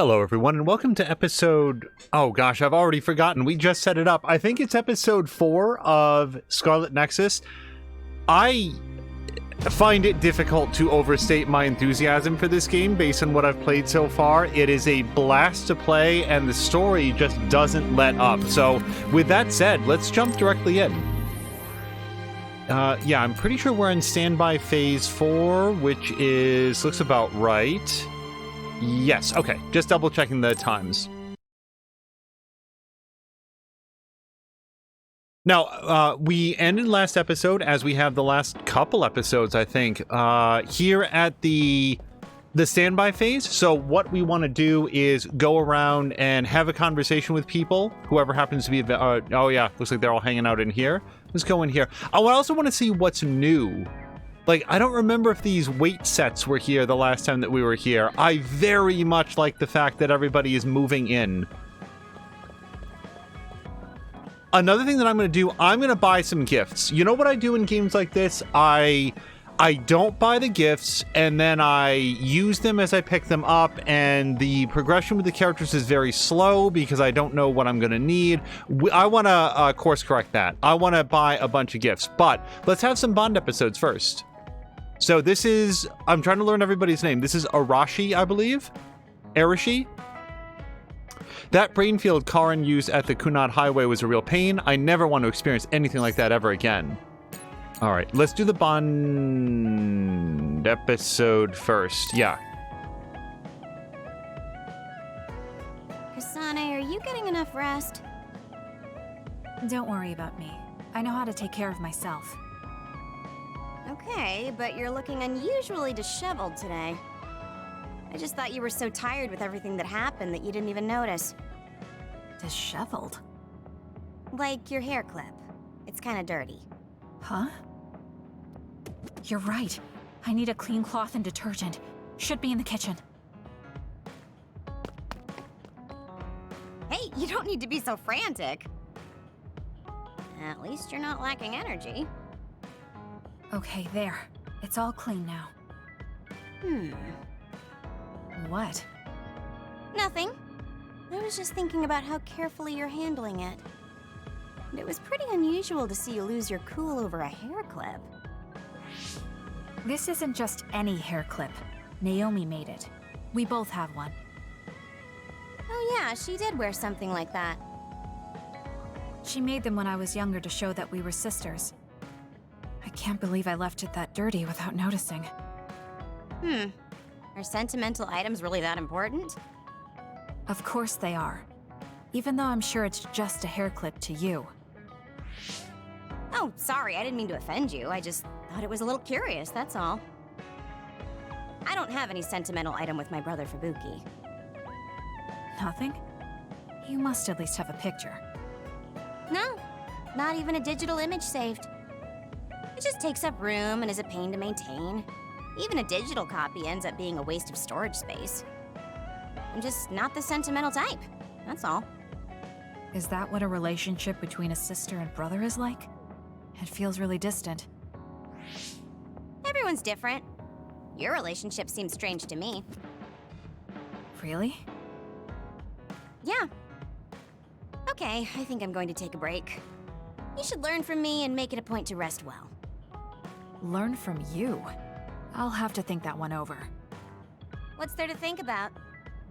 Hello everyone and welcome to episode, oh gosh, I've already forgotten. We just set it up. I think it's episode 4 of Scarlet Nexus. I find it difficult to overstate my enthusiasm for this game based on what I've played so far. It is a blast to play and the story just doesn't let up. So with that said, let's jump directly in. Yeah, I'm pretty sure we're in standby phase 4, which looks about right. Yes, okay, just double checking the times. Now, we ended last episode, as we have the last couple episodes, I think, here at the standby phase. So what we want to do is go around and have a conversation with people, whoever happens to be, oh yeah, looks like they're all hanging out in here. Let's go in here. Oh, I also want to see what's new. Like, I don't remember if these weight sets were here the last time that we were here. I very much like the fact that everybody is moving in. Another thing that I'm going to do, I'm going to buy some gifts. You know what I do in games like this? I don't buy the gifts, and then I use them as I pick them up, and the progression with the characters is very slow because I don't know what I'm going to need. I want to course correct that. I want to buy a bunch of gifts, but let's have some Bond episodes first. So this is, I'm trying to learn everybody's name. This is Arashi, I believe. Arashi. That brain field Karin used at the Kunad Highway was a real pain. I never want to experience anything like that ever again. All right, let's do the Bond episode first. Yeah. Kasane, are you getting enough rest? Don't worry about me. I know how to take care of myself. Okay, but you're looking unusually disheveled today. I just thought you were so tired with everything that happened that you didn't even notice. Disheveled? Like your hair clip. It's kind of dirty. Huh? You're right. I need a clean cloth and detergent. Should be in the kitchen. Hey, you don't need to be so frantic. At least you're not lacking energy. Okay, there. It's all clean now. What? Nothing. I was just thinking about how carefully you're handling it. And it was pretty unusual to see you lose your cool over a hair clip. This isn't just any hair clip. Naomi made it. We both have one. Oh yeah, she did wear something like that. She made them when I was younger to show that we were sisters. I can't believe I left it that dirty without noticing. Are sentimental items really that important? Of course they are. Even though I'm sure it's just a hair clip to you. Oh, sorry, I didn't mean to offend you. I just thought it was a little curious, that's all. I don't have any sentimental item with my brother Fubuki. Nothing? You must at least have a picture. No, not even a digital image saved. It just takes up room and is a pain to maintain. Even a digital copy ends up being a waste of storage space. I'm just not the sentimental type, that's all. Is that what a relationship between a sister and brother is like? It feels really distant. Everyone's different. Your relationship seems strange to me. Really? Yeah. Okay, I think I'm going to take a break. You should learn from me and make it a point to rest well. Learn from you? I'll have to think that one over. What's there to think about?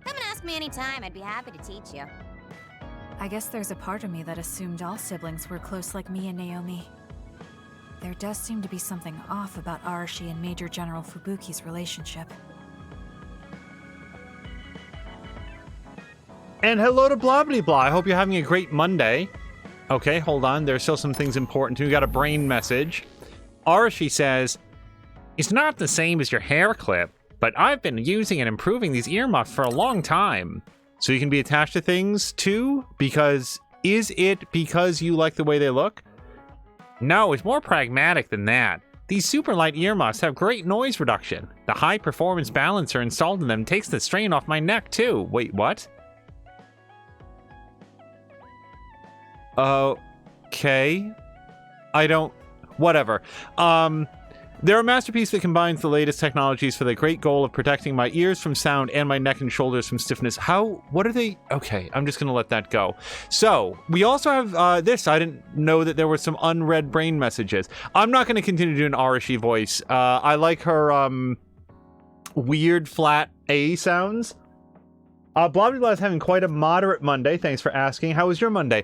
Come and ask me anytime, I'd be happy to teach you. I guess there's a part of me that assumed all siblings were close like me and Naomi. There does seem to be something off about Arashi and Major General Fubuki's relationship. And hello to Blobbity Blah. I hope you're having a great Monday. Okay, hold on. There's still some things important too. We got a brain message. Arashi says, "It's not the same as your hair clip, but I've been using and improving these earmuffs for a long time." So you can be attached to things too? Is it because you like the way they look? No, it's more pragmatic than that. These super light earmuffs have great noise reduction. The high performance balancer installed in them takes the strain off my neck too. Wait, what? Okay. I don't... Whatever. They're a masterpiece that combines the latest technologies for the great goal of protecting my ears from sound and my neck and shoulders from stiffness. What are they? Okay, I'm just going to let that go. So, we also have this. I didn't know that there were some unread brain messages. I'm not going to continue to do an Arashi voice. I like her weird flat A sounds. Blah blah blah is having quite a moderate Monday. Thanks for asking. How was your Monday?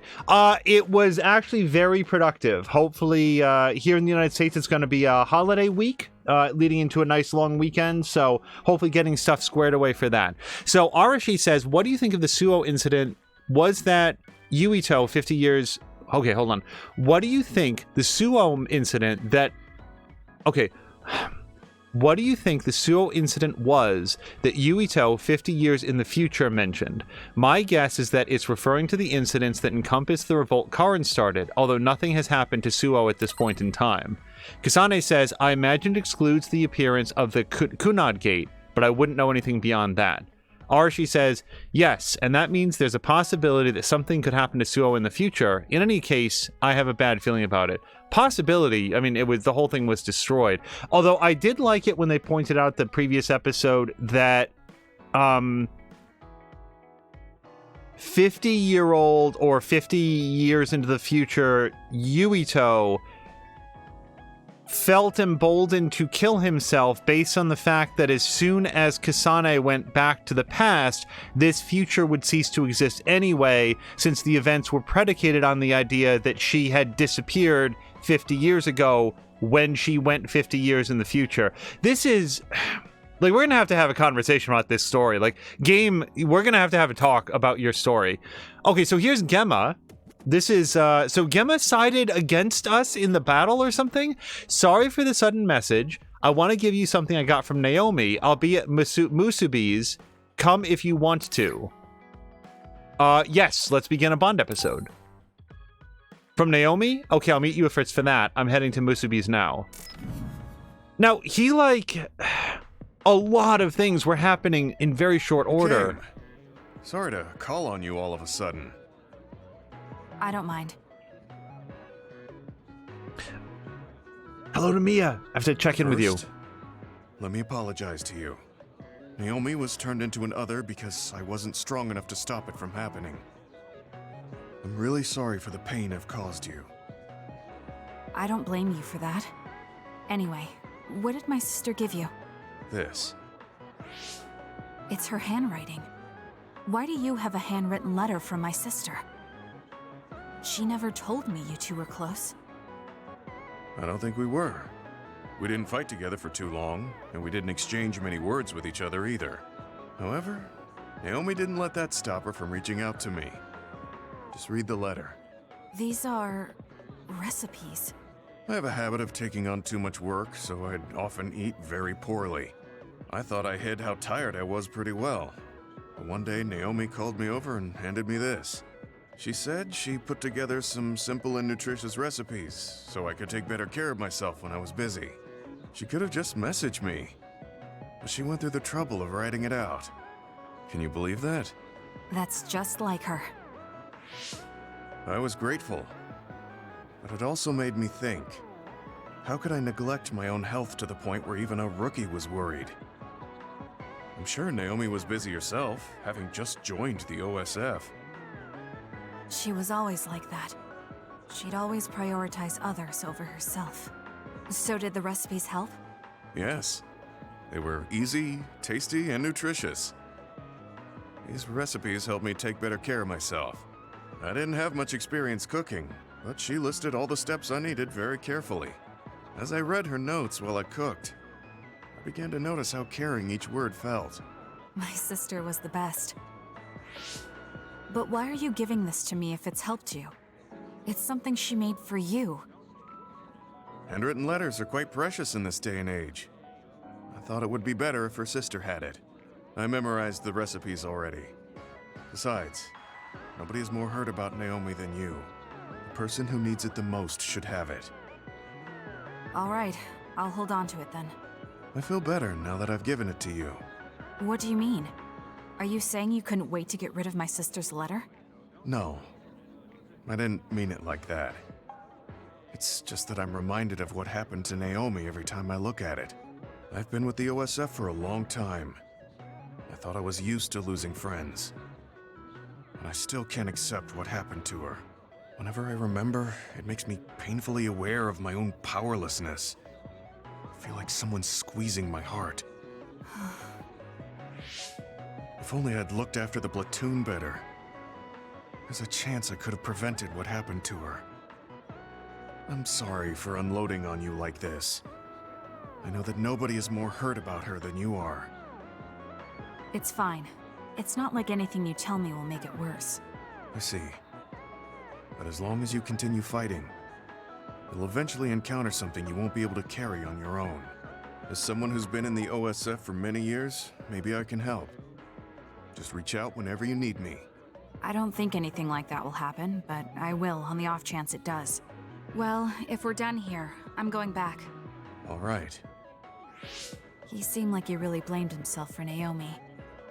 It was actually very productive. Hopefully, here in the United States, it's going to be a holiday week, leading into a nice long weekend. So hopefully getting stuff squared away for that. So Arashi says, what do you think of the Suo incident? Was that Yuito 50 years... Okay, hold on. What do you think the Suo incident that... Okay... What do you think the Suo incident was that Yuito 50 years in the future mentioned? My guess is that it's referring to the incidents that encompass the revolt Karin started, although nothing has happened to Suo at this point in time. Kasane says, I imagine it excludes the appearance of the Kunad Gate, but I wouldn't know anything beyond that. Arashi says, yes, and that means there's a possibility that something could happen to Suo in the future. In any case, I have a bad feeling about it. Possibility, I mean, the whole thing was destroyed. Although I did like it when they pointed out the previous episode that 50-year-old or 50 years into the future Yuito felt emboldened to kill himself based on the fact that as soon as Kasane went back to the past, this future would cease to exist anyway, since the events were predicated on the idea that she had disappeared 50 years ago when she went 50 years in the future. This is... Like, we're gonna have to have a conversation about this story. Like, game, we're gonna have to have a talk about your story. Okay, so here's Gemma. This is, so Gemma sided against us in the battle or something? Sorry for the sudden message. I want to give you something I got from Naomi. I'll be at Musubi's. Come if you want to. Yes, let's begin a Bond episode. From Naomi? Okay, I'll meet you at Fritz for that. I'm heading to Musubi's now. Now, he, like... A lot of things were happening in very short order. Kim, sorry to call on you all of a sudden. I don't mind. Hello to Mia. I have to check in with you. Let me apologize to you. Naomi was turned into an other because I wasn't strong enough to stop it from happening. I'm really sorry for the pain I've caused you. I don't blame you for that. Anyway, what did my sister give you? This. It's her handwriting. Why do you have a handwritten letter from my sister? She never told me you two were close. I don't think we were. We didn't fight together for too long, and we didn't exchange many words with each other either. However, Naomi didn't let that stop her from reaching out to me. Just read the letter. These are... recipes. I have a habit of taking on too much work, so I'd often eat very poorly. I thought I hid how tired I was pretty well. But one day, Naomi called me over and handed me this. She said she put together some simple and nutritious recipes, so I could take better care of myself when I was busy. She could have just messaged me, but she went through the trouble of writing it out. Can you believe that? That's just like her. I was grateful. But it also made me think, how could I neglect my own health to the point where even a rookie was worried? I'm sure Naomi was busy herself, having just joined the OSF. She was always like that. She'd always prioritize others over herself. So did the recipes help? Yes. They were easy, tasty, and nutritious. These recipes helped me take better care of myself. I didn't have much experience cooking, but she listed all the steps I needed very carefully. As I read her notes while I cooked, I began to notice how caring each word felt. My sister was the best. But why are you giving this to me if it's helped you? It's something she made for you. Handwritten letters are quite precious in this day and age. I thought it would be better if her sister had it. I memorized the recipes already. Besides, nobody has more heard about Naomi than you. The person who needs it the most should have it. All right, I'll hold on to it then. I feel better now that I've given it to you. What do you mean? Are you saying you couldn't wait to get rid of my sister's letter? No, I didn't mean it like that. It's just that I'm reminded of what happened to Naomi every time I look at it. I've been with the OSF for a long time. I thought I was used to losing friends. But I still can't accept what happened to her. Whenever I remember, it makes me painfully aware of my own powerlessness. I feel like someone's squeezing my heart. If only I'd looked after the platoon better. There's a chance I could have prevented what happened to her. I'm sorry for unloading on you like this. I know that nobody is more hurt about her than you are. It's fine. It's not like anything you tell me will make it worse. I see. But as long as you continue fighting, you'll eventually encounter something you won't be able to carry on your own. As someone who's been in the OSF for many years, maybe I can help. Just reach out whenever you need me. I don't think anything like that will happen, but I will on the off chance it does. Well, if we're done here, I'm going back. All right. He seemed like he really blamed himself for Naomi.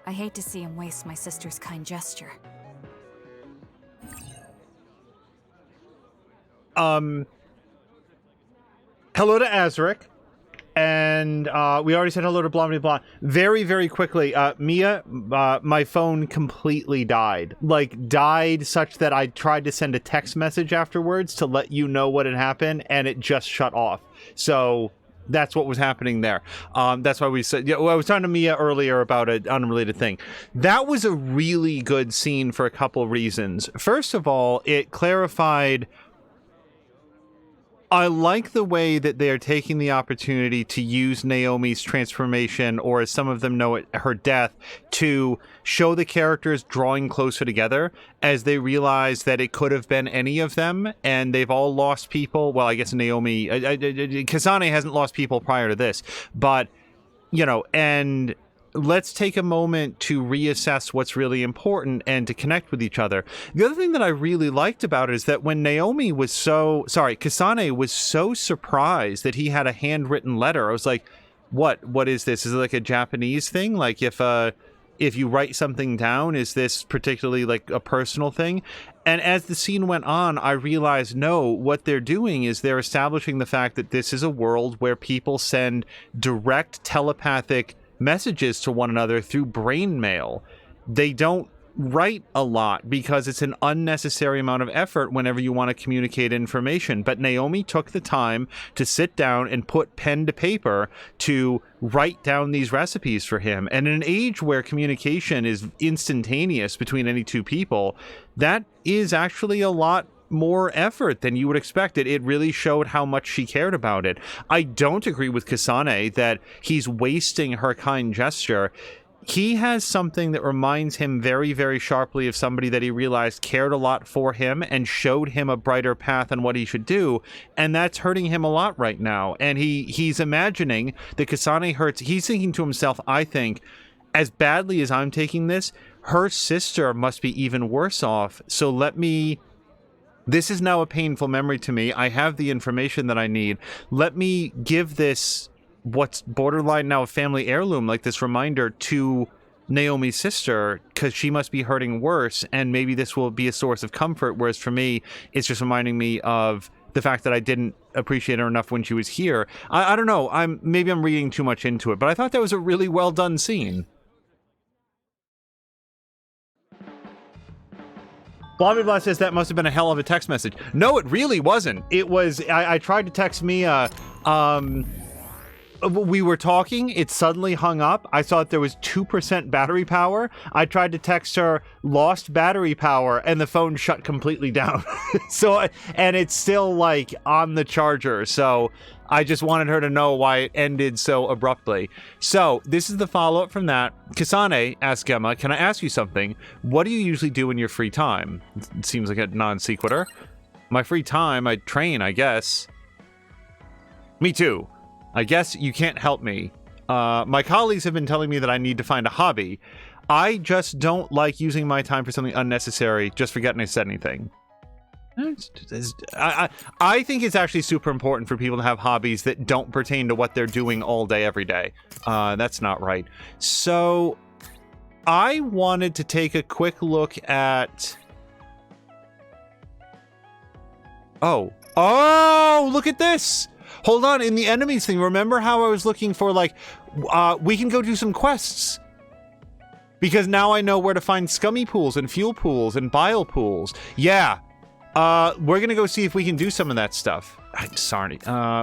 I hate to see him waste my sister's kind gesture. Hello to Azric. And we already said hello to blah, blah, blah. Very, very quickly, Mia, my phone completely died. Like, died such that I tried to send a text message afterwards to let you know what had happened, and it just shut off. So that's what was happening there. That's why we said, I was talking to Mia earlier about an unrelated thing. That was a really good scene for a couple reasons. First of all, it clarified... I like the way that they're taking the opportunity to use Naomi's transformation, or as some of them know it, her death, to show the characters drawing closer together as they realize that it could have been any of them, and they've all lost people. Well, I guess Naomi... Kasane hasn't lost people prior to this, but, you know, and... let's take a moment to reassess what's really important and to connect with each other. The other thing that I really liked about it is that when Kasane was so surprised that he had a handwritten letter, I was like, what is this? Is it like a Japanese thing? Like if you write something down, is this particularly like a personal thing? And as the scene went on, I realized, no, what they're doing is they're establishing the fact that this is a world where people send direct telepathic messages to one another through brain mail. They don't write a lot because it's an unnecessary amount of effort whenever you want to communicate information. But Naomi took the time to sit down and put pen to paper to write down these recipes for him. And in an age where communication is instantaneous between any two people, that is actually a lot more effort than you would expect. It really showed how much she cared about it. I don't agree with Kasane that he's wasting her kind gesture. He has something that reminds him very, very sharply of somebody that he realized cared a lot for him and showed him a brighter path on what he should do, and that's hurting him a lot right now. And he's imagining that Kasane hurts. He's thinking to himself, I think, as badly as I'm taking this, her sister must be even worse off. So this is now a painful memory to me. I have the information that I need. Let me give this, what's borderline now a family heirloom, like this reminder to Naomi's sister, because she must be hurting worse, and maybe this will be a source of comfort, whereas for me, it's just reminding me of the fact that I didn't appreciate her enough when she was here. I don't know. Maybe I'm reading too much into it, but I thought that was a really well done scene. Blobby Blast says that must have been a hell of a text message. No, it really wasn't. It was, I tried to text Mia, we were talking, it suddenly hung up. I saw that there was 2% battery power. I tried to text her, lost battery power, and the phone shut completely down. And it's still like on the charger. So I just wanted her to know why it ended so abruptly. So this is the follow-up from that. Kasane asks Gemma, can I ask you something? What do you usually do in your free time? It seems like a non sequitur. My free time, I train, I guess. Me too. I guess you can't help me. My colleagues have been telling me that I need to find a hobby. I just don't like using my time for something unnecessary, just forgetting I said anything. I think it's actually super important for people to have hobbies that don't pertain to what they're doing all day, every day. That's not right. So I wanted to take a quick look at... Oh, Oh, look at this. Hold on, in the enemies thing, remember how I was looking for, like, we can go do some quests. Because now I know where to find scummy pools and fuel pools and bile pools. Yeah. We're gonna go see if we can do some of that stuff. Sorry.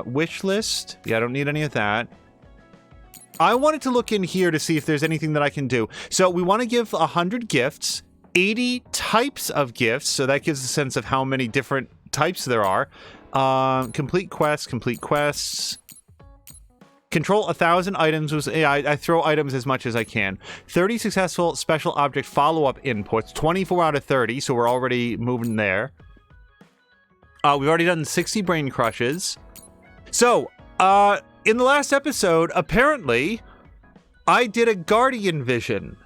Wish list. Yeah, I don't need any of that. I wanted to look in here to see if there's anything that I can do. So we want to give 100 gifts, 80 types of gifts. So that gives a sense of how many different types there are. Complete quests. Control 1,000 items was, yeah, I throw items as much as I can. 30 successful special object follow-up inputs, 24 out of 30, so we're already moving there. We've already done 60 brain crushes. So, in the last episode, apparently, I did a guardian vision.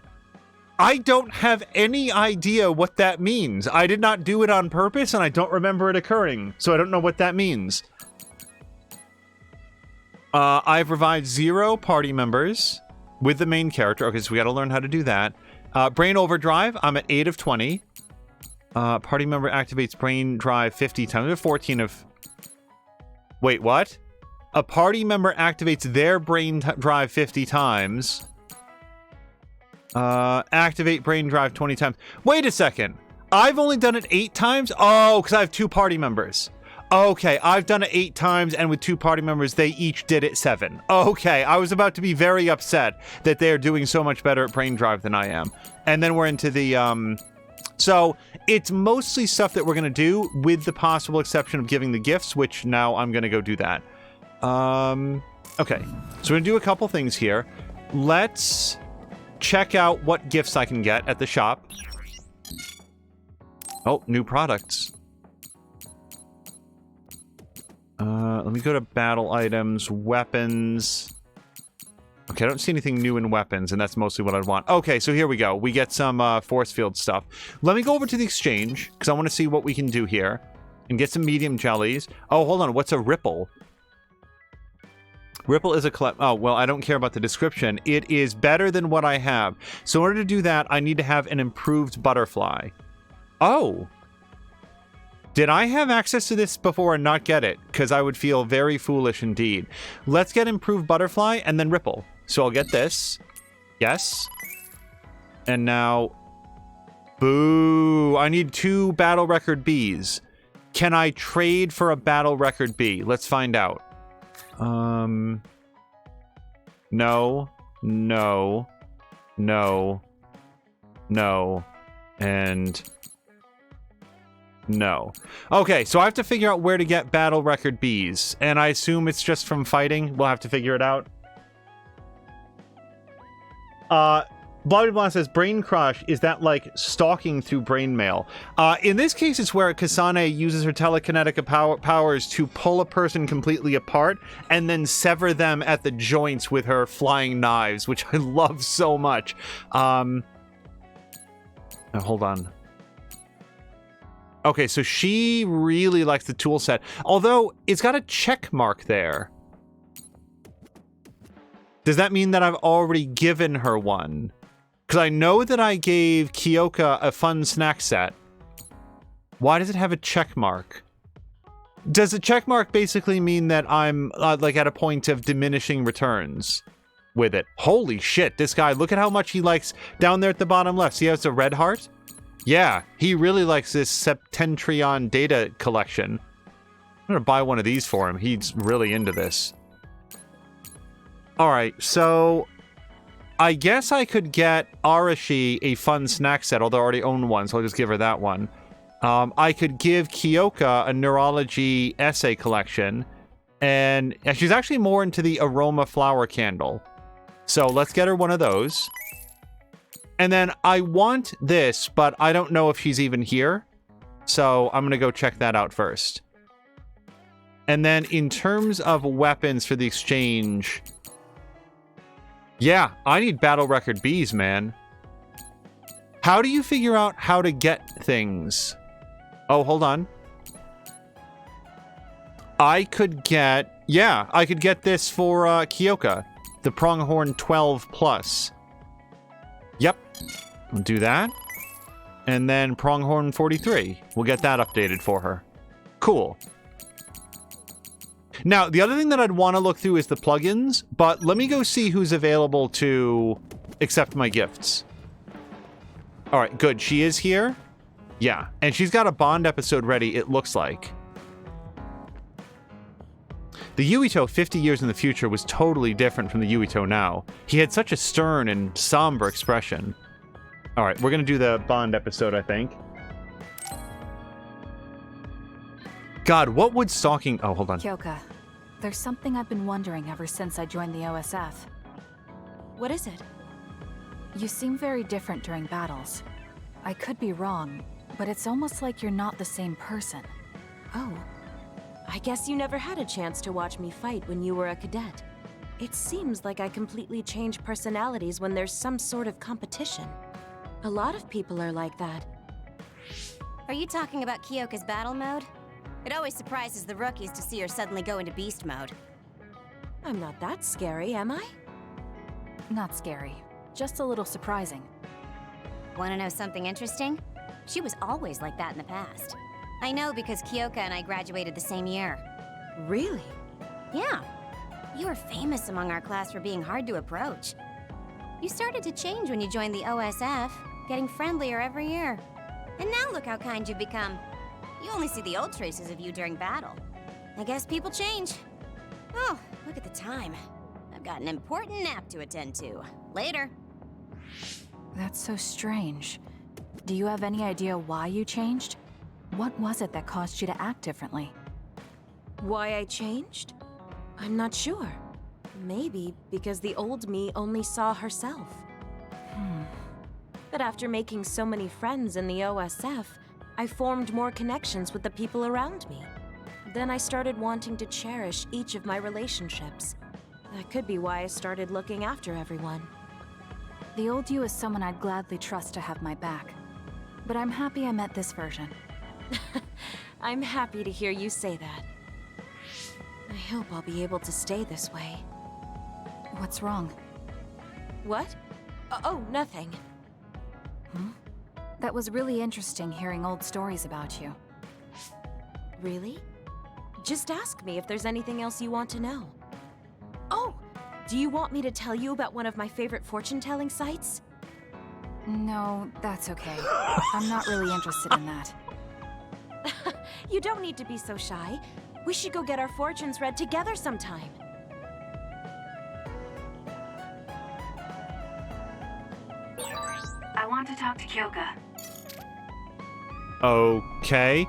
I don't have any idea what that means. I did not do it on purpose, and I don't remember it occurring, so I don't know what that means. I've revived 0 party members with the main character. Okay, so we got to learn how to do that. Brain overdrive, I'm at 8 of 20. Party member activates brain drive 50 times. 14 of... Wait, what? A party member activates their brain drive 50 times. Activate brain drive 20 times. Wait a second. I've only done it 8 times? Oh, because I have 2 party members. Okay, I've done it 8 times, and with 2 party members, they each did it 7. Okay, I was about to be very upset that they're doing so much better at brain drive than I am. And then we're into the, So, it's mostly stuff that we're going to do, with the possible exception of giving the gifts, which now I'm going to go do that. Okay, so we're going to do a couple things here. Let's check out what gifts I can get at the shop. Oh, new products. Let me go to battle items, weapons. Okay, I don't see anything new in weapons, and that's mostly what I'd want. Okay, so here we go. We get some force field stuff. Let me go over to the exchange, because I want to see what we can do here. And get some medium jellies. Oh, hold on. What's a ripple? Ripple is a oh, well, I don't care about the description. It is better than what I have. So in order to do that, I need to have an improved butterfly. Oh. Did I have access to this before and not get it? Because I would feel very foolish indeed. Let's get improved butterfly and then ripple. So I'll get this. Yes. And now... Boo. I need 2 battle record Bs. Can I trade for a battle record B? Let's find out. No. No. No. No. And... No. Okay, so I have to figure out where to get battle record Bs, and I assume it's just from fighting. We'll have to figure it out. Blobby Blast says, Brain Crush, is that like stalking through brain mail? In this case, it's where Kasane uses her telekinetic powers to pull a person completely apart and then sever them at the joints with her flying knives, which I love so much. Now, hold on. Okay, so she really likes the tool set, although it's got a check mark there. Does that mean that I've already given her one? Because I know that I gave Kyoka a fun snack set. Why does it have a check mark? Does a check mark basically mean that I'm like at a point of diminishing returns with it? Holy shit, this guy, look at how much he likes down there at the bottom left. See how it's a red heart? Yeah, he really likes this Septentrion data collection. I'm gonna buy one of these for him. He's really into this. Alright, so... I guess I could get Arashi a fun snack set, although I already own one, so I'll just give her that one. I could give Kyoka a neurology essay collection, and she's actually more into the aroma flower candle. So let's get her one of those. And then I want this, but I don't know if she's even here. So I'm going to go check that out first. And then in terms of weapons for the exchange... Yeah, I need battle record Bs, man. How do you figure out how to get things? Oh, hold on. I could get... Yeah, I could get this for Kyoka. The Pronghorn 12+. Yep. We'll do that. And then Pronghorn 43. We'll get that updated for her. Cool. Now, the other thing that I'd want to look through is the plugins, but let me go see who's available to accept my gifts. All right, good. She is here. Yeah, and she's got a Bond episode ready, it looks like. The Yuito 50 years in the future was totally different from the Yuito now. He had such a stern and somber expression. All right, we're going to do the Bond episode, I think. God, what would stalking... Oh, hold on. Kyoka, there's something I've been wondering ever since I joined the OSF. What is it? You seem very different during battles. I could be wrong, but it's almost like you're not the same person. Oh. I guess you never had a chance to watch me fight when you were a cadet. It seems like I completely change personalities when there's some sort of competition. A lot of people are like that. Are you talking about Kyoka's battle mode? It always surprises the rookies to see her suddenly go into beast mode. I'm not that scary, am I? Not scary, just a little surprising. Want to know something interesting? She was always like that in the past. I know because Kyoka and I graduated the same year. Really? Yeah. You were famous among our class for being hard to approach. You started to change when you joined the OSF, getting friendlier every year. And now look how kind you've become. You only see the old traces of you during battle. I guess people change. Oh, look at the time. I've got an important nap to attend to. Later. That's so strange. Do you have any idea why you changed? What was it that caused you to act differently? Why I changed? I'm not sure. Maybe because the old me only saw herself. But after making so many friends in the OSF, I formed more connections with the people around me. Then I started wanting to cherish each of my relationships. That could be why I started looking after everyone. The old you is someone I'd gladly trust to have my back. But I'm happy I met this version. I'm happy to hear you say that. I hope I'll be able to stay this way. What's wrong? What? Oh, nothing. That was really interesting hearing old stories about you. Really? Just ask me if there's anything else you want to know. Oh! Do you want me to tell you about one of my favorite fortune-telling sites? No, that's okay. I'm not really interested in that. You don't need to be so shy. We should go get our fortunes read together sometime. I want to talk to Kyoka. Okay.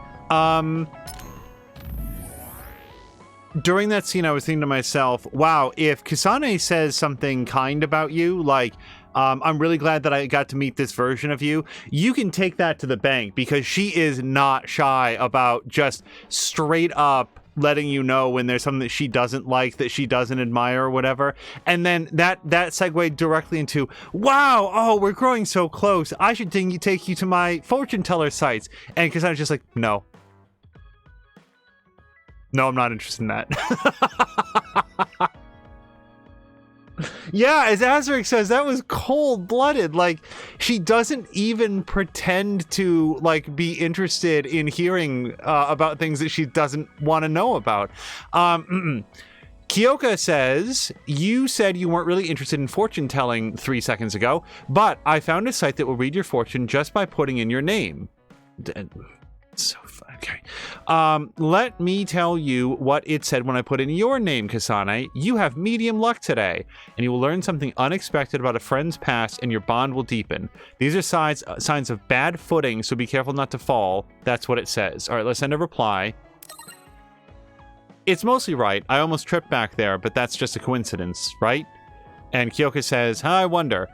During that scene, I was thinking to myself, wow, if Kasane says something kind about you, like, I'm really glad that I got to meet this version of you, you can take that to the bank because she is not shy about just straight up letting you know when there's something that she doesn't like, that she doesn't admire or whatever. And then that segued directly into, wow, oh, we're growing so close. I should take you to my fortune teller sites. And Kasane's just like, no. No, I'm not interested in that. Yeah, as Azaric says, that was cold-blooded. Like, she doesn't even pretend to, like, be interested in hearing about things that she doesn't want to know about. Kyoka says, you said you weren't really interested in fortune-telling 3 seconds ago, but I found a site that will read your fortune just by putting in your name. So fun. Okay. Let me tell you what it said when I put in your name, Kasane. You have medium luck today, and you will learn something unexpected about a friend's past, and your bond will deepen. These are signs of bad footing, so be careful not to fall. That's what it says. All right, let's send a reply. It's mostly right. I almost tripped back there, but that's just a coincidence, right? And Kyoka says, I wonder.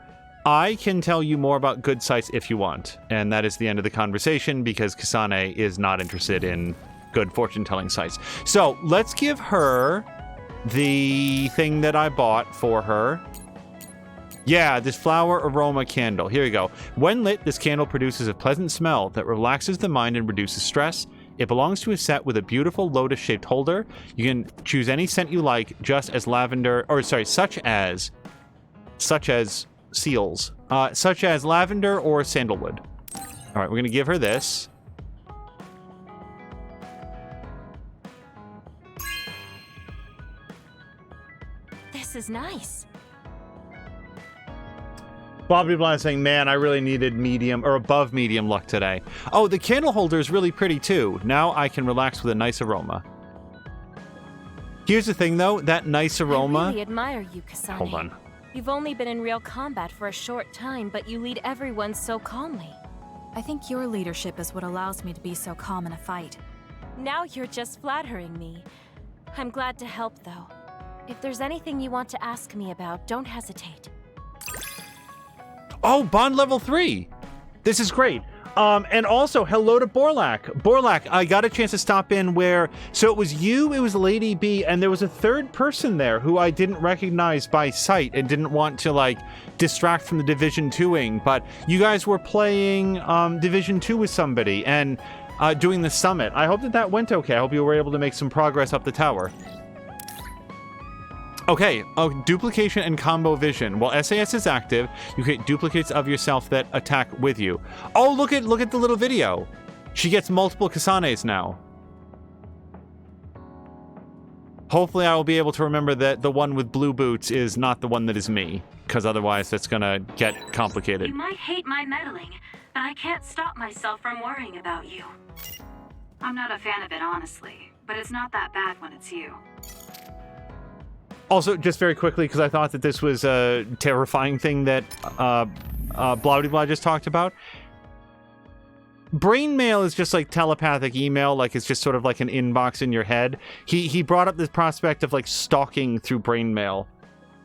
I can tell you more about good sites if you want. And that is the end of the conversation because Kasane is not interested in good fortune-telling sites. So let's give her the thing that I bought for her. Yeah, this flower aroma candle. Here we go. When lit, this candle produces a pleasant smell that relaxes the mind and reduces stress. It belongs to a set with a beautiful lotus-shaped holder. You can choose any scent you like, such as seals, such as lavender or sandalwood. All right, we're gonna give her this. This is nice. Bobby Blind saying, man, I really needed medium or above medium luck today. Oh, the candle holder is really pretty too. Now I can relax with a nice aroma. Here's the thing though, that nice aroma. I really admire you, Kasane. Hold on. You've only been in real combat for a short time, but you lead everyone so calmly. I think your leadership is what allows me to be so calm in a fight. Now you're just flattering me. I'm glad to help, though. If there's anything you want to ask me about, don't hesitate. Oh, bond level 3. This is great. And also, hello to Borlak. Borlak, I got a chance to stop in where... So it was you, it was Lady B, and there was a third person there who I didn't recognize by sight and didn't want to, like, distract from the Division 2-ing. But you guys were playing Division 2 with somebody and doing the summit. I hope that that went okay. I hope you were able to make some progress up the tower. Okay, duplication and combo vision. While SAS is active, you create duplicates of yourself that attack with you. Oh, look at the little video. She gets multiple Kasanes now. Hopefully I will be able to remember that the one with blue boots is not the one that is me, because otherwise that's gonna get complicated. You might hate my meddling, but I can't stop myself from worrying about you. I'm not a fan of it, honestly, but it's not that bad when it's you. Also, just very quickly, because I thought that this was a terrifying thing that Blah just talked about. Brain mail is just like telepathic email, like it's just sort of like an inbox in your head. He brought up this prospect of like stalking through brain mail.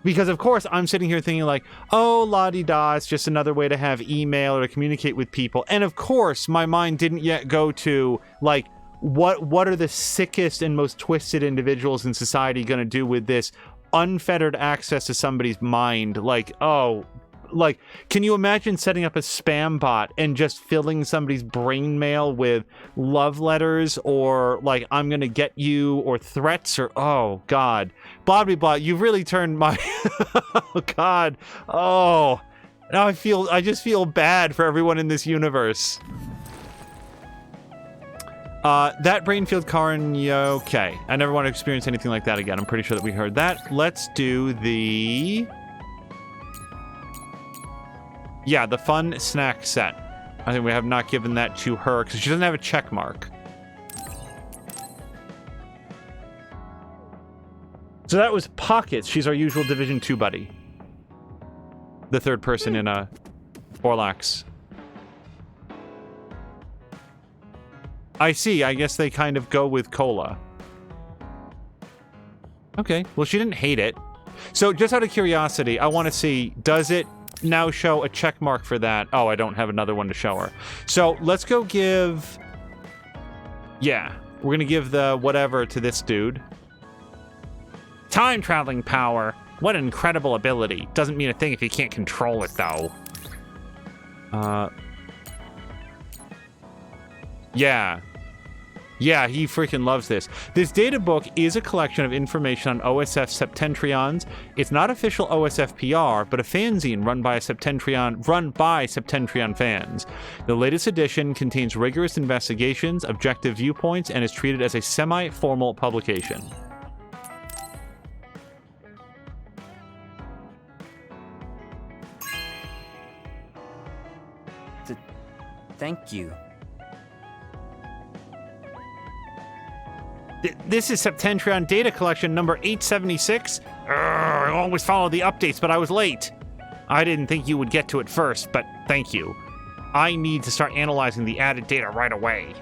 Because of course I'm sitting here thinking like, oh, la-di-da, it's just another way to have email or to communicate with people. And of course my mind didn't yet go to like, what are the sickest and most twisted individuals in society going to do with this unfettered access to somebody's mind? Like, oh, like, can you imagine setting up a spam bot and just filling somebody's brain mail with love letters or like, I'm going to get you or threats or, oh, God. Blah, blah, blah. You've really turned my, oh, God. Oh, now I just feel bad for everyone in this universe. That Brainfield Karan, okay. I never want to experience anything like that again. I'm pretty sure that we heard that. Let's do the... Yeah, the fun snack set. I think we have not given that to her because she doesn't have a check mark. So that was Pockets. She's our usual Division 2 buddy. The third person in Borlax. I see. I guess they kind of go with cola. Okay. Well, she didn't hate it. So just out of curiosity, I want to see, does it now show a check mark for that? Oh, I don't have another one to show her. So let's go give... Yeah. We're going to give the whatever to this dude. Time traveling power. What an incredible ability. Doesn't mean a thing if you can't control it, though. Yeah. Yeah, he freaking loves this. This data book is a collection of information on OSF Septentrions. It's not official OSF PR, but a fanzine run by Septentrion fans. The latest edition contains rigorous investigations, objective viewpoints, and is treated as a semi-formal publication. Thank you. This is Septentrion data collection number 876. I always follow the updates, but I was late. I didn't think you would get to it first, but thank you. I need to start analyzing the added data right away.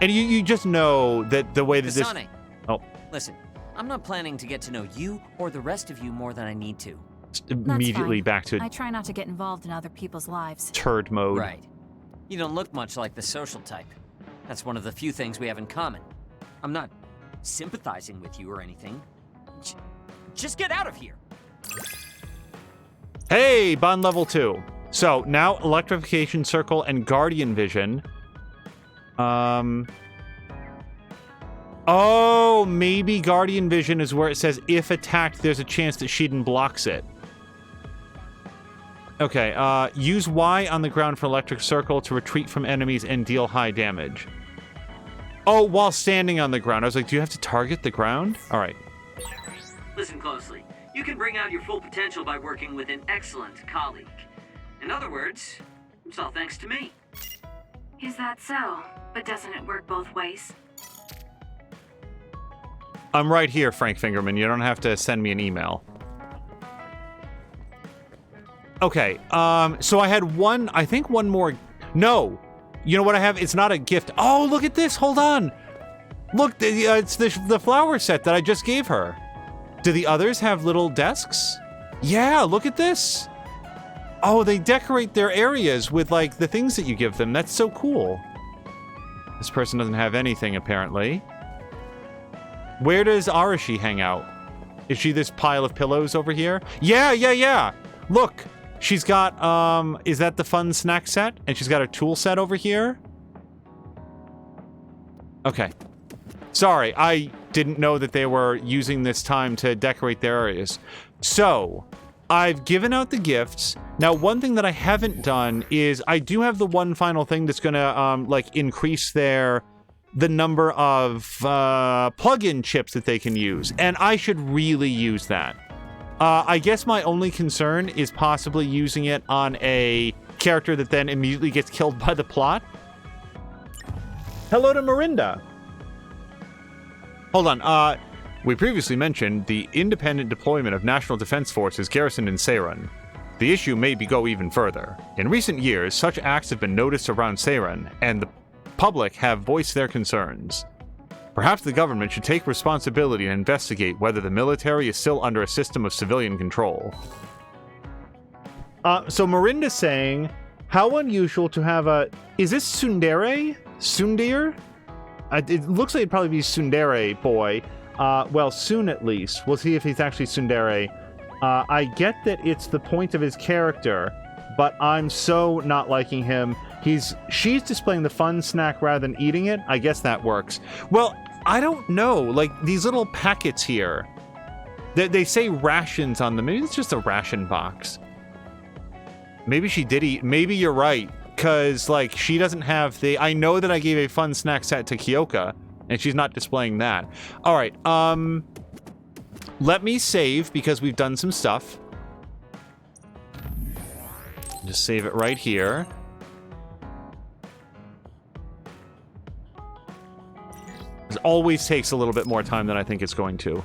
And you just know that the way that Kasane, this... Oh. Listen, I'm not planning to get to know you or the rest of you more than I need to. Immediately back to I try not to get involved in other people's lives. turd mode. Right. You don't look much like the social type. That's one of the few things we have in common. I'm not sympathizing with you or anything. Just get out of here. Hey, bond level 2. So now electrification circle and guardian vision. Oh, maybe guardian vision is where it says if attacked, there's a chance that Shiden blocks it. Okay, use Y on the ground for electric circle to retreat from enemies and deal high damage. Oh, while standing on the ground. I was like, do you have to target the ground? All right. Listen closely. You can bring out your full potential by working with an excellent colleague. In other words, it's all thanks to me. Is that so? But doesn't it work both ways? I'm right here, Frank Fingerman. You don't have to send me an email. Okay, so I had one, I think one more. No, you know what I have? It's not a gift. Oh, look at this. Hold on. Look, it's the flower set that I just gave her. Do the others have little desks? Yeah, look at this. Oh, they decorate their areas with, like, the things that you give them. That's so cool. This person doesn't have anything, apparently. Where does Arashi hang out? Is she this pile of pillows over here? Yeah. Look, she's got, is that the fun snack set? And she's got a tool set over here? Okay. Sorry, I didn't know that they were using this time to decorate their areas. So, I've given out the gifts. Now, one thing that I haven't done is I do have the one final thing that's gonna, like, increase the number of, plug-in chips that they can use. And I should really use that. I guess my only concern is possibly using it on a character that then immediately gets killed by the plot. Hello to Mirinda. Hold on, we previously mentioned the independent deployment of National Defense Forces garrisoned in Seiran. The issue may go even further. In recent years, such acts have been noticed around Seiran, and the public have voiced their concerns. Perhaps the government should take responsibility and investigate whether the military is still under a system of civilian control. So Mirinda's saying, how unusual to have a... Is this Tsundere? Sundir? It looks like it'd probably be Tsundere boy. Well, soon at least. We'll see if he's actually Tsundere. I get that it's the point of his character, but I'm so not liking him. She's displaying the fun snack rather than eating it. I guess that works. Well, I don't know. Like, these little packets here, they say rations on them. Maybe it's just a ration box. Maybe she did eat. Maybe you're right. Because, like, she doesn't have the... I know that I gave a fun snack set to Kyoka, and she's not displaying that. All right, let me save, because we've done some stuff. Just save it right here. It always takes a little bit more time than I think it's going to.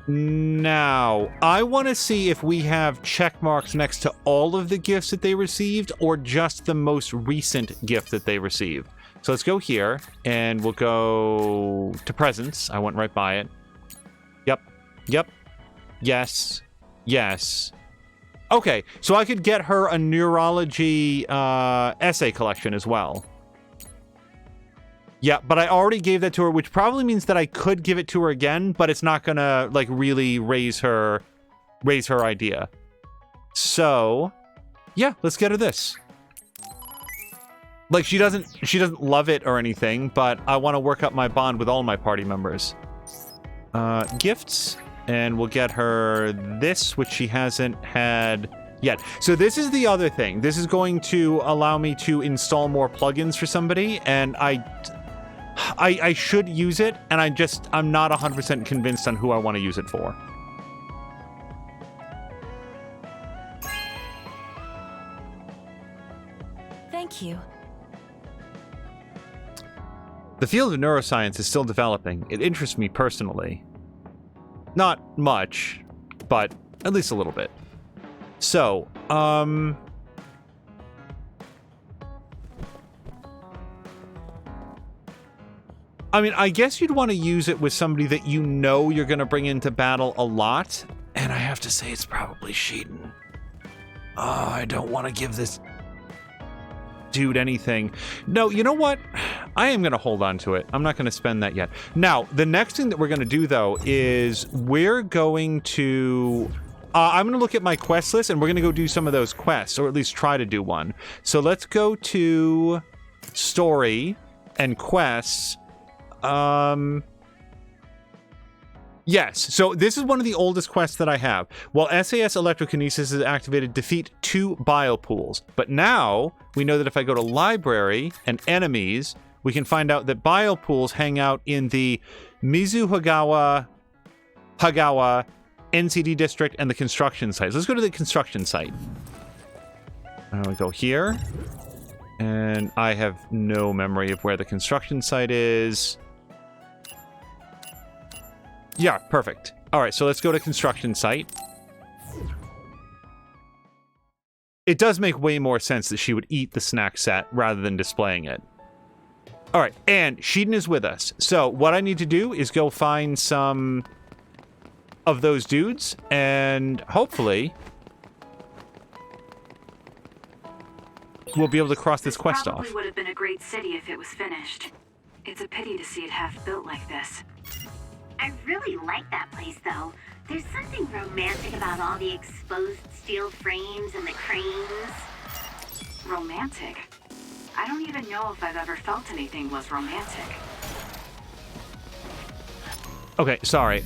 Now, I want to see if we have check marks next to all of the gifts that they received or just the most recent gift that they received. So let's go here, and we'll go to presents. I went right by it. Yep. Yes. Okay, so I could get her a neurology essay collection as well. Yeah, but I already gave that to her, which probably means that I could give it to her again, but it's not gonna, like, really raise her idea. So, yeah, let's get her this. Like, she doesn't love it or anything, but I want to work up my bond with all my party members. Gifts, and we'll get her this, which she hasn't had yet. So this is the other thing. This is going to allow me to install more plugins for somebody, and I should use it, and I'm not 100% convinced on who I want to use it for. Thank you. The field of neuroscience is still developing. It interests me personally. Not much, but at least a little bit. So, I mean, I guess you'd want to use it with somebody that you know you're going to bring into battle a lot. And I have to say it's probably Sheetan. Oh, I don't want to give this dude anything. No, you know what? I am going to hold on to it. I'm not going to spend that yet. Now, the next thing that we're going to do, though, is we're going to... I'm going to look at my quest list, and we're going to go do some of those quests, or at least try to do one. So let's go to story and quests. Yes, so this is one of the oldest quests that I have. While SAS electrokinesis is activated, defeat 2 bile pools. But now, we know that if I go to library and enemies, we can find out that bile pools hang out in the Mizuhagawa NCD district, and the construction site. So let's go to the construction site. We go here. And I have no memory of where the construction site is. Yeah, perfect. All right, so let's go to construction site. It does make way more sense that she would eat the snack set rather than displaying it. All right, and Sheeden is with us. So what I need to do is go find some of those dudes, and hopefully we'll be able to cross this quest off. Probably would have been a great city if it was finished. It's a pity to see it half built like this. I really like that place, though. There's something romantic about all the exposed steel frames and the cranes. Romantic? I don't even know if I've ever felt anything was romantic. Okay, sorry.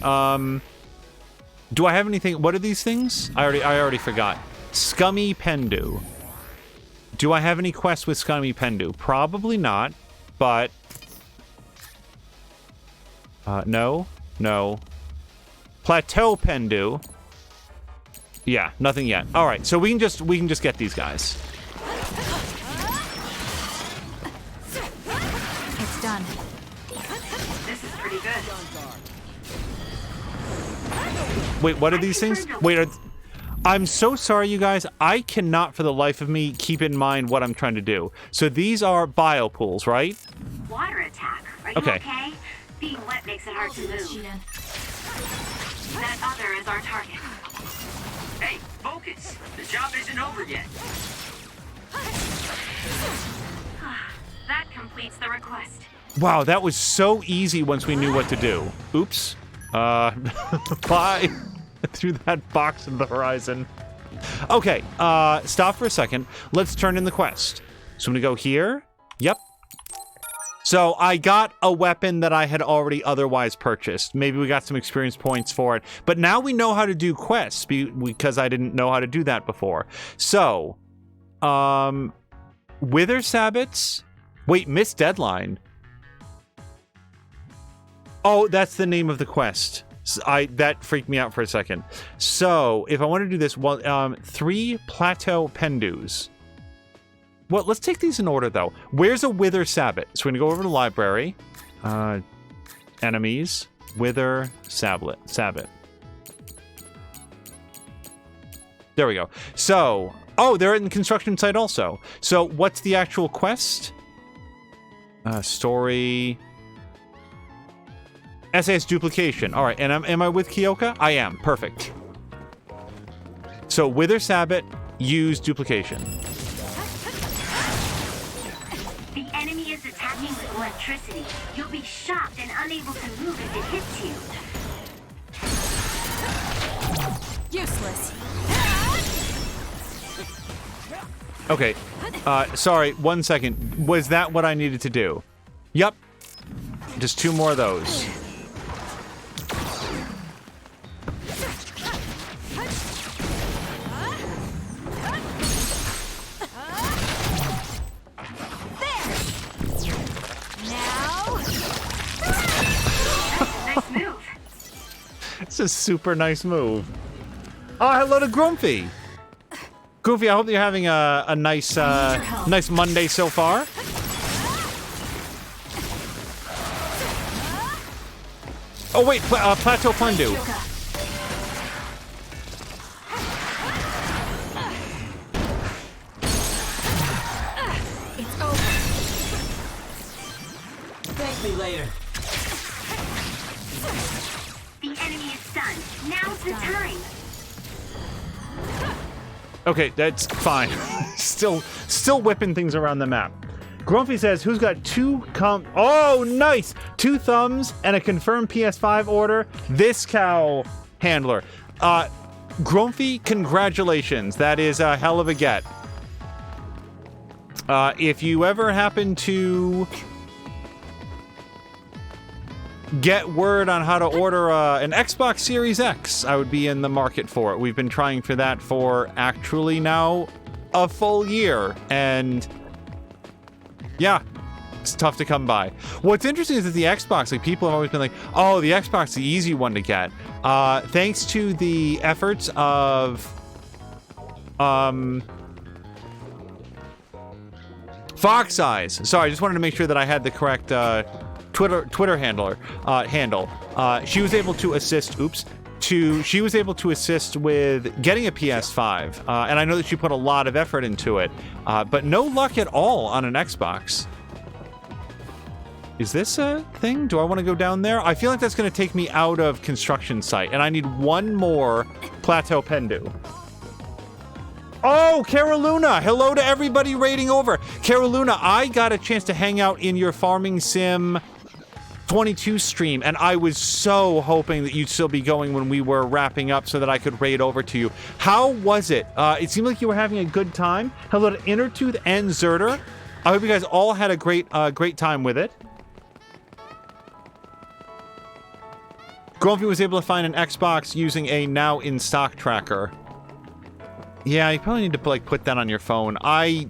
Do I have anything? What are these things? I already forgot. Scummy Pendu. Do I have any quests with Scummy Pendu? Probably not, but no. Plateau Pendu. Yeah, nothing yet. All right, so we can just get these guys. It's done. This is pretty good. Wait, what are these things? Wait, I'm so sorry, you guys. I cannot for the life of me keep in mind what I'm trying to do. So these are biopools, right? Water attack. Are you Okay. okay? Being wet makes it hard to move. That other is our target. Hey, focus! The job isn't over yet. That completes the request. Wow, that was so easy once we knew what to do. Oops. Bye. Through that box in the horizon. Okay, stop for a second. Let's turn in the quest. So I'm gonna go here. Yep. So I got a weapon that I had already otherwise purchased. Maybe we got some experience points for it. But now we know how to do quests because I didn't know how to do that before. So, Wither Sabbats. Wait, Miss Deadline. Oh, that's the name of the quest. That freaked me out for a second. So, if I want to do this, well, 3 Plateau Pendus. Well, let's take these in order, though. Where's a Wither Sabbat? So we're going to go over to the library. Enemies. Wither Sabbat. There we go. So, oh, they're in the construction site also. So, what's the actual quest? Story. SAS duplication. All right, and am I with Kyoka? I am. Perfect. So, Wither Sabbat, use duplication. The enemy is attacking with electricity. You'll be shocked and unable to move if it hits you. Useless. Okay. Sorry, 1 second. Was that what I needed to do? Yep. Just 2 more of those. Nice move. It's a super nice move. Oh, hello to Grumpy. Goofy, I hope you're having a nice nice Monday so far. Oh wait, Plateau Pundu. It's over. Thank me later. The enemy is stunned. Now's the time. Okay, that's fine. still whipping things around the map. Grumpy says, who's got 2 oh, nice! 2 thumbs and a confirmed PS5 order? This cow handler. Grumpy, congratulations. That is a hell of a get. If you ever happen to get word on how to order an Xbox Series X, I would be in the market for it. We've been trying for that for actually now a full year, and yeah, It's tough to come by. What's interesting is that the Xbox, like, people have always been like, oh, the Xbox is the easy one to get. Thanks to the efforts of Fox Eyes. Sorry, I just wanted to make sure that I had the correct Twitter handle. She was able to assist. She was able to assist with getting a PS5, and I know that she put a lot of effort into it, but no luck at all on an Xbox. Is this a thing? Do I want to go down there? I feel like that's going to take me out of construction site, and I need one more Plateau Pendu. Oh, Caroluna! Hello to everybody raiding over. Caroluna, I got a chance to hang out in your Farming Sim 22 stream, and I was so hoping that you'd still be going when we were wrapping up so that I could raid over to you. How was it? It seemed like you were having a good time. Hello to Innertooth and Zerter. I hope you guys all had a great time with it. Grumpy was able to find an Xbox using a now in stock tracker. Yeah, you probably need to like put that on your phone. I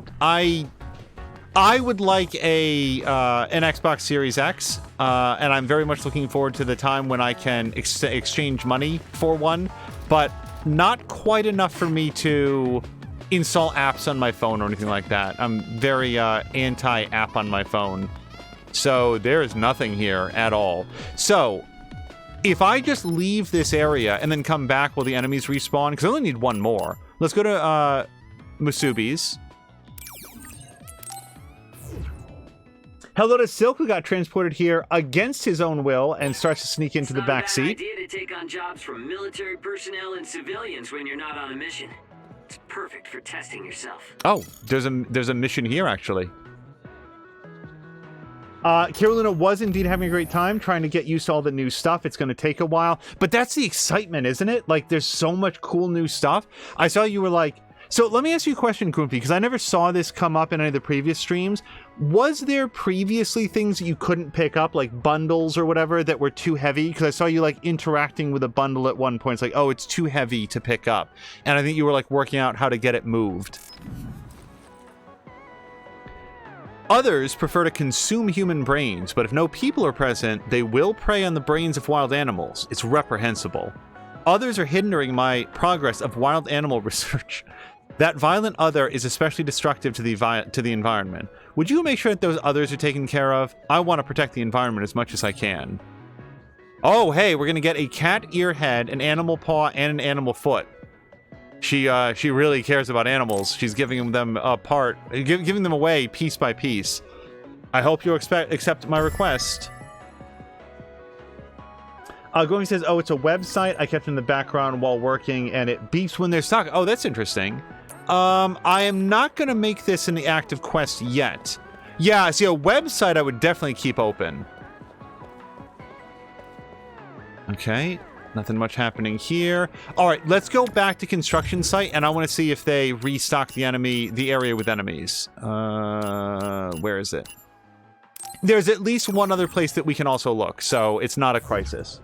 would like an Xbox Series X, and I'm very much looking forward to the time when I can exchange money for one, but not quite enough for me to install apps on my phone or anything like that. I'm very anti-app on my phone, so there is nothing here at all. So if I just leave this area and then come back while the enemies respawn, because I only need one more. Let's go to Musubi's. Hello to Silk, who got transported here against his own will and starts to sneak into the back seat. It's not a bad idea to take on jobs from military personnel and civilians when you're not on a mission. It's perfect for testing yourself. Oh, there's a mission here, actually. Carolina was indeed having a great time trying to get used to all the new stuff. It's going to take a while, but that's the excitement, isn't it? Like, there's so much cool new stuff. I saw you were like... So let me ask you a question, Grumpy, because I never saw this come up in any of the previous streams. Was there previously things that you couldn't pick up, like bundles or whatever, that were too heavy? Because I saw you, like, interacting with a bundle at one point. It's like, oh, it's too heavy to pick up. And I think you were, like, working out how to get it moved. Others prefer to consume human brains, but if no people are present, they will prey on the brains of wild animals. It's reprehensible. Others are hindering my progress of wild animal research. That violent other is especially destructive to the environment. Would you make sure that those others are taken care of? I want to protect the environment as much as I can. Oh, hey, we're going to get a cat ear head, an animal paw, and an animal foot. She really cares about animals. She's giving them giving them away piece by piece. I hope you'll accept my request. Going says, oh, it's a website I kept in the background while working, and it beeps when there's stock. Oh, that's interesting. I am not going to make this an active quest yet. Yeah, see, a website I would definitely keep open. Okay. Nothing much happening here. All right, let's go back to construction site, and I want to see if they restock the area with enemies. Where is it? There's at least one other place that we can also look, so it's not a crisis.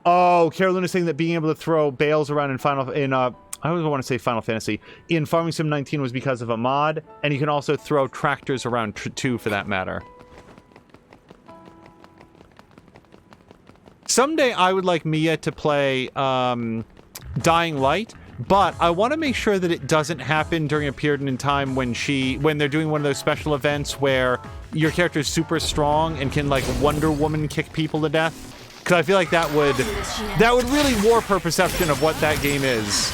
Oh, Carolina's saying that being able to throw bales around I always want to say Final Fantasy. In Farming Sim 19 was because of a mod, and you can also throw tractors around too, for that matter. Someday I would like Mia to play Dying Light, but I want to make sure that it doesn't happen during a period in time when they're doing one of those special events where your character is super strong and can, like, Wonder Woman kick people to death. Because I feel like that would really warp her perception of what that game is.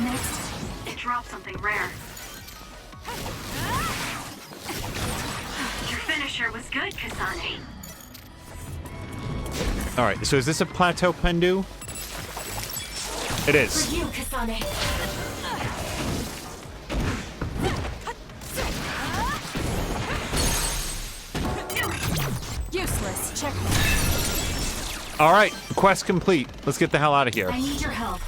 Next, drop something rare. Your finisher was good, Kasane. All right, so is this a Plateau Pendu? It is. For you, Kasane. Useless. Check. All right, quest complete. Let's get the hell out of here. I need your help.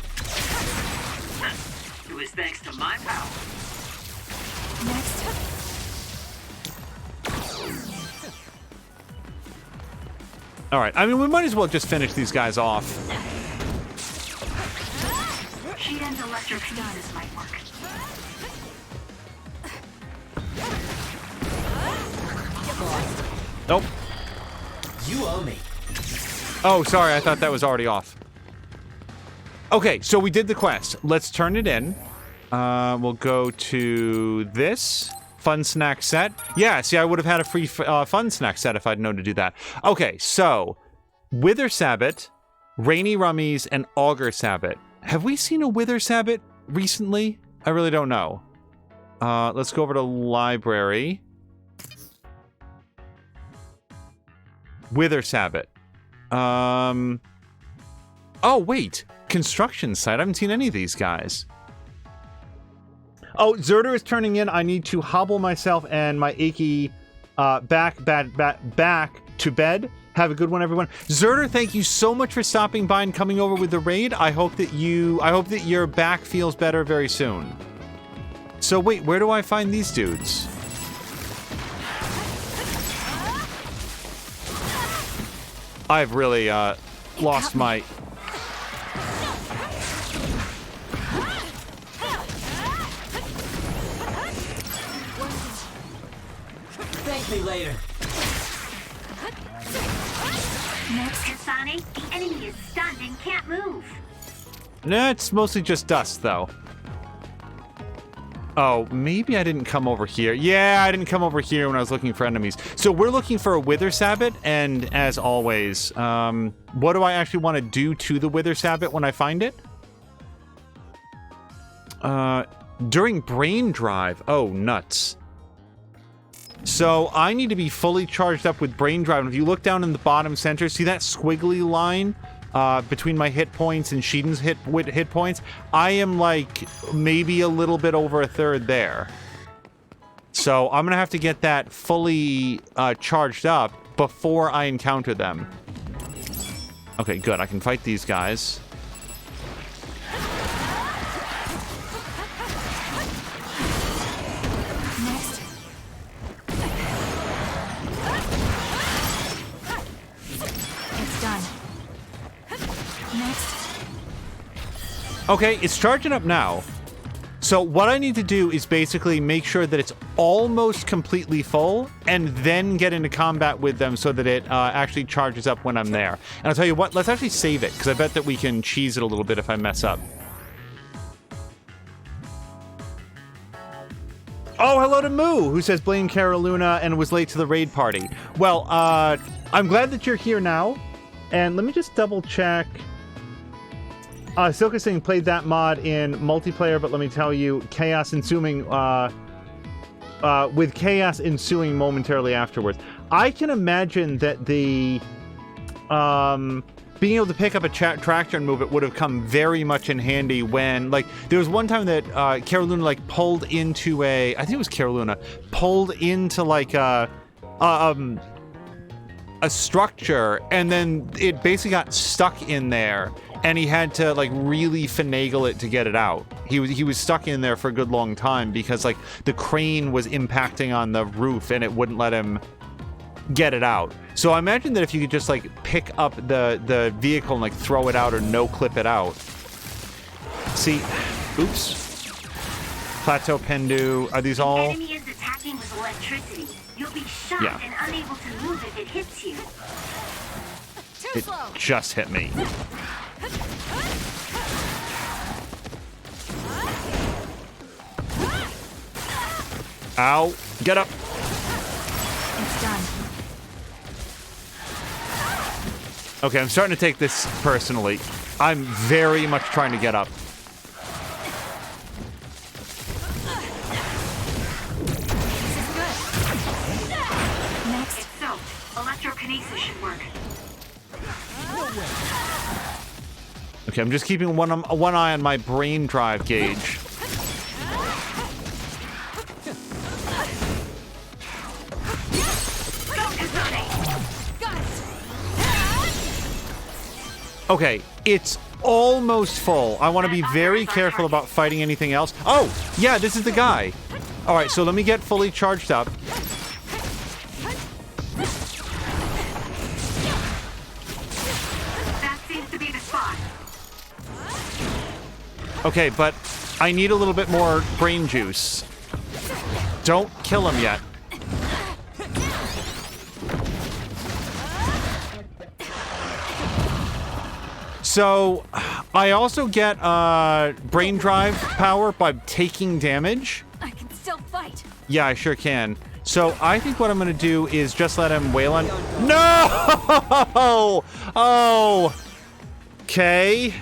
It was thanks to my power. Next. All right, I mean, we might as well just finish these guys off. She Electrokinesis might work. Nope. You owe me. Oh, sorry. I thought that was already off. Okay, so we did the quest. Let's turn it in. We'll go to this. Fun snack set. Yeah, see, I would have had a free fun snack set if I'd known to do that. Okay, so Wither Sabbat, Rainy Rummies, and Augur Sabbat. Have we seen a Wither Sabbat recently? I really don't know. Let's go over to library. Wither Sabbat. Oh, wait. Construction site. I haven't seen any of these guys. Oh, Zerder is turning in. I need to hobble myself and my achy back to bed. Have a good one, everyone. Zerder, thank you so much for stopping by and coming over with the raid. I hope that your back feels better very soon. So wait, where do I find these dudes? I've really lost my... Thank me later. Kasane, the enemy is stunned and can't move. Nah, it's mostly just dust, though. Oh, maybe I didn't come over here. Yeah, I didn't come over here when I was looking for enemies. So we're looking for a Wither Sabbat, and as always, what do I actually want to do to the Wither Sabbat when I find it? During brain drive. Oh, nuts. So I need to be fully charged up with brain drive. And if you look down in the bottom center, see that squiggly line between my hit points and Sheedan's hit points? I am like maybe a little bit over a third there. So I'm going to have to get that fully charged up before I encounter them. Okay, good. I can fight these guys. Okay, it's charging up now. So what I need to do is basically make sure that it's almost completely full and then get into combat with them so that it actually charges up when I'm there. And I'll tell you what, let's actually save it, because I bet that we can cheese it a little bit if I mess up. Oh, hello to Moo, who says blame Caroluna and was late to the raid party. Well, I'm glad that you're here now. And let me just double check. Silka saying played that mod in multiplayer, but let me tell you, chaos ensuing, with chaos ensuing momentarily afterwards. I can imagine that the, being able to pick up a tractor and move it would have come very much in handy when, like, there was one time that, Caroluna, like, pulled into I think it was Caroluna, pulled into, like, a structure, and then it basically got stuck in there. And he had to, like, really finagle it to get it out. He was stuck in there for a good long time because, like, the crane was impacting on the roof and it wouldn't let him get it out. So I imagine that if you could just, like, pick up the vehicle and, like, throw it out or no-clip it out. See, oops. Plateau Pendu, are these all? The enemy is attacking with electricity. You'll be shocked and unable to move if it hits you. It just hit me. Ow. Get up. It's done. Okay, I'm starting to take this personally. I'm very much trying to get up. It's soaked. Electrokinesis should work. Okay, I'm just keeping one eye on my brain drive gauge. Okay, it's almost full. I want to be very careful about fighting anything else. Oh, yeah, this is the guy. All right, so let me get fully charged up. That seems to be the spot. Okay, but I need a little bit more brain juice. Don't kill him yet. So, I also get brain drive power by taking damage. I can still fight. Yeah, I sure can. So, I think what I'm going to do is just let him wail on... No! Oh! Okay.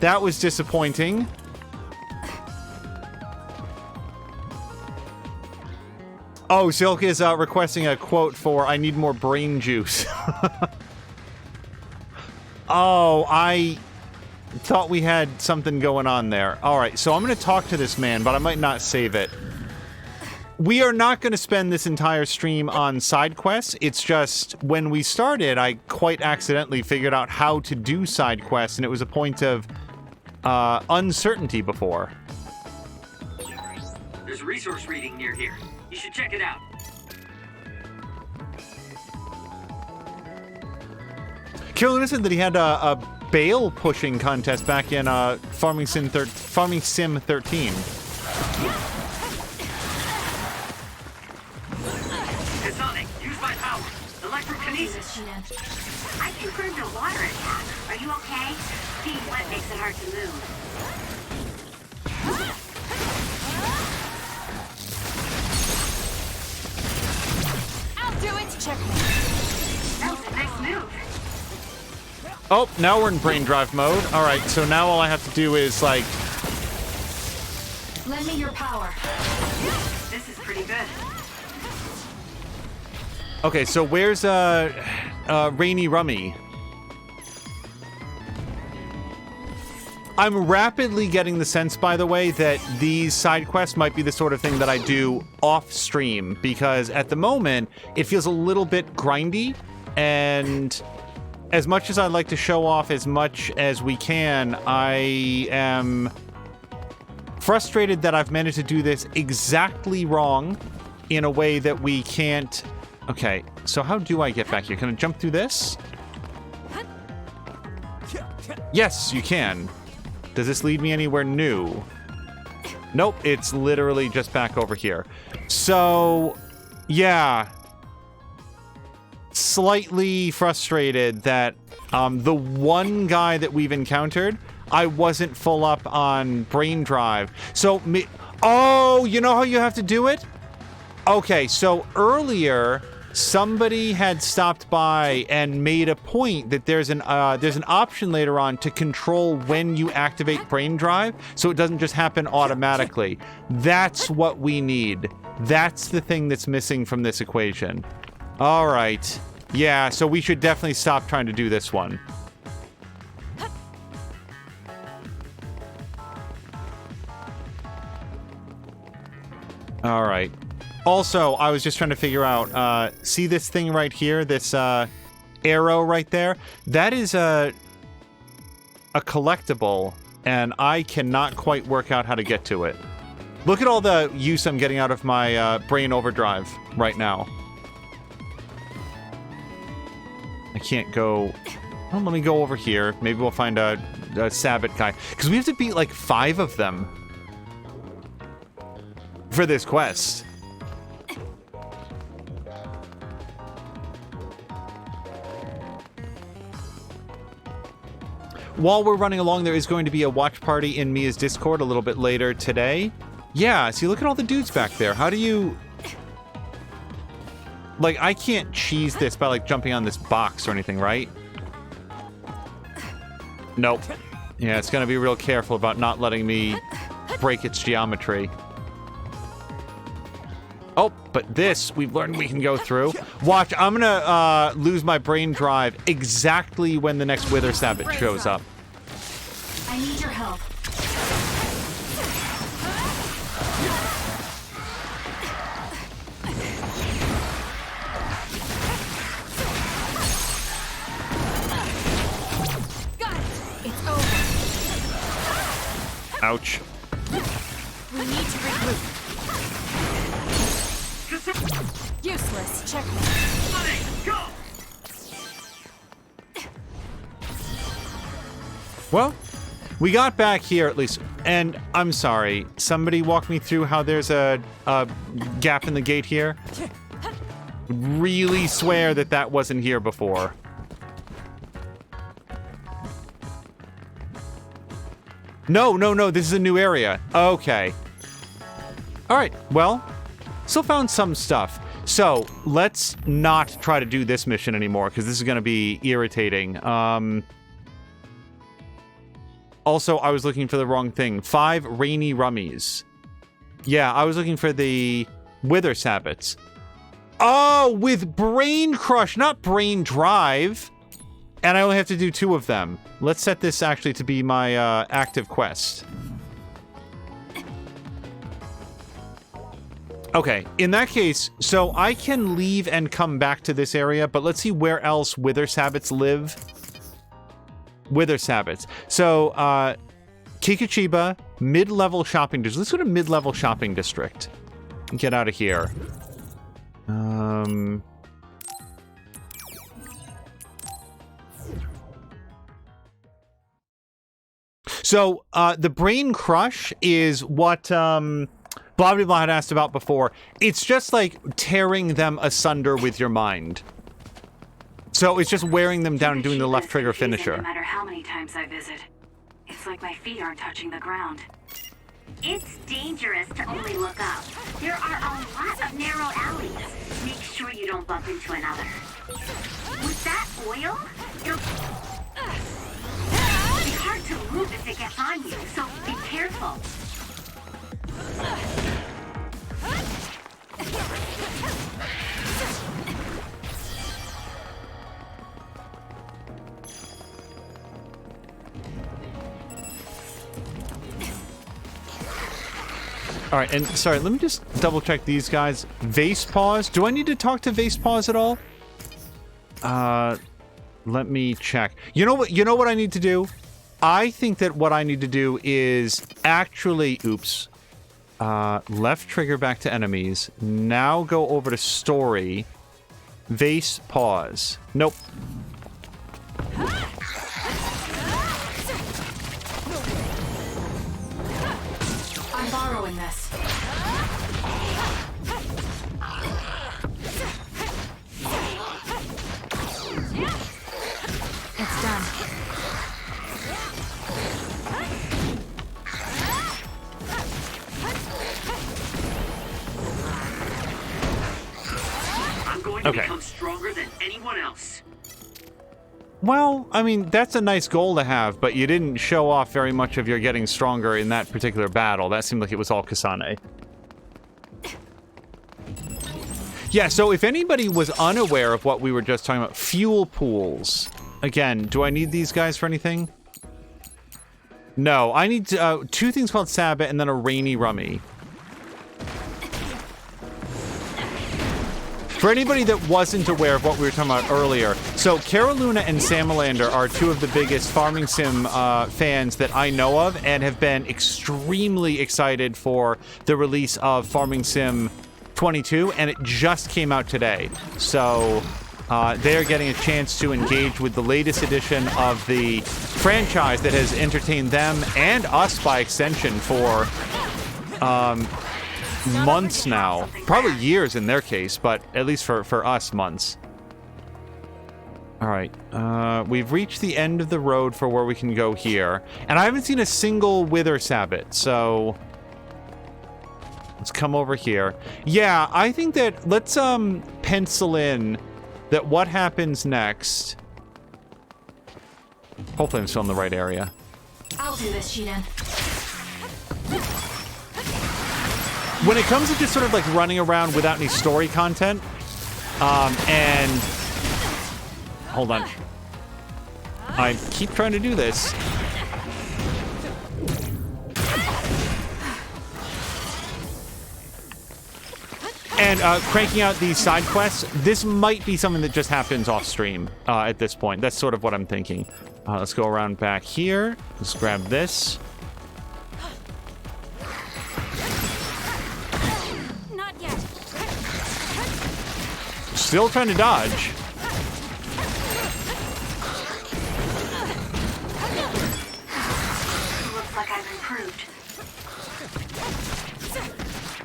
That was disappointing. Oh, Silk is requesting a quote for I need more brain juice. Oh, I thought we had something going on there. All right, so I'm going to talk to this man, but I might not save it. We are not going to spend this entire stream on side quests. It's just when we started, I quite accidentally figured out how to do side quests, and it was a point of uncertainty before. There's a resource reading near here. You should check it out. Killer said that he had a bale pushing contest back in Farming Sim 13. Sonic, use my power. Electrokinesis. I confirmed a water attack. Are you okay? Being wet makes it hard to move. I'll do it. Check. That was a nice move. Oh, now we're in brain drive mode. All right, so now all I have to do is, like... Lend me your power. This is pretty good. Okay, so where's Rainy Rummy? I'm rapidly getting the sense, by the way, that these side quests might be the sort of thing that I do off-stream, because at the moment, it feels a little bit grindy, and as much as I'd like to show off as much as we can, I am frustrated that I've managed to do this exactly wrong in a way that we can't... Okay, so how do I get back here? Can I jump through this? Yes, you can. Does this lead me anywhere new? Nope, it's literally just back over here. So, yeah. Slightly frustrated that the one guy that we've encountered, I wasn't full up on brain drive. So, oh, you know how you have to do it? Okay, so earlier, somebody had stopped by and made a point that there's an option later on to control when you activate brain drive, so it doesn't just happen automatically. That's what we need. That's the thing that's missing from this equation. All right. Yeah, so we should definitely stop trying to do this one. All right. Also, I was just trying to figure out, see this thing right here, this arrow right there? That is a collectible, and I cannot quite work out how to get to it. Look at all the use I'm getting out of my brain overdrive right now. I can't go... Well, let me go over here. Maybe we'll find a Sabbath guy. Because we have to beat like 5 of them for this quest. While we're running along, there is going to be a watch party in Mia's Discord a little bit later today. Yeah, see, look at all the dudes back there. How do you... Like, I can't cheese this by, like, jumping on this box or anything, right? Nope. Yeah, it's gonna be real careful about not letting me break its geometry. Oh, but this, we've learned we can go through. Watch, I'm gonna lose my brain drive exactly when the next Wither Sabbath shows up. I need your help. Got it. It's over. Ouch. We need to regroup. Useless. Checkmate. Go! Well, We got back here at least, and I'm sorry. Somebody walk me through how there's a gap in the gate here. Really swear that that wasn't here before. No, this is a new area. Okay. Alright, well, still found some stuff. So, let's not try to do this mission anymore, because this is going to be irritating. Also, I was looking for the wrong thing. 5 rainy rummies. Yeah, I was looking for the wither sabbats. Oh, with brain crush, not brain drive. And I only have to do 2 of them. Let's set this actually to be my active quest. Okay, in that case, so I can leave and come back to this area, but let's see where else wither sabbats live. Wither sabbats. So, Kikuchiba, mid-level shopping district. Let's go to mid-level shopping district. Get out of here. So, the brain crush is what, Blah Blah Blah had asked about before. It's just like tearing them asunder with your mind. So it's just wearing them down and doing the left trigger finisher. No matter how many times I visit, it's like my feet aren't touching the ground. It's dangerous to only look up. There are a lot of narrow alleys. Make sure you don't bump into another. With that oil, it'll be hard to move if it gets on you, so be careful. All right, and sorry, let me just double check these guys. Vase Paws. Do I need to talk to Vase Paws at all? Let me check. You know what I need to do? I think that what I need to do is actually, oops. Left trigger back to enemies. Now go over to story. Vase Paws. Nope. I'm borrowing this. It's done. I'm going to become stronger than anyone else. Well, I mean, that's a nice goal to have, but you didn't show off very much of your getting stronger in that particular battle. That seemed like it was all Kasane. Yeah, so if anybody was unaware of what we were just talking about, fuel pools. Again, do I need these guys for anything? No, I need 2 things called Sabbat and then a rainy rummy. For anybody that wasn't aware of what we were talking about earlier, so Caroluna and Samalander are 2 of the biggest farming sim fans that I know of and have been extremely excited for the release of Farming Sim 22, and it just came out today. So they're getting a chance to engage with the latest edition of the franchise that has entertained them and us by extension for months now. Probably years in their case, but at least for us, months. Alright, we've reached the end of the road for where we can go here. And I haven't seen a single wither sabbat, so let's come over here. Yeah, I think that let's pencil in that what happens next. Hopefully I'm still in the right area. I'll do this, Shiden. When it comes to just sort of like running around without any story content, and hold on, I keep trying to do this. And cranking out these side quests, this might be something that just happens off stream at this point. That's sort of what I'm thinking. Let's go around back here. Let's grab this. Still trying to dodge. approved.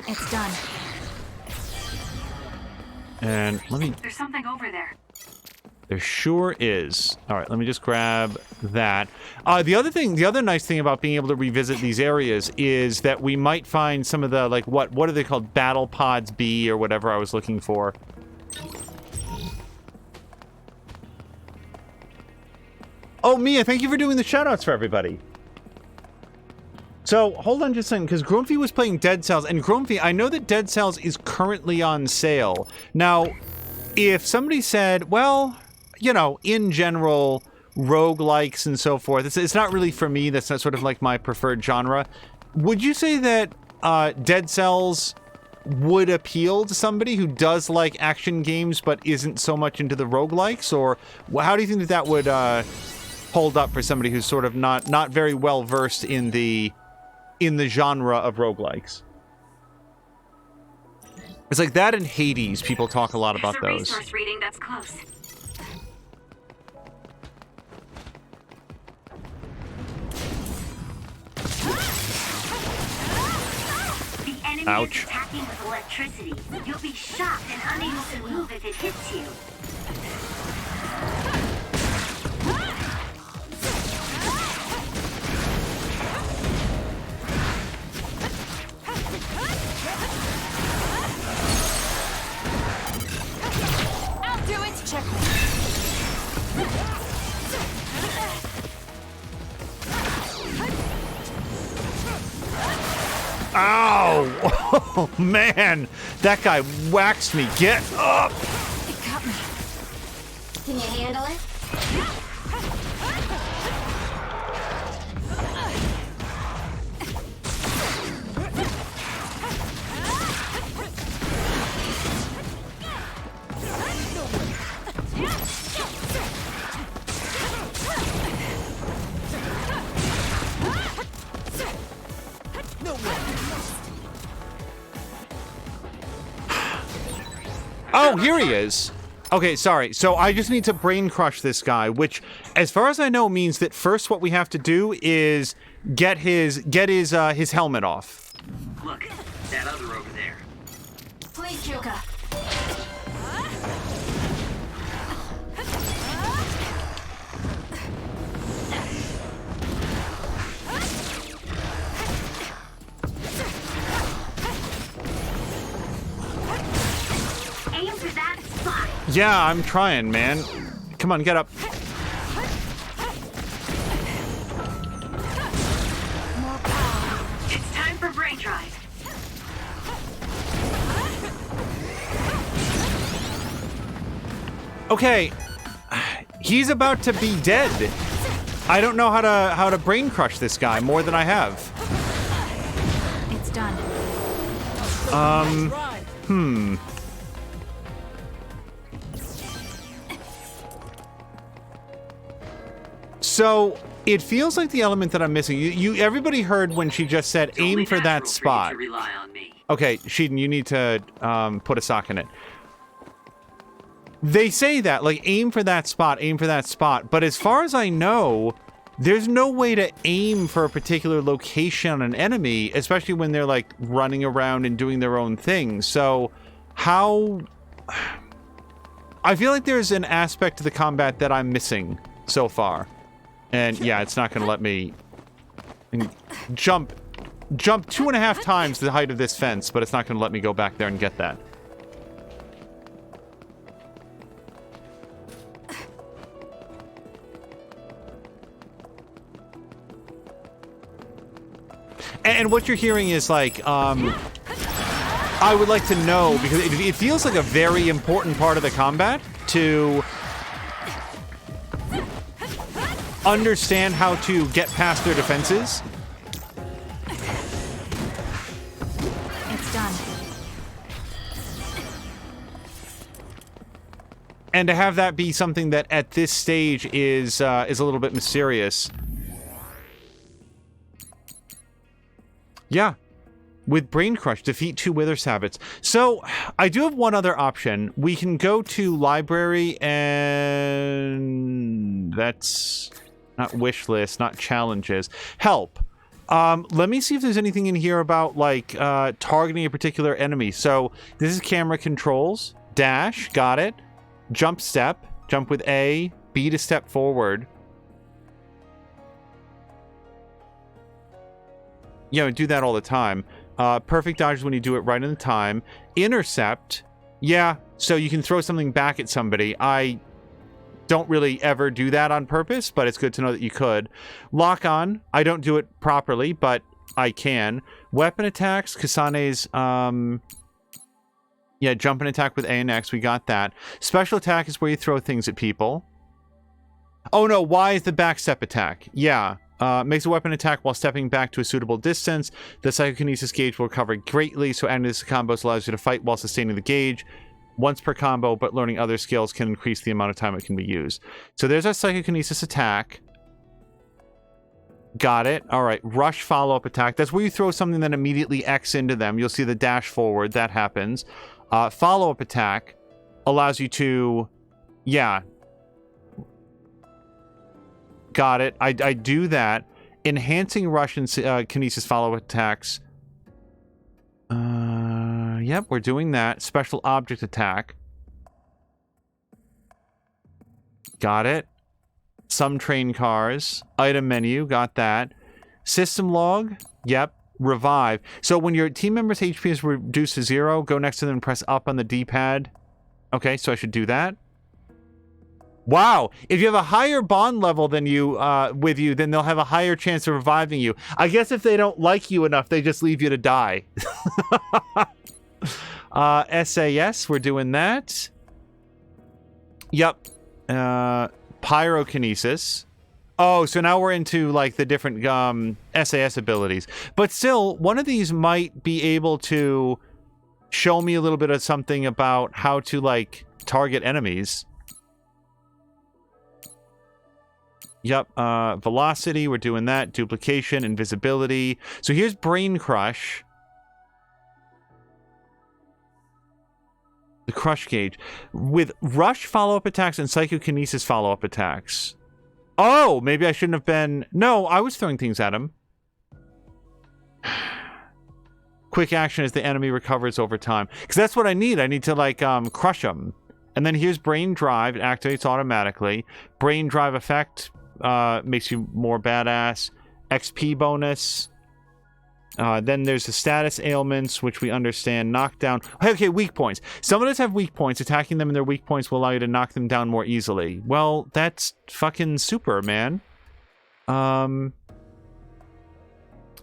It's done. And let me... There's something over there. There sure is. All right, let me just grab that. The other nice thing about being able to revisit these areas is that we might find some of the, like, what are they called? Battle Pods B or whatever I was looking for. Oh, Mia, thank you for doing the shoutouts for everybody. So, hold on just a second, because Grumpy was playing Dead Cells, and Grumpy, I know that Dead Cells is currently on sale. Now, if somebody said, well, you know, in general, roguelikes and so forth, it's not really for me, that's not sort of like my preferred genre. Would you say that Dead Cells would appeal to somebody who does like action games but isn't so much into the roguelikes? Or how do you think that that would hold up for somebody who's sort of not very well versed in the genre of roguelikes? It's like that and Hades, people talk a lot about There's a those. resource reading that's close. The enemy Ouch. is attacking with electricity. You'll be shocked and unable to move if it hits you. I'll do it! Check me. Ow! Oh, man! That guy waxed me. Get up! It got me. Can you handle it? Oh, here he is. Okay, sorry. So I just need to brain crush this guy, which, as far as I know, means that first what we have to do is get his helmet off. Look, that other over there. Please, Kyuka. Aim for that spot. Yeah, I'm trying, man. Come on, get up. It's time for brain drive. Okay, he's about to be dead. I don't know how to brain crush this guy more than I have. It's done. So it feels like the element that I'm missing. Everybody heard when she just said It's only aim for that natural spot. For you to rely on me. Okay, Sheedon, you need to put a sock in it. They say that, like, aim for that spot, but as far as I know, there's no way to aim for a particular location on an enemy, especially when they're, like, running around and doing their own thing. So, how... I feel like there's an aspect to the combat that I'm missing so far. And, yeah, it's not going to let me jump 2.5 times the height of this fence, but it's not going to let me go back there and get that. And what you're hearing is like, I would like to know, because it feels like a very important part of the combat to understand how to get past their defenses. It's done. And to have that be something that at this stage is a little bit mysterious. Yeah. With Brain Crush, defeat 2 Wither Sabbats. So, I do have one other option. We can go to library and... that's not wish list, not challenges. Help. Let me see if there's anything in here about, like, targeting a particular enemy. So, this is camera controls. Dash, got it. Jump step. Jump with A. B to step forward. You know, do that all the time. Perfect dodge is when you do it right in the time. Intercept. Yeah, so you can throw something back at somebody. I don't really ever do that on purpose, but it's good to know that you could. Lock on. I don't do it properly, but I can. Weapon attacks. Kasane's, yeah, jump and attack with A and X. We got that. Special attack is where you throw things at people. Oh no, Y is the backstep attack. Yeah. Makes a weapon attack while stepping back to a suitable distance. The psychokinesis gauge will recover greatly, so adding this combos allows you to fight while sustaining the gauge once per combo, but learning other skills can increase the amount of time it can be used. So there's our psychokinesis attack. Got it. All right. Rush follow-up attack. That's where you throw something that immediately X into them. You'll see the dash forward. That happens. Follow-up attack allows you to... Yeah. Got it. I do that. Enhancing rush and kinesis follow attacks. Yep, we're doing that. Special object attack. Got it. Some train cars. Item menu. Got that. System log. Yep. Revive. So when your team member's HP is reduced to 0, go next to them and press up on the D-pad. Okay, so I should do that. Wow, if you have a higher bond level than you with you, then they'll have a higher chance of reviving you. I guess if they don't like you enough, they just leave you to die. SAS, we're doing that. Yep. Pyrokinesis. Oh, so now we're into, like, the different SAS abilities. But still, one of these might be able to show me a little bit of something about how to, like, target enemies. Yep, velocity, we're doing that. Duplication, invisibility. So here's Brain Crush. The Crush Gauge. With Rush follow-up attacks and Psychokinesis follow-up attacks. Oh, maybe I shouldn't have been... No, I was throwing things at him. Quick action as the enemy recovers over time. Because that's what I need. I need to, like, crush them. And then here's Brain Drive. It activates automatically. Brain Drive effect... makes you more badass. XP bonus. Then there's the status ailments, which we understand. Knockdown. Okay, weak points. Some of us have weak points. Attacking them in their weak points will allow you to knock them down more easily. Well, that's fucking super, man.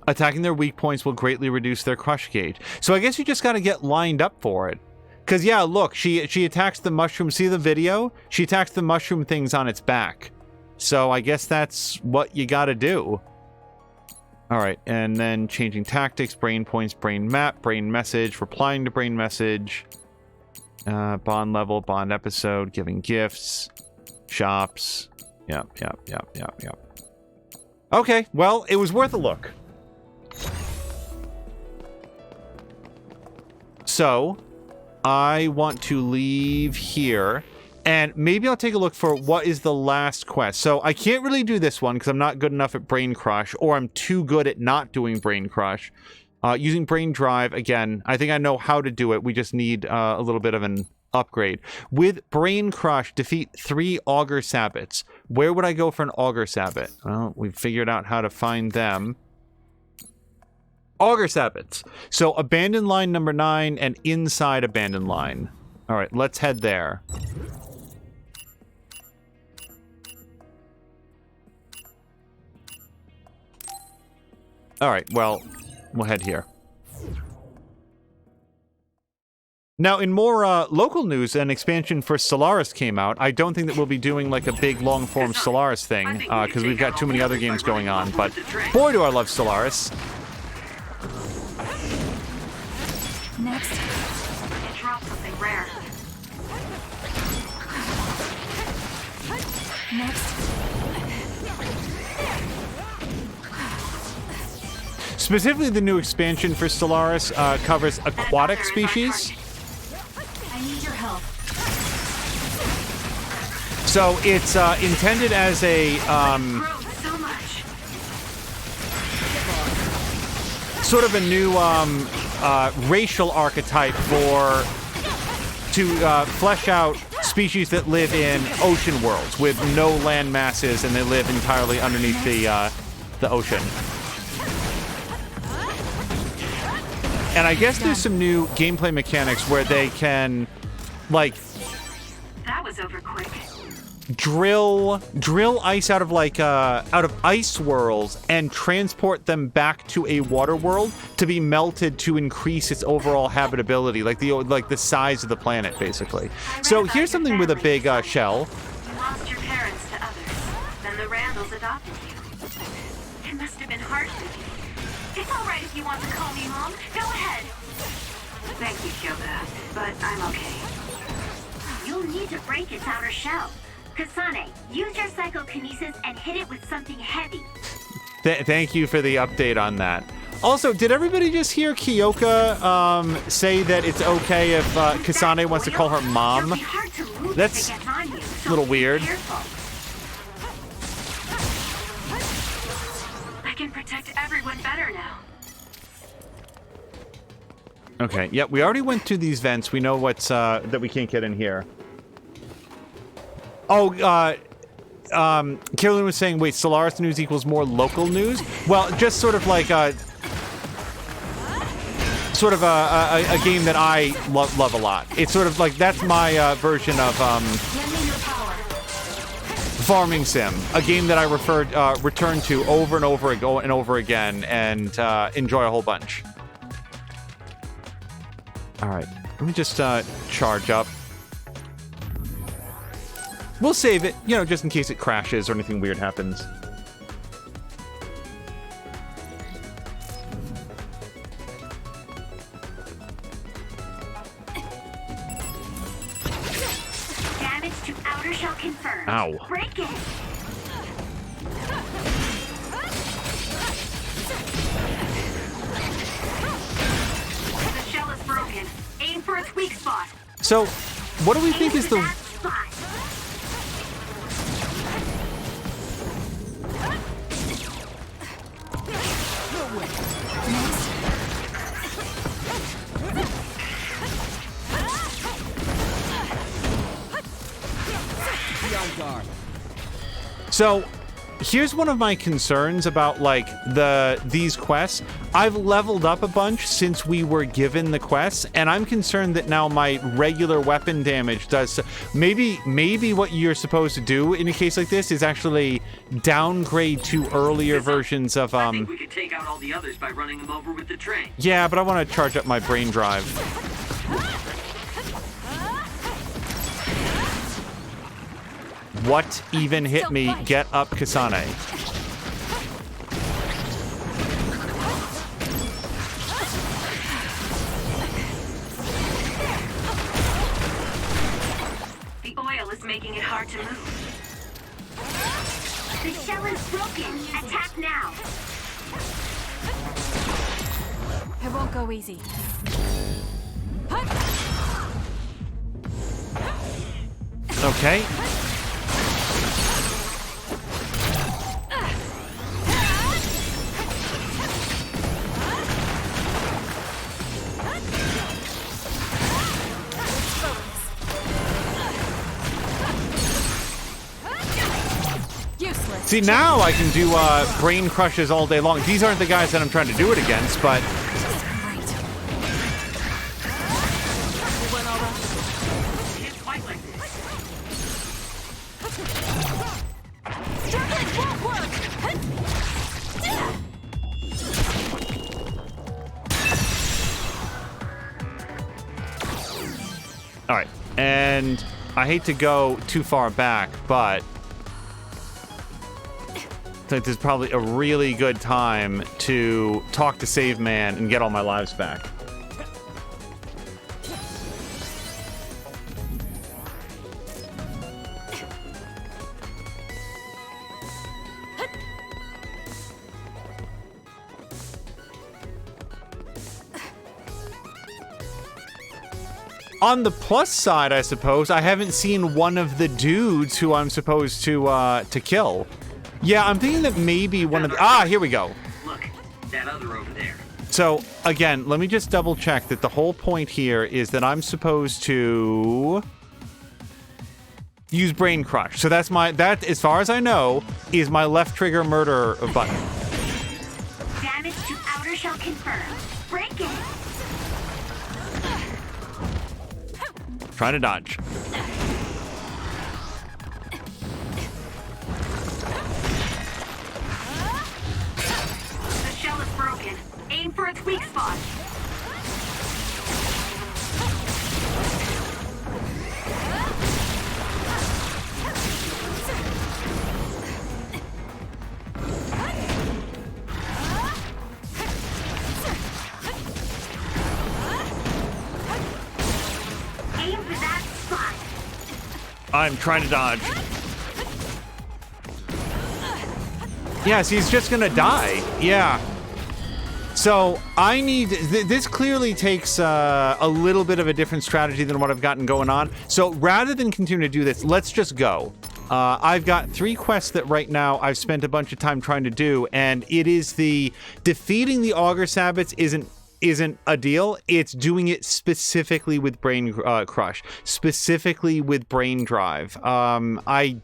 Attacking their weak points will greatly reduce their crush gauge. So I guess you just got to get lined up for it. Because, yeah, look, she attacks the mushroom. See the video? She attacks the mushroom things on its back. So I guess that's what you gotta do. Alright, and then changing tactics, brain points, brain map, brain message, replying to brain message, bond level, bond episode, giving gifts, shops. Yep. Okay, well, it was worth a look. So, I want to leave here. And maybe I'll take a look for what is the last quest. So I can't really do this one because I'm not good enough at Brain Crush, or I'm too good at not doing Brain Crush. Using Brain Drive, again, I think I know how to do it. We just need a little bit of an upgrade. With Brain Crush, defeat 3 Augur Sabbats. Where would I go for an Augur Sabbat? Well, we've figured out how to find them. Augur Sabbats. So Abandoned Line number 9 and inside Abandoned Line. All right, let's head there. Alright, well, we'll head here. Now, in more local news, an expansion for Solaris came out. I don't think that we'll be doing, like, a big, long-form Solaris thing, because we've got too many other games going on, but boy, do I love Solaris. Next. It dropped something rare. Next. Specifically, the new expansion for Stellaris covers aquatic species. I need your help. So it's intended as a Grows so much. sort of a new racial archetype to flesh out species that live in ocean worlds with no land masses, and they live entirely underneath the ocean. And I guess there's some new gameplay mechanics where they can, like, That was over quick. drill ice out of ice swirls and transport them back to a water world to be melted to increase its overall habitability, like the size of the planet, basically. So here's something with a big shell. You lost your parents to others. Then the Randalls adopted you. It must have been heartbreaking. It's all right if you want to call me Mom. Go ahead. Thank you, Kyoga, but I'm okay. You'll need to break its outer shell. Kasane, use your psychokinesis and hit it with something heavy. Thank you for the update on that. Also, did everybody just hear Kyoka say that it's okay if Kasane wants to call her Mom? That's a little weird. I can protect everyone better now. Okay, yep, we already went through these vents. We know what's that we can't get in here. Oh, Carolyn was saying, wait, Solaris news equals more local news? Well, just sort of like a game that I love a lot. It's sort of like, that's my version of Farming Sim, a game that I return to over and over again and enjoy a whole bunch. All right, let me just charge up. We'll save it, you know, just in case it crashes or anything weird happens. Damage to outer shell confirmed. Ow. Break it. The shell is broken. Aim for its weak spot. So, what do we think is the... That spot. So, here's one of my concerns about, like, these quests. I've leveled up a bunch since we were given the quests, and I'm concerned that now my regular weapon damage does... Maybe what you're supposed to do in a case like this is actually downgrade to earlier versions of... I think we could take out all the others by running them over with the train. Yeah, but I want to charge up my brain drive. What even hit me? Get up, Kasane. The oil is making it hard to move. The shell is broken. Attack now. It won't go easy. Okay. Useless. See, now I can do brain crushes all day long. These aren't the guys that I'm trying to do it against, but... It's quite like this. All right, and I hate to go too far back, but I think this is probably a really good time to talk to Save Man and get all my lives back. On the plus side, I suppose, I haven't seen one of the dudes who I'm supposed to kill. Yeah, I'm thinking that maybe one of the... Ah, here we go. Look, that other over there. So, again, let me just double check that the whole point here is that I'm supposed to use Brain Crush. So that's that, as far as I know, is my left trigger murder button. Damage to outer shell confirmed. Break it. Trying to dodge. The shell is broken. Aim for its weak spot. Aim for that spot. I'm trying to dodge. Yes, he's just gonna die. Yeah. So I need... this clearly takes a little bit of a different strategy than what I've gotten going on. So rather than continue to do this, let's just go. I've got 3 quests that right now I've spent a bunch of time trying to do, and it is the... defeating the Augur Sabbats isn't a deal. It's doing it specifically with Brain Crush, specifically with Brain Drive. I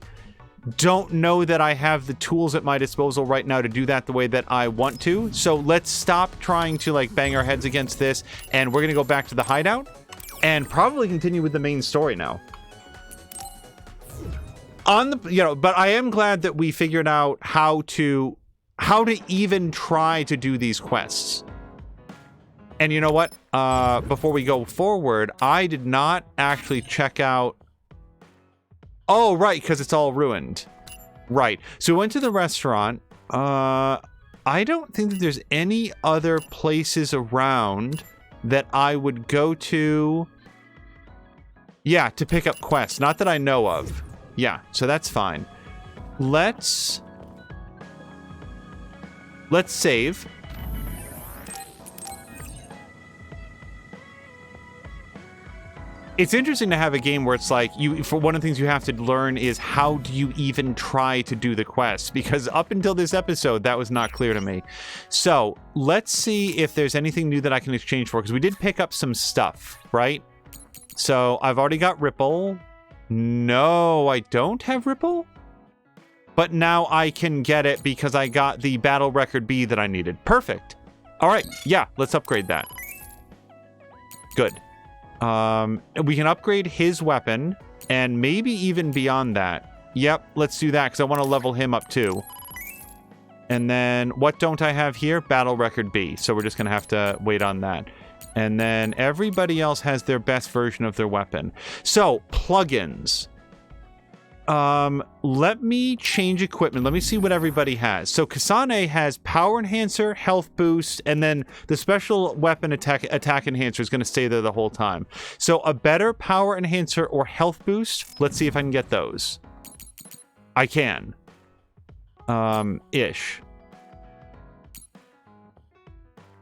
don't know that I have the tools at my disposal right now to do that the way that I want to. So let's stop trying to like bang our heads against this, and we're gonna go back to the hideout and probably continue with the main story now. On the, but I am glad that we figured out how to even try to do these quests. And you know what? Before we go forward, I did not actually check out... Oh, right, because it's all ruined. Right. So we went to the restaurant. I don't think that there's any other places around that I would go to... Yeah, to pick up quests. Not that I know of. Yeah, so that's fine. Let's save. It's interesting to have a game where it's like, for one of the things you have to learn is how do you even try to do the quest? Because up until this episode, that was not clear to me. So let's see if there's anything new that I can exchange for, because we did pick up some stuff, right? So I've already got Ripple. No, I don't have Ripple. But now I can get it because I got the battle record B that I needed. Perfect. All right. Yeah, let's upgrade that. Good. We can upgrade his weapon and maybe even beyond that. Yep, let's do that because I want to level him up too. And then what don't I have here? Battle record B. So we're just going to have to wait on that. And then everybody else has their best version of their weapon. So plugins. Let me change equipment. Let me see what everybody has. So Kasane has power enhancer, health boost, and then the special weapon attack enhancer is going to stay there the whole time. So a better power enhancer or health boost. Let's see if I can get those. I can. Ish.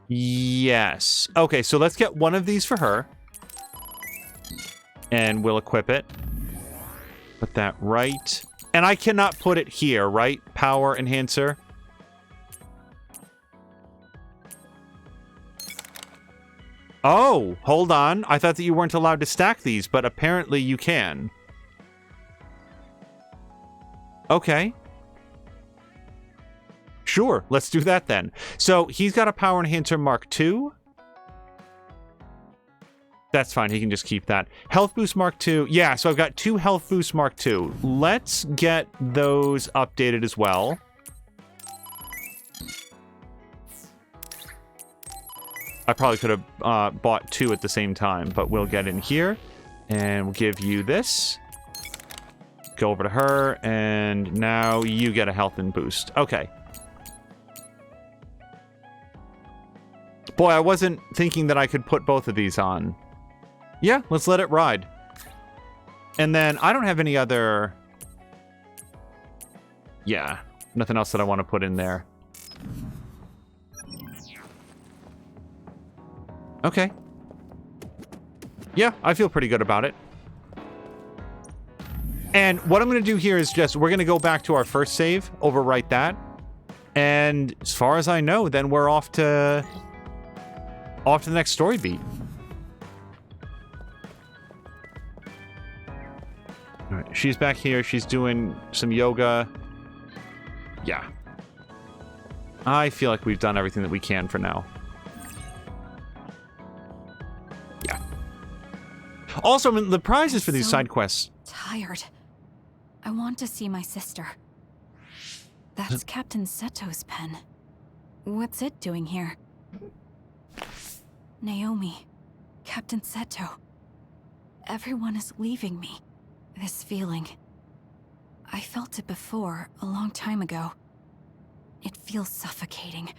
Yes. Okay, so let's get one of these for her. And we'll equip it. Put that right. And I cannot put it here, right? Power enhancer. Oh, hold on. I thought that you weren't allowed to stack these, but apparently you can. Okay. Sure, let's do that then. So he's got a power enhancer Mark II. That's fine, he can just keep that. Health boost Mark II. Yeah, so I've got 2 health boost Mark II. Let's get those updated as well. I probably could have bought 2 at the same time, but we'll get in here. And we'll give you this. Go over to her, and now you get a health and boost. Okay. Boy, I wasn't thinking that I could put both of these on. Yeah, let's let it ride. And then I don't have any other... Yeah, nothing else that I want to put in there. Okay. Yeah, I feel pretty good about it. And what I'm going to do here is just, we're going to go back to our first save, overwrite that. And as far as I know, then we're off to off to the next story beat. All right, she's back here. She's doing some yoga. Yeah. I feel like we've done everything that we can for now. Yeah. Also, I mean, the prizes for these side quests. Tired. I want to see my sister. That's Captain Seto's pen. What's it doing here? Naomi. Captain Seto. Everyone is leaving me. This feeling. I felt it before, a long time ago. It feels suffocating.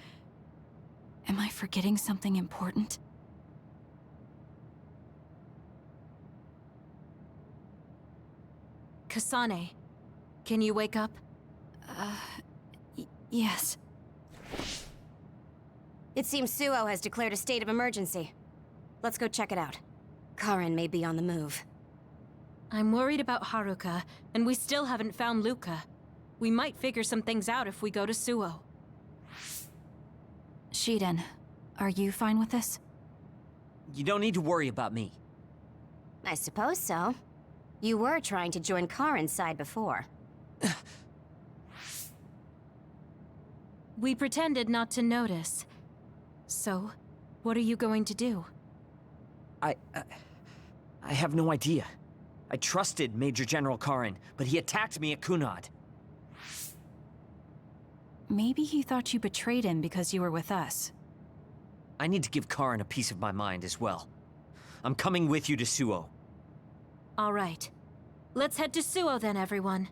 Am I forgetting something important? Kasane, can you wake up? Yes. It seems Suo has declared a state of emergency. Let's go check it out. Karin may be on the move. I'm worried about Haruka, and we still haven't found Luca. We might figure some things out if we go to Suo. Shiden, are you fine with this? You don't need to worry about me. I suppose so. You were trying to join Karin's side before. We pretended not to notice. So, what are you going to do? I have no idea. I trusted Major General Karin, but he attacked me at Kunad. Maybe he thought you betrayed him because you were with us. I need to give Karin a piece of my mind as well. I'm coming with you to Suo. All right. Let's head to Suo then, everyone.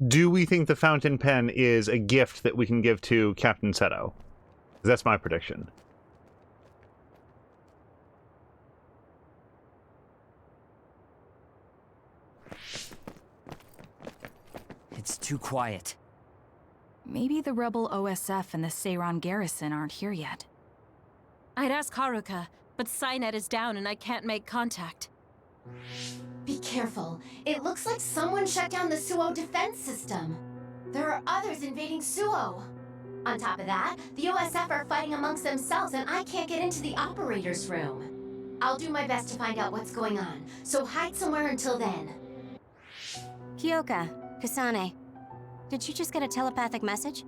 Do we think the fountain pen is a gift that we can give to Captain Seto? That's my prediction. It's too quiet. Maybe the rebel OSF and the Seiran garrison aren't here yet. I'd ask Haruka, but Cynet is down and I can't make contact. Be careful. It looks like someone shut down the Suo defense system. There are others invading Suo. On top of that, the OSF are fighting amongst themselves and I can't get into the operator's room. I'll do my best to find out what's going on, so hide somewhere until then. Kyoka, Kasane, did you just get a telepathic message?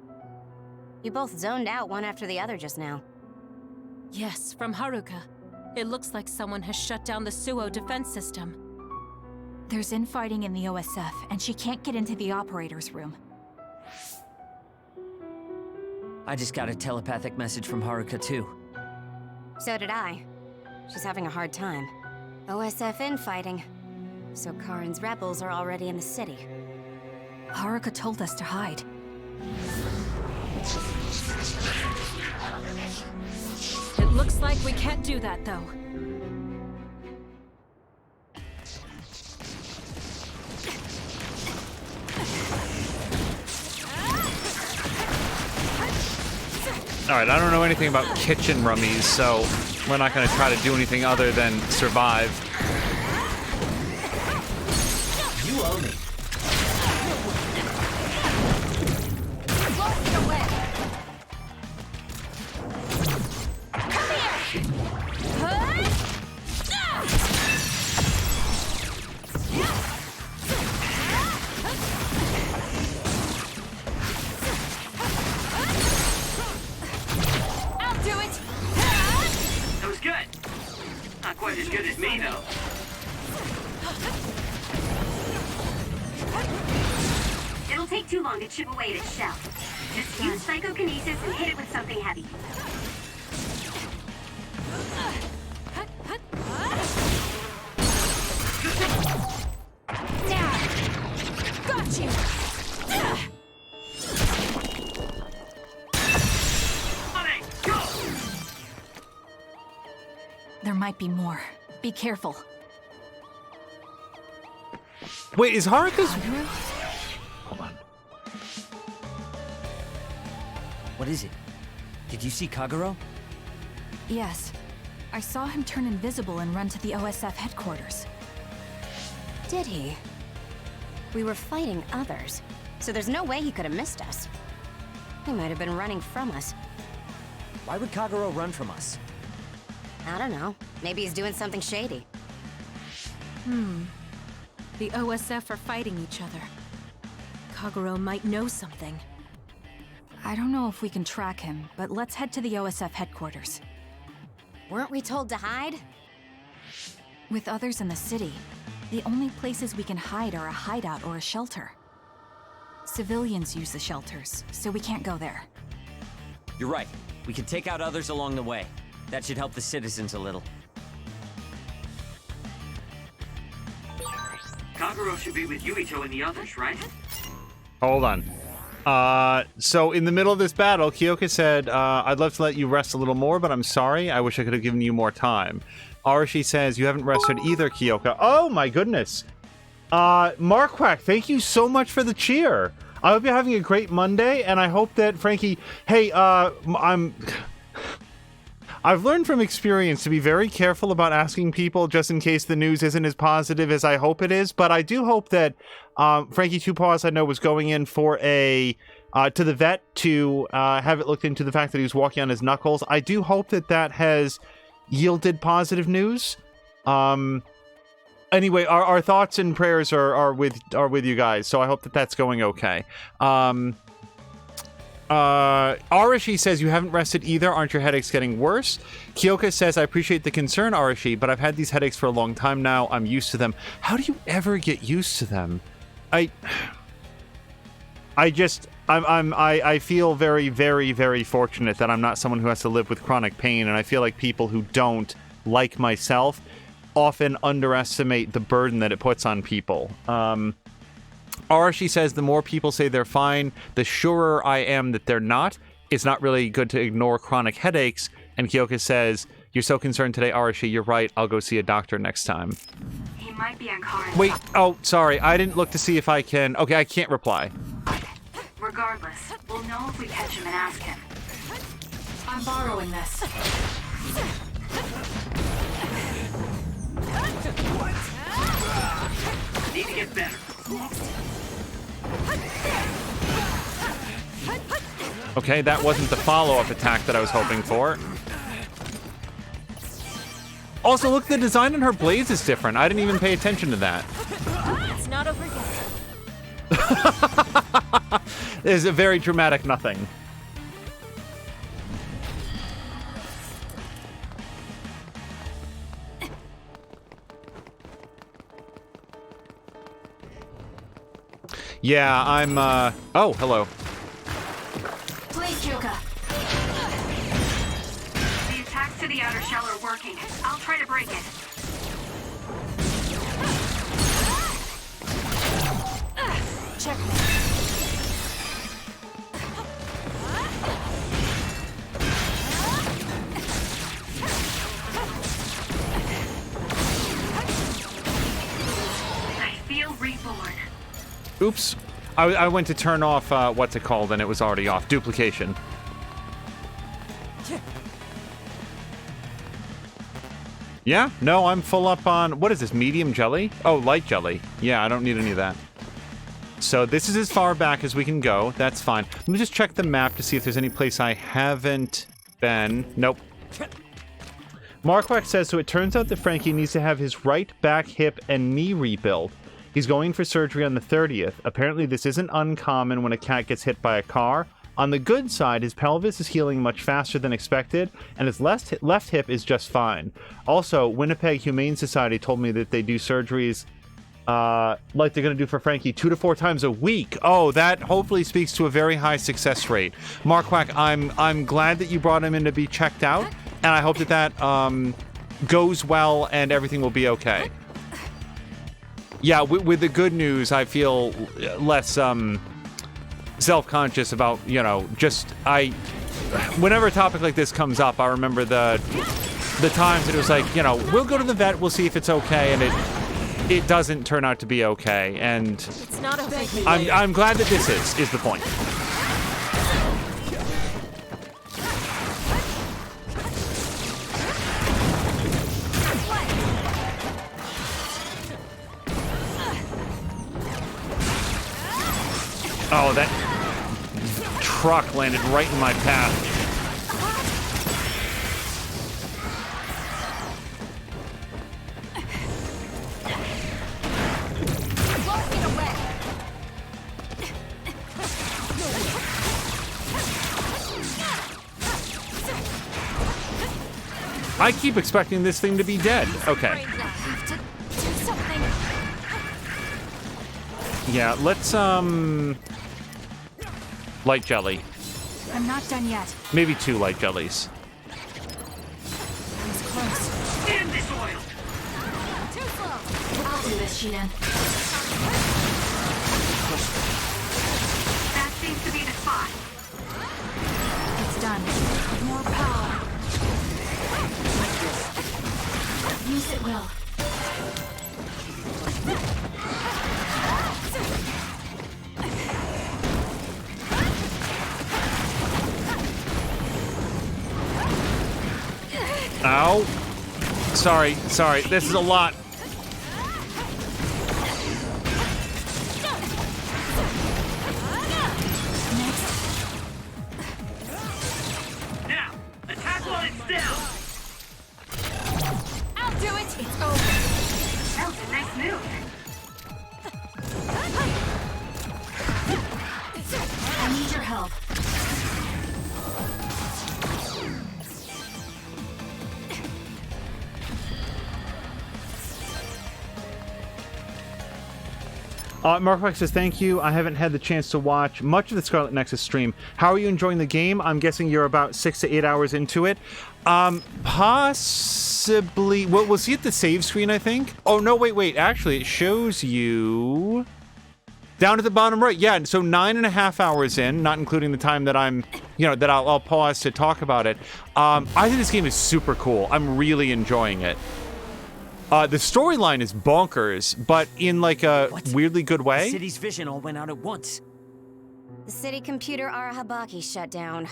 You both zoned out one after the other just now. Yes, from Haruka. It looks like someone has shut down the Suo defense system. There's infighting in the OSF, and she can't get into the operator's room. I just got a telepathic message from Haruka too. So did I. She's having a hard time. OSF infighting. So Karin's rebels are already in the city. Haruka told us to hide. It looks like we can't do that, though. Alright, I don't know anything about kitchen rummies, so we're not going to try to do anything other than survive. You owe me. Quite as good as me, though. It'll take too long to chip away at its shell. Just use psychokinesis and hit it with something heavy. Got you! There might be more. Be careful. Wait, is Haruka's... Hold on. What is it? Did you see Kagero? Yes. I saw him turn invisible and run to the OSF headquarters. Did he? We were fighting others, so there's no way he could have missed us. He might have been running from us. Why would Kagero run from us? I don't know. Maybe he's doing something shady. The OSF are fighting each other. Kagero might know something. I don't know if we can track him, but let's head to the OSF headquarters. Weren't we told to hide? With others in the city, the only places we can hide are a hideout or a shelter. Civilians use the shelters, so we can't go there. You're right. We can take out others along the way. That should help the citizens a little. Kagero should be with Yuito and the others, right? Hold on. So in the middle of this battle, Kyoka said, I'd love to let you rest a little more, but I'm sorry. I wish I could have given you more time. Arashi says, you haven't rested either, Kyoka. Oh my goodness. Marquack, thank you so much for the cheer. I hope you're having a great Monday, and I hope that, Frankie, hey, I've learned from experience to be very careful about asking people just in case the news isn't as positive as I hope it is, but I do hope that Frankie Two Paws, I know, was going in for to the vet to have it looked into the fact that he was walking on his knuckles. I do hope that that has yielded positive news. Anyway, our thoughts and prayers are with you guys, so I hope that that's going okay. Arashi says, you haven't rested either. Aren't your headaches getting worse? Kyoka says, I appreciate the concern, Arashi, but I've had these headaches for a long time now. I'm used to them. How do you ever get used to them? I feel very, very, very fortunate that I'm not someone who has to live with chronic pain, and I feel like people who don't, like myself, often underestimate the burden that it puts on people. Arashi says, the more people say they're fine, the surer I am that they're not. It's not really good to ignore chronic headaches. And Kyoka says, you're so concerned today, Arashi. You're right. I'll go see a doctor next time. He might be in car. Wait. Oh, sorry. I didn't look to see if I can. Okay, I can't reply. Regardless, we'll know if we catch him and ask him. I'm borrowing this. Need to get better. Okay, that wasn't the follow-up attack that I was hoping for. Also, look, the design on her blades is different. I didn't even pay attention to that. It's not over yet. There's a very dramatic nothing. Yeah, I'm, oh, hello. Please, Kyoka. The attacks to the outer shell are working. I'll try to break it. Check. I feel reborn. Oops. I went to turn off, what's it called, and it was already off. Duplication. Yeah, no, I'm full up on, what is this, medium jelly? Oh, light jelly. Yeah, I don't need any of that. So this is as far back as we can go. That's fine. Let me just check the map to see if there's any place I haven't been. Nope. Marquardt says, so it turns out that Frankie needs to have his right back, hip, and knee rebuilt. He's going for surgery on the 30th. Apparently this isn't uncommon when a cat gets hit by a car. On the good side, his pelvis is healing much faster than expected, and his left hip is just fine. Also, Winnipeg Humane Society told me that they do surgeries like they're going to do for Frankie 2 to 4 times a week. Oh, that hopefully speaks to a very high success rate. Marquardt, I'm glad that you brought him in to be checked out, and I hope that goes well and everything will be okay. Yeah, with the good news, I feel less self-conscious about, you know, whenever a topic like this comes up, I remember the times that it was like, you know, we'll go to the vet, we'll see if it's okay, and it doesn't turn out to be okay, and It's not over. I'm glad that this is the point. Oh, that truck landed right in my path. I keep expecting this thing to be dead. Okay. Yeah, let's, light jelly. I'm not done yet. Maybe 2 light jellies. It's close. Damn this oil! Too slow. I'll do this, Shinan. That seems to be the spot. It's done. More power. Use it, Will. Ow. Sorry. This is a lot. Now, attack while it's down! I'll do it. It's over. That was a nice move. I need your help. Mark says, thank you. I haven't had the chance to watch much of the Scarlet Nexus stream. How are you enjoying the game? I'm guessing you're about 6 to 8 hours into it. Possibly. Well, we'll see at the save screen, I think. Oh, no, wait. Actually, it shows you down at the bottom right. Yeah, so 9.5 hours in, not including the time that I'm, that I'll pause to talk about it. I think this game is super cool. I'm really enjoying it. The storyline is bonkers, but in like a weirdly good way. The city's vision all went out at once. The city computer Arahabaki shut down.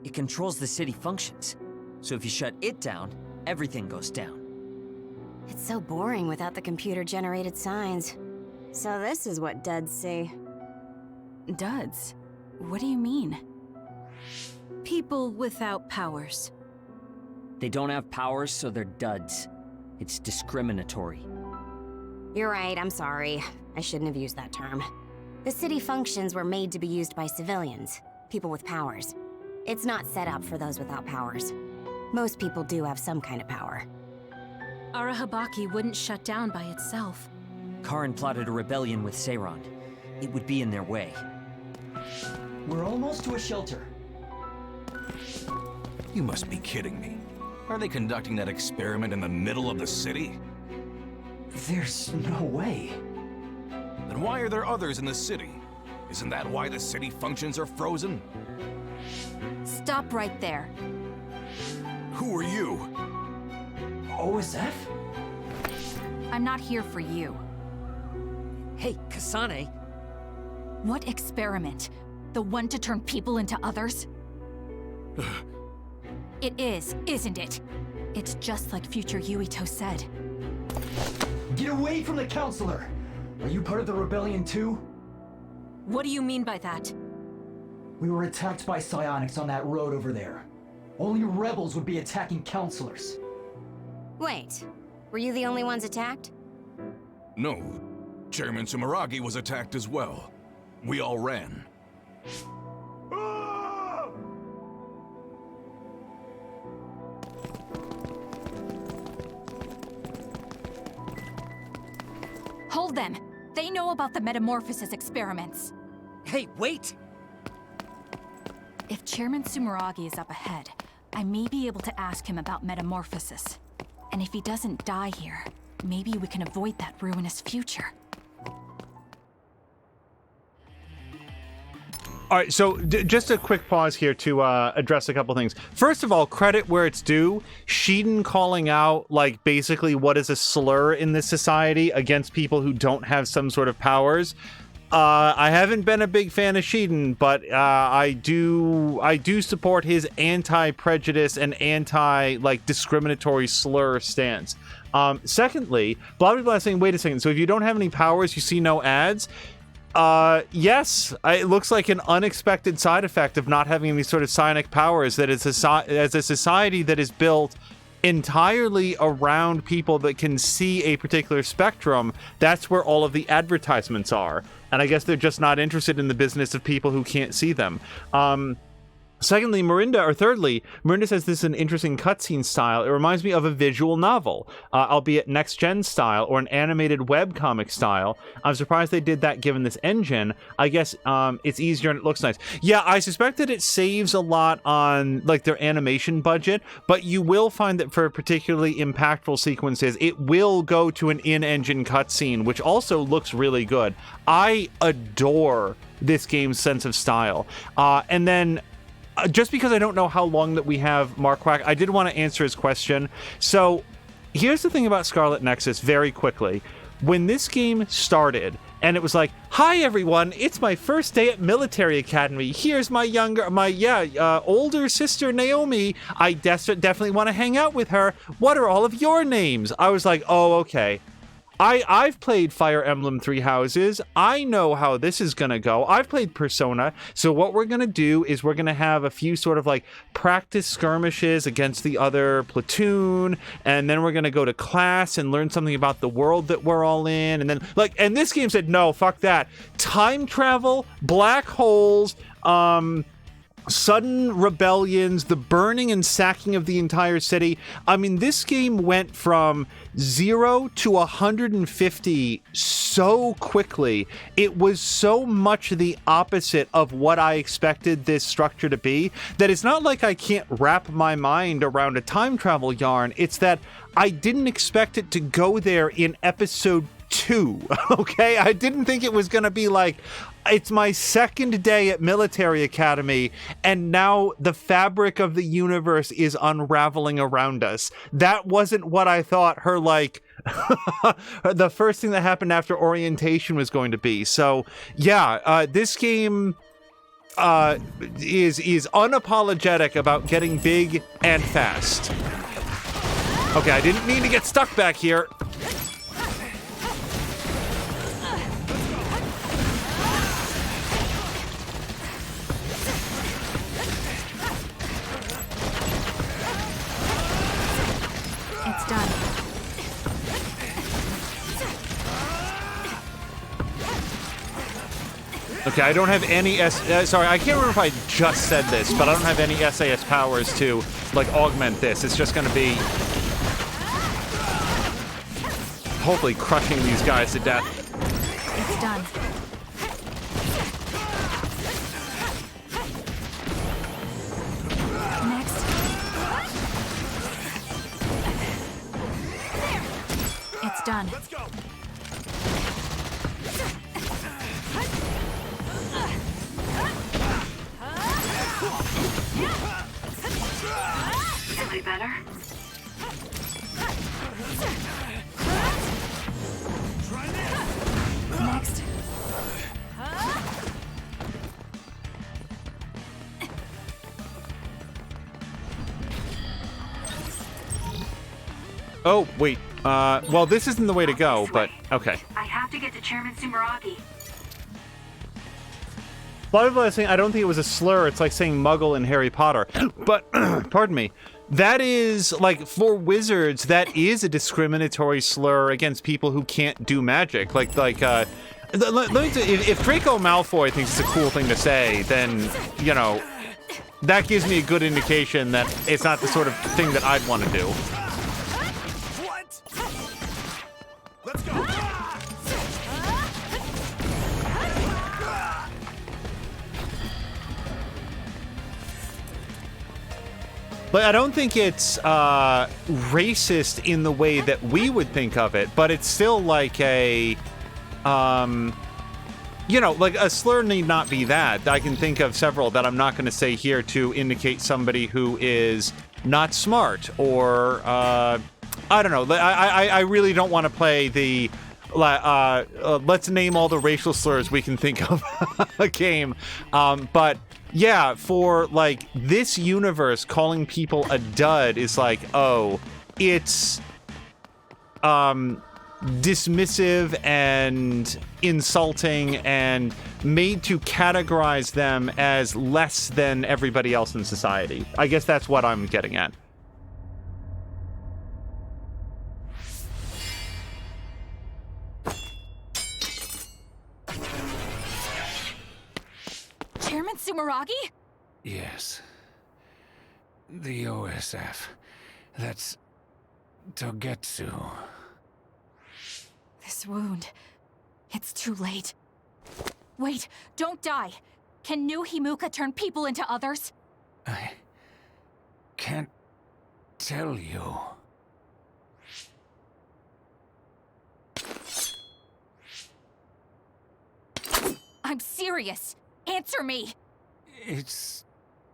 It controls the city functions. So if you shut it down, everything goes down. It's so boring without the computer-generated signs. So this is what duds see. Duds? What do you mean? People without powers. They don't have powers, so they're duds. It's discriminatory. You're right, I'm sorry. I shouldn't have used that term. The city functions were made to be used by civilians, people with powers. It's not set up for those without powers. Most people do have some kind of power. Arahabaki wouldn't shut down by itself. Karin plotted a rebellion with Seiron. It would be in their way. We're almost to a shelter. You must be kidding me. Are they conducting that experiment in the middle of the city? There's no way. Then why are there others in the city? Isn't that why the city functions are frozen? Stop right there. Who are you? OSF? I'm not here for you. Hey, Kasane. What experiment? The one to turn people into others? It is, isn't it? It's just like future Yuito said. Get away from the counselor! Are you part of the rebellion too? What do you mean by that? We were attacked by psionics on that road over there. Only rebels would be attacking counselors. Wait, were you the only ones attacked? No. Chairman Sumeragi was attacked as well. We all ran. Hold them! They know about the metamorphosis experiments. Hey, wait! If Chairman Sumeragi is up ahead, I may be able to ask him about metamorphosis. And if he doesn't die here, maybe we can avoid that ruinous future. All right, so just a quick pause here to address a couple things. First of all, credit where it's due. Shiden calling out, like, basically what is a slur in this society against people who don't have some sort of powers. I haven't been a big fan of Shiden, but I do support his anti-prejudice and discriminatory slur stance. Secondly, blah blah blah saying, wait a second, so if you don't have any powers, you see no ads. Yes. It looks like an unexpected side effect of not having any sort of psionic powers, that it's as a society that is built entirely around people that can see a particular spectrum. That's where all of the advertisements are. And I guess they're just not interested in the business of people who can't see them. Thirdly, Mirinda says this is an interesting cutscene style. It reminds me of a visual novel, albeit next-gen style or an animated webcomic style. I'm surprised they did that given this engine. I guess it's easier and it looks nice. Yeah, I suspect that it saves a lot on like their animation budget, but you will find that for particularly impactful sequences, it will go to an in-engine cutscene, which also looks really good. I adore this game's sense of style. And then just because I don't know how long that we have Mark Quack, I did want to answer his question. So here's the thing about Scarlet Nexus very quickly. When this game started and it was like, hi everyone, it's my first day at military academy. Here's my older sister Naomi. I definitely want to hang out with her. What are all of your names? I was like, oh, okay. I've played Fire Emblem Three Houses. I know how this is going to go. I've played Persona. So what we're going to do is we're going to have a few sort of like practice skirmishes against the other platoon. And then we're going to go to class and learn something about the world that we're all in. And then and this game said, no, fuck that. Time travel, black holes, sudden rebellions, the burning and sacking of the entire city. I mean, this game went from 0 to 150 so quickly. It was so much the opposite of what I expected this structure to be, that it's not like I can't wrap my mind around a time travel yarn. It's that I didn't expect it to go there in episode 2, okay? I didn't think it was gonna be like, it's my second day at military academy, and now the fabric of the universe is unraveling around us. That wasn't what I thought her, like, the first thing that happened after orientation was going to be. So, yeah, this game is unapologetic about getting big and fast. Okay, I didn't mean to get stuck back here. It's done. Okay, I don't have any sorry, I can't remember if I just said this, but I don't have any SAS powers to, like, augment this. It's just gonna be hopefully crushing these guys to death. It's done. Next. It's done. Let's go. Any better? Next. Oh, wait. Well, this isn't the way to go, but okay. I have to get to Chairman Sumeragi. A lot of people are saying I don't think it was a slur. It's like saying Muggle in Harry Potter. But, pardon me, that is, like, for wizards, that is a discriminatory slur against people who can't do magic. Let me say, if Draco Malfoy thinks it's a cool thing to say, then, you know, that gives me a good indication that it's not the sort of thing that I'd want to do. What? Let's go. But I don't think it's racist in the way that we would think of it, but it's still like a, you know, like a slur need not be that. I can think of several that I'm not going to say here to indicate somebody who is not smart or, I don't know. I really don't want to play the, let's name all the racial slurs we can think of a game. But yeah, for, like, this universe, calling people a dud is like, oh, it's, dismissive and insulting and made to categorize them as less than everybody else in society. I guess that's what I'm getting at. Chairman Sumeragi? Yes. The OSF. That's Togetsu. This wound. It's too late. Wait, don't die. Can new Himuka turn people into others? I can't tell you. I'm serious. Answer me. It's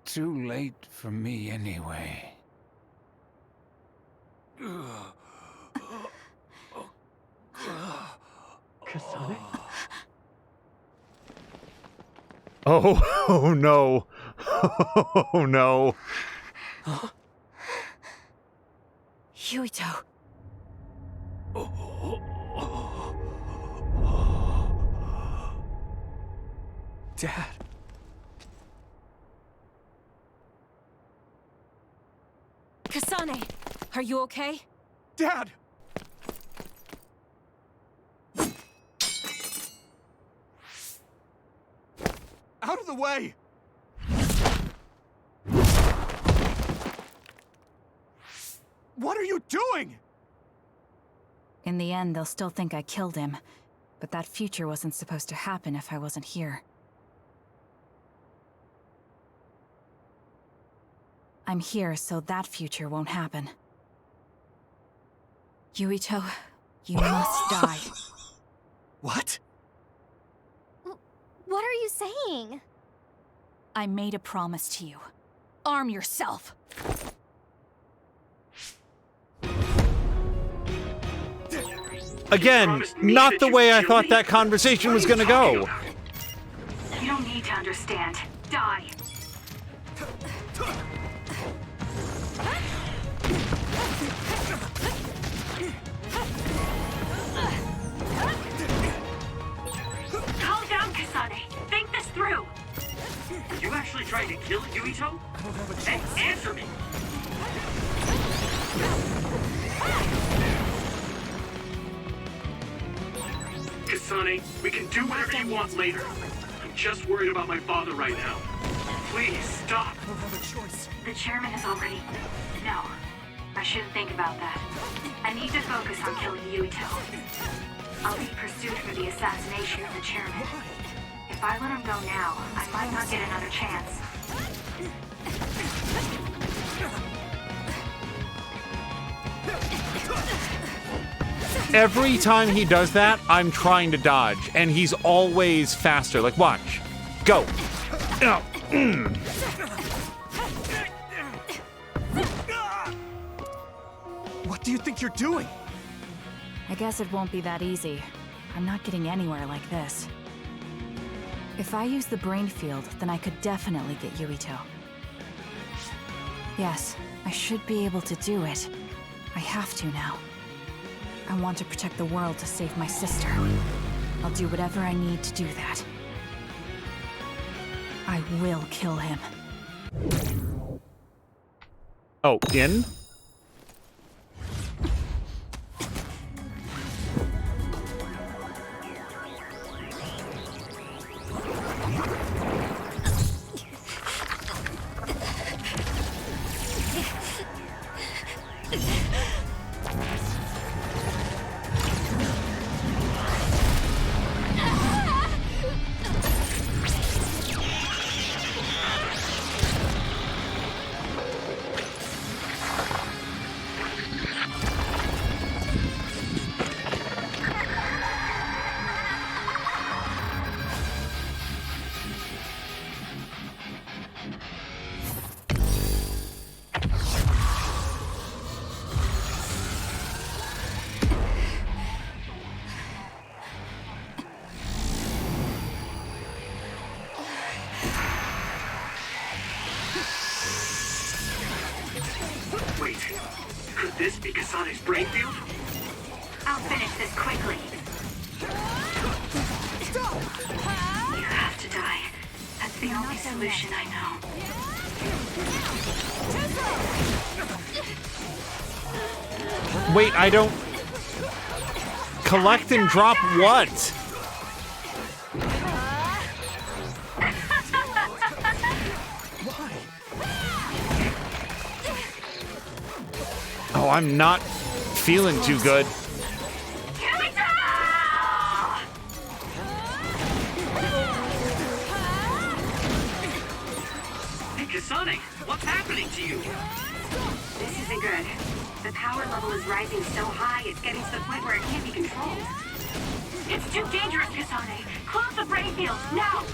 too late for me anyway. Kasane? Oh no. Oh no. Yuito. Dad. Kasane, are you okay? Dad! Out of the way! What are you doing? In the end, they'll still think I killed him. But that future wasn't supposed to happen if I wasn't here. I'm here so that future won't happen. Yuito, you must die. What? What are you saying? I made a promise to you. Arm yourself! Again, not the way I thought that conversation was gonna go. You don't need to understand. Die. Calm down, Kasane. Think this through. Are you actually trying to kill Yuito? I don't have a Hey, choice. answer me! Kasane, we can do whatever you want later. I'm just worried about my father right now. Please, stop. I don't have a choice. The chairman is already... No. I shouldn't think about that. I need to focus on killing Yuito. I'll be pursued for the assassination of the chairman. If I let him go now, I might not get another chance. Every time he does that, I'm trying to dodge, and he's always faster. Like, watch. Go. What do you think you're doing? I guess it won't be that easy. I'm not getting anywhere like this. If I use the brain field, then I could definitely get Yuito. Yes, I should be able to do it. I have to now. I want to protect the world to save my sister. I'll do whatever I need to do that. I will kill him. Oh, in? Wait, could this be Kasane's brain field? I'll finish this quickly. You have to die. That's the only solution I know. Wait, I don't... Collect and drop what? Oh, I'm not feeling too good. Hey, Kasane, what's happening to you? This isn't good. The power level is rising so high, it's getting to the point where it can't be controlled. It's too dangerous, Kasane. Close the brain field, now!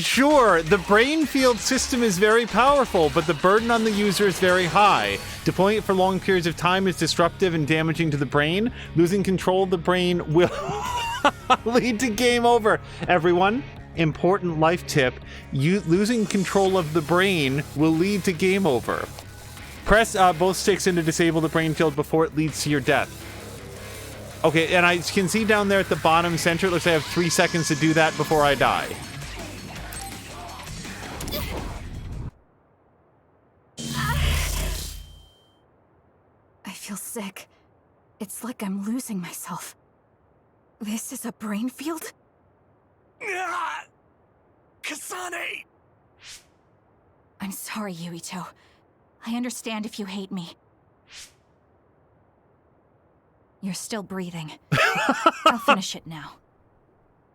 Sure, the brain field system is very powerful, but the burden on the user is very high. Deploying it for long periods of time is disruptive and damaging to the brain. Losing control of the brain will lead to game over. Everyone, important life tip, losing control of the brain will lead to game over. Press both sticks in to disable the brain field before it leads to your death. Okay, and I can see down there at the bottom center, it looks like I have 3 seconds to do that before I die. I feel sick. It's like I'm losing myself. This is a brain field? Kasane! I'm sorry, Yuito. I understand if you hate me. You're still breathing. I'll finish it now.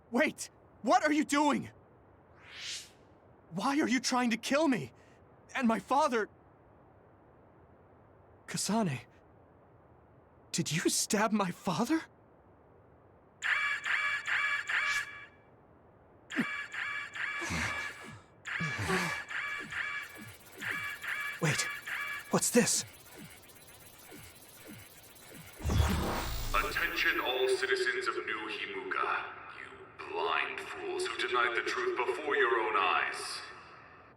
Wait! What are you doing? Why are you trying to kill me? And my father... Kasane... Did you stab my father? Wait, what's this? Attention all citizens of New Himuka, you blind fools who denied the truth before your own eyes.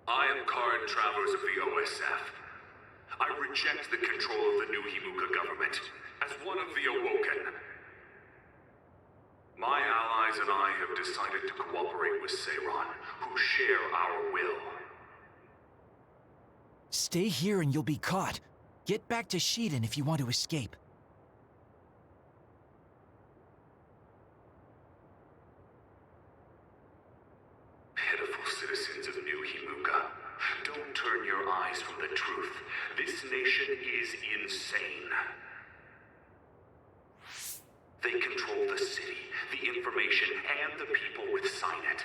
I am current travelers of the OSF. I reject the control of the New Himuka government as one of the Awoken. My allies and I have decided to cooperate with Seiran, who share our will. Stay here and you'll be caught. Get back to Shiden if you want to escape. Pitiful citizens of New Himuka, don't turn your eyes from the truth. This nation is insane. They control the city, the information, and the people with Signet.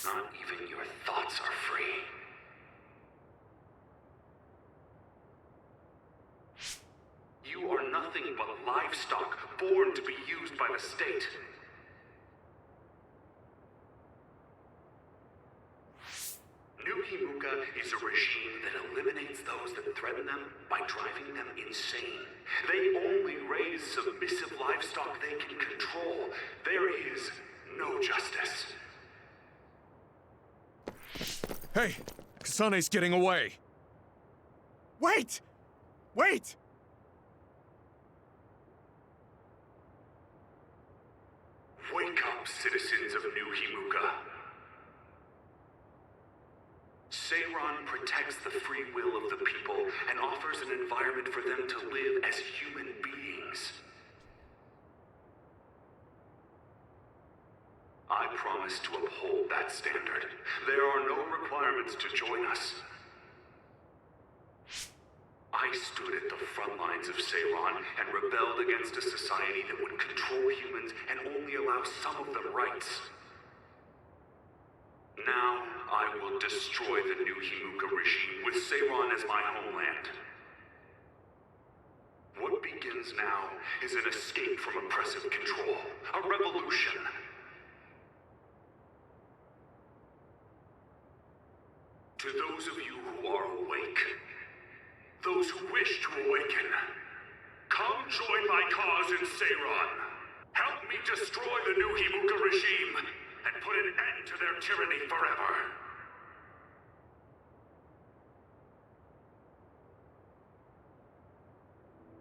Not even your thoughts are free. You are nothing but livestock, born to be used by the state. New Himuka is a regime that eliminates those that threaten them by driving them insane. They only raise submissive livestock they can control. There is no justice. Hey, Kasane's getting away. Wait! Wait! Wake up, citizens of New Himuka. Seiran protects the free will of the people and offers an environment for them to live as human beings. I promise to uphold that standard. There are no requirements to join us. I stood at the front lines of Seiran and rebelled against a society that would control humans and only allow some of them rights. Now, I will destroy the New Himuka regime with Seiran as my homeland. What begins now is an escape from oppressive control, a revolution. To those of you who are awake, those who wish to awaken, come join my cause in Seiran. Help me destroy the New Himuka regime and put an end to their tyranny forever.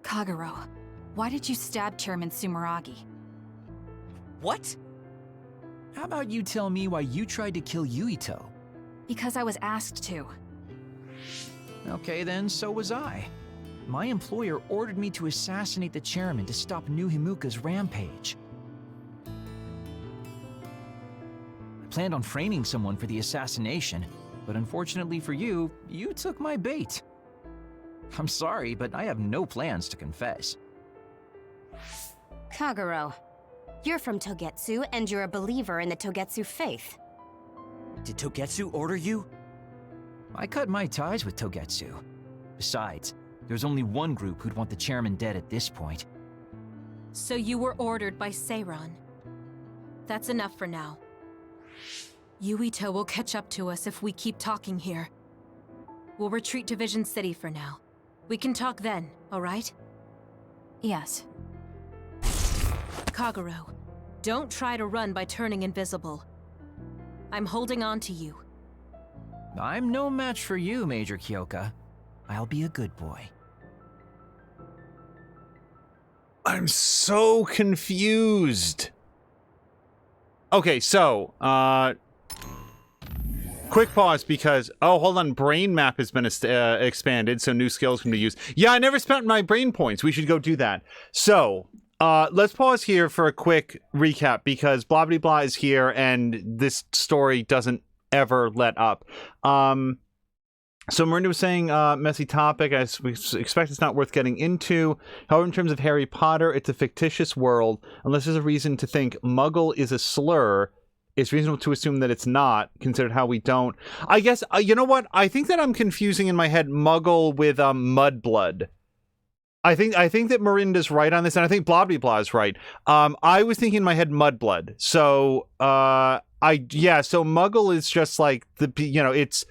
Kagero, why did you stab Chairman Sumeragi? What? How about you tell me why you tried to kill Yuito? Because I was asked to. Okay then, so was I. My employer ordered me to assassinate the chairman to stop New Himuka's rampage. I planned on framing someone for the assassination, but unfortunately for you, you took my bait. I'm sorry, but I have no plans to confess. Kagero, you're from Togetsu, and you're a believer in the Togetsu faith. Did Togetsu order you? I cut my ties with Togetsu. Besides, there's only one group who'd want the chairman dead at this point. So you were ordered by Seiran. That's enough for now. Yuito will catch up to us if we keep talking here. We'll retreat to Vision City for now. We can talk then, alright? Yes. Kagero, don't try to run by turning invisible. I'm holding on to you. I'm no match for you, Major Kyoka. I'll be a good boy. I'm so confused. Okay, so, quick pause because, oh, hold on, brain map has been expanded, so new skills can be used. Yeah, I never spent my brain points. We should go do that. So, let's pause here for a quick recap because blah blah blah is here and this story doesn't ever let up. So Miranda was saying, messy topic, I expect it's not worth getting into. However, in terms of Harry Potter, it's a fictitious world. Unless there's a reason to think Muggle is a slur, it's reasonable to assume that it's not, considered how we don't. I guess, you know what? I think that I'm confusing in my head Muggle with Mudblood. I think that Miranda's right on this, and I think blah blah blah is right. I was thinking in my head Mudblood. So, so Muggle is just like it's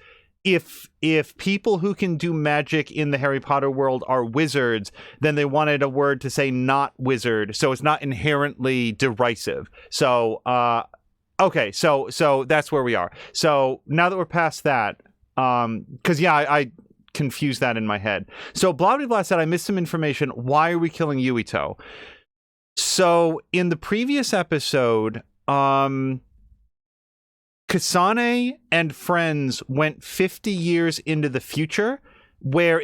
if people who can do magic in the Harry Potter world are wizards, then they wanted a word to say not wizard, so it's not inherently derisive. So, okay, so that's where we are. So now that we're past that, because I confused that in my head. So blah blah blah said I missed some information. Why are we killing Yuito? So in the previous episode, Kasane and friends went 50 years into the future where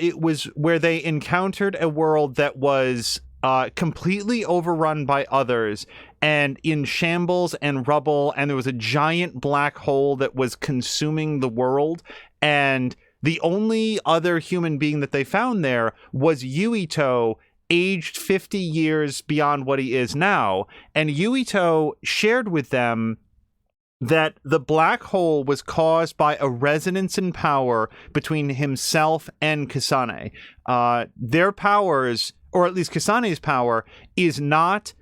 they encountered a world that was completely overrun by others and in shambles and rubble, and there was a giant black hole that was consuming the world, and the only other human being that they found there was Yuito, aged 50 years beyond what he is now, and Yuito shared with them that the black hole was caused by a resonance in power between himself and Kasane. Their powers, or at least Kasane's power, is not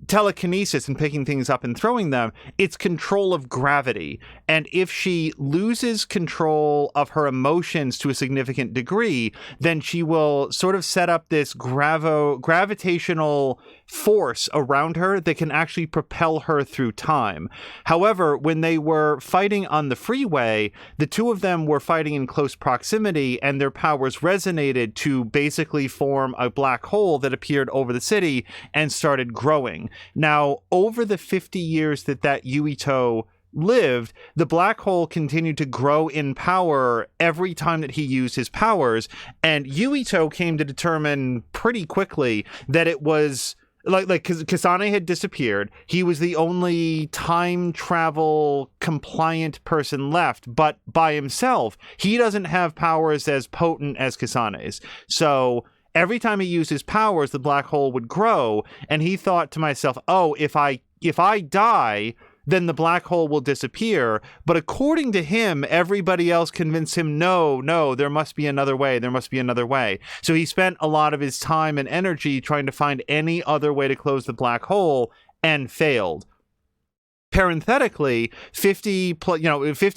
telekinesis and picking things up and throwing them. It's control of gravity. And if she loses control of her emotions to a significant degree, then she will sort of set up this gravitational force around her that can actually propel her through time. However, when they were fighting on the freeway, the two of them were fighting in close proximity, and their powers resonated to basically form a black hole that appeared over the city and started growing. Now, over the 50 years that Yuito lived, the black hole continued to grow in power every time that he used his powers, and Yuito came to determine pretty quickly that it was like Kasane had disappeared. He was the only time travel compliant person left, but by himself, he doesn't have powers as potent as Kasane's. So every time he used his powers, the black hole would grow, and he thought to myself, oh, if I die, then the black hole will disappear. But according to him, everybody else convinced him, no, there must be another way. There must be another way. So he spent a lot of his time and energy trying to find any other way to close the black hole and failed. parenthetically, 50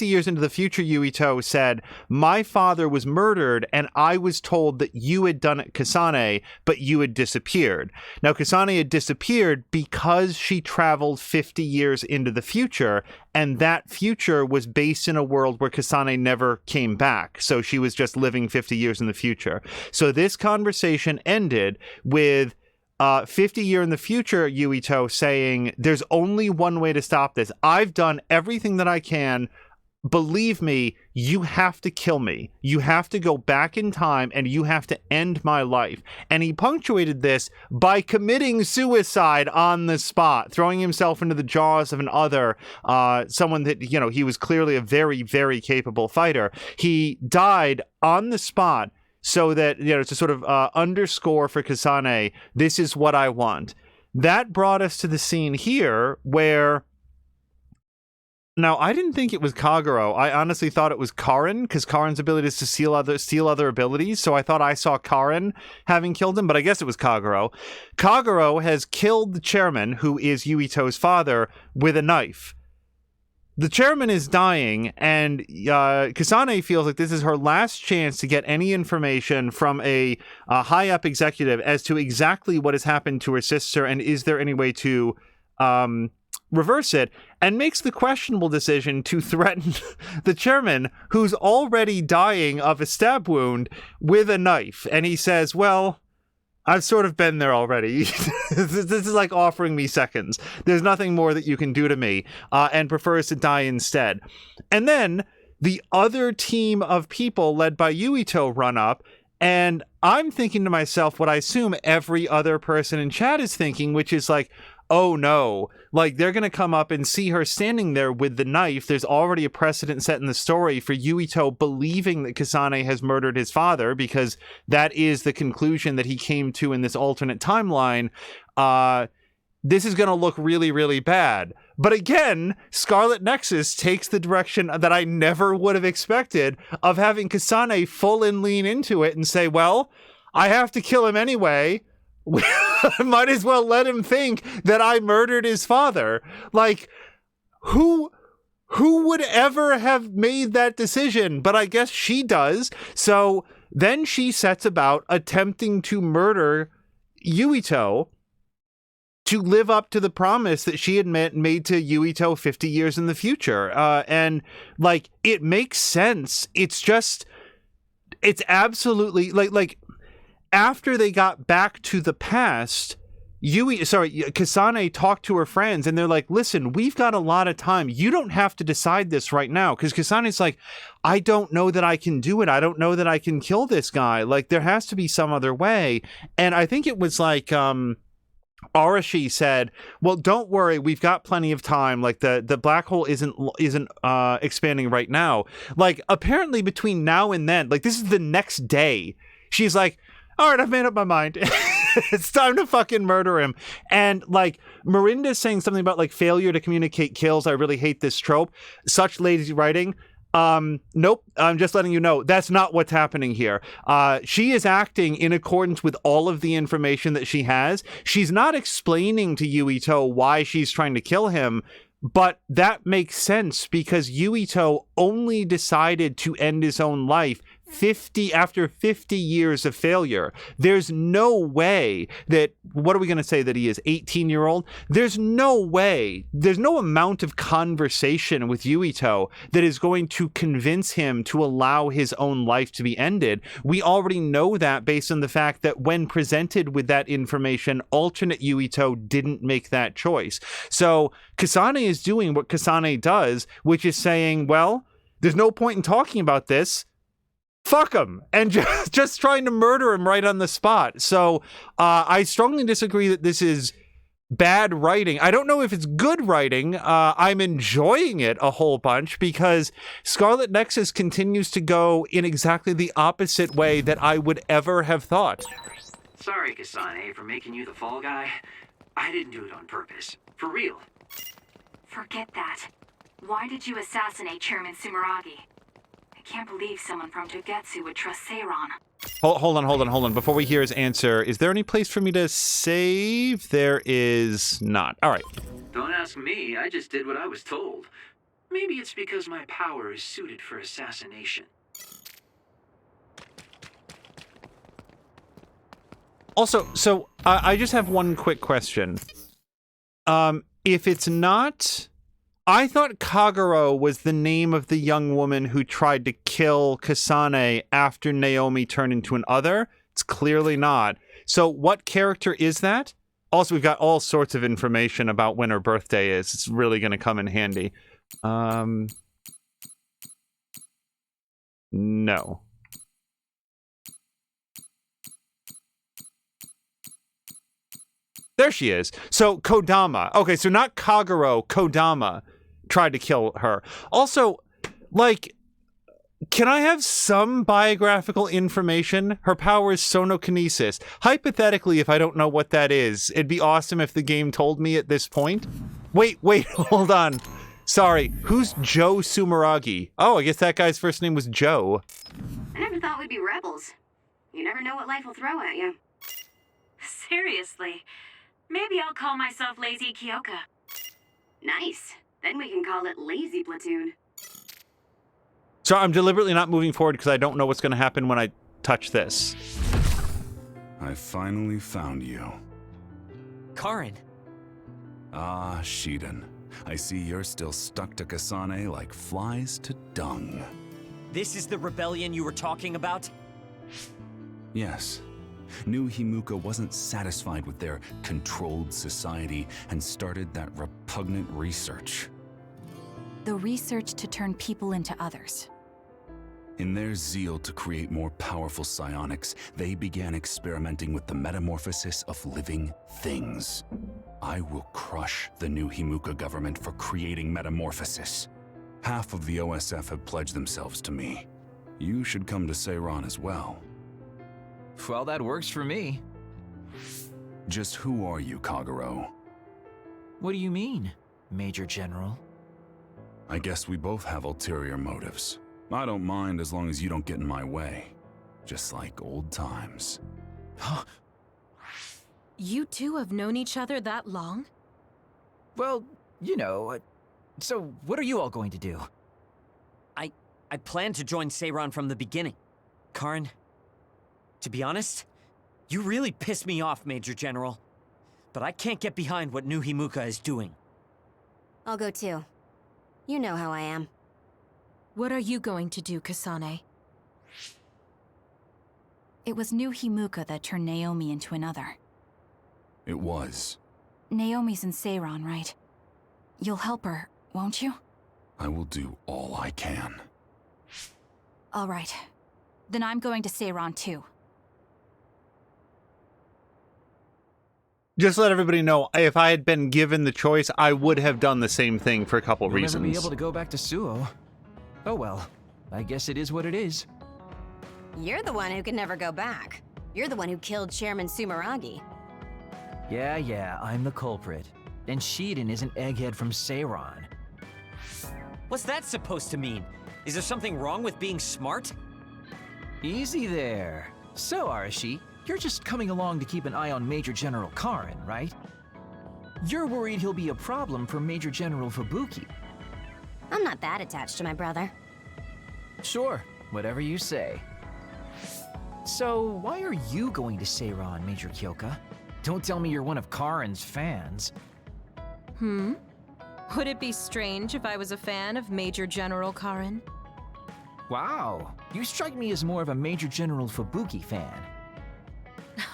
years into the future, Yuito said, my father was murdered and I was told that you had done it, Kasane, but you had disappeared. Now, Kasane had disappeared because she traveled 50 years into the future, and that future was based in a world where Kasane never came back. So she was just living 50 years in the future. So this conversation ended with 50 year in the future, Yuito saying, there's only one way to stop this. I've done everything that I can. Believe me, you have to kill me. You have to go back in time and you have to end my life. And he punctuated this by committing suicide on the spot, throwing himself into the jaws of an other, someone that, he was clearly a very, very capable fighter. He died on the spot so that, to sort of underscore for Kasane, this is what I want. That brought us to the scene here where... Now, I didn't think it was Kagero. I honestly thought it was Karin, because Karin's ability is to steal other abilities, so I thought I saw Karin having killed him, but I guess it was Kagero. Kagero has killed the chairman, who is Yuito's father, with a knife. The chairman is dying, and Kasane feels like this is her last chance to get any information from a high-up executive as to exactly what has happened to her sister, and is there any way to reverse it, and makes the questionable decision to threaten the chairman, who's already dying of a stab wound, with a knife. And he says, well, I've sort of been there already. This is like offering me seconds. There's nothing more that you can do to me, and prefers to die instead. And then the other team of people led by Yuito run up, and I'm thinking to myself what I assume every other person in chat is thinking, which is like, oh no, like they're going to come up and see her standing there with the knife. There's already a precedent set in the story for Yuito believing that Kasane has murdered his father, because that is the conclusion that he came to in this alternate timeline. This is going to look really, really bad. But again, Scarlet Nexus takes the direction that I never would have expected, of having Kasane full and lean into it and say, well, I have to kill him anyway. I might as well let him think that I murdered his father. Like, who would ever have made that decision? But I guess she does. So then she sets about attempting to murder Yuito to live up to the promise that she had made to Yuito 50 years in the future. And like, it makes sense. It's absolutely like after they got back to the past, Kasane talked to her friends and they're like, listen, we've got a lot of time. You don't have to decide this right now. Because Kasane's like, I don't know that I can do it. I don't know that I can kill this guy. Like, there has to be some other way. And I think it was like, Arashi said, well, don't worry, we've got plenty of time. Like the black hole isn't expanding right now. Like, apparently between now and then, like this is the next day, she's like, all right, I've made up my mind. It's time to fucking murder him. And like Miranda's saying something about like failure to communicate kills. I really hate this trope. Such lazy writing. Nope. I'm just letting you know that's not what's happening here. She is acting in accordance with all of the information that she has. She's not explaining to Yuito why she's trying to kill him, but that makes sense because Yuito only decided to end his own life after 50 years of failure. There's no way that, what are we going to say that he is, 18-year-old? There's no way, there's no amount of conversation with Yuito that is going to convince him to allow his own life to be ended. We already know that based on the fact that when presented with that information, alternate Yuito didn't make that choice. So Kasane is doing what Kasane does, which is saying, well, there's no point in talking about this. Fuck him, and just trying to murder him right on the spot. So I strongly disagree that this is bad writing. I don't know if it's good writing. I'm enjoying it a whole bunch because Scarlet Nexus continues to go in exactly the opposite way that I would ever have thought. Sorry, Kasane, for making you the fall guy. I didn't do it on purpose. For real. Forget that. Why did you assassinate Chairman Sumeragi? I can't believe someone from Togetsu would trust Seiron. Hold on. Before we hear his answer, is there any place for me to save? There is not. All right. Don't ask me, I just did what I was told. Maybe it's because my power is suited for assassination. Also, so I just have one quick question. If it's not... I thought Kagero was the name of the young woman who tried to kill Kasane after Naomi turned into an other. It's clearly not. So what character is that? Also, we've got all sorts of information about when her birthday is. It's really going to come in handy. No. There she is. So Kodama. Okay, so not Kagero, Kodama tried to kill her. Also, like, can I have some biographical information? Her power is sonokinesis. Hypothetically, if I don't know what that is, it'd be awesome if the game told me at this point. Wait, hold on. Sorry, who's Joe Sumeragi? Oh, I guess that guy's first name was Joe. I never thought we'd be rebels. You never know what life will throw at you. Seriously, maybe I'll call myself Lazy Kyoka. Nice. Then we can call it Lazy Platoon. So I'm deliberately not moving forward because I don't know what's going to happen when I touch this. I finally found you. Karin. Ah, Shiden. I see you're still stuck to Kasane like flies to dung. This is the rebellion you were talking about? Yes. New Himuka wasn't satisfied with their controlled society and started that repugnant research. The research to turn people into others. In their zeal to create more powerful psionics, they began experimenting with the metamorphosis of living things. I will crush the New Himuka government for creating metamorphosis. Half of the OSF have pledged themselves to me. You should come to Seiran as well. Well, that works for me. Just who are you, Kagero? What do you mean, Major General? I guess we both have ulterior motives. I don't mind as long as you don't get in my way. Just like old times. You two have known each other that long? Well, you know, so what are you all going to do? I planned to join Seiran from the beginning. Karin, to be honest, you really pissed me off, Major General. But I can't get behind what New Himuka is doing. I'll go too. You know how I am. What are you going to do, Kasane? It was New Himuka that turned Naomi into another. It was. Naomi's in Seiran, right? You'll help her, won't you? I will do all I can. All right. Then I'm going to Seiran too. Just let everybody know, if I had been given the choice, I would have done the same thing for a couple reasons. You'll never be able to go back to Suo. Oh well, I guess it is what it is. You're the one who can never go back. You're the one who killed Chairman Sumeragi. Yeah, I'm the culprit. And Shiden is an egghead from Seiran. What's that supposed to mean? Is there something wrong with being smart? Easy there. So, Arashi, you're just coming along to keep an eye on Major General Karin, right? You're worried he'll be a problem for Major General Fubuki. I'm not that attached to my brother. Sure, whatever you say. So, why are you going to Seiran, Major Kyoka? Don't tell me you're one of Karin's fans. Would it be strange if I was a fan of Major General Karin? Wow, you strike me as more of a Major General Fubuki fan.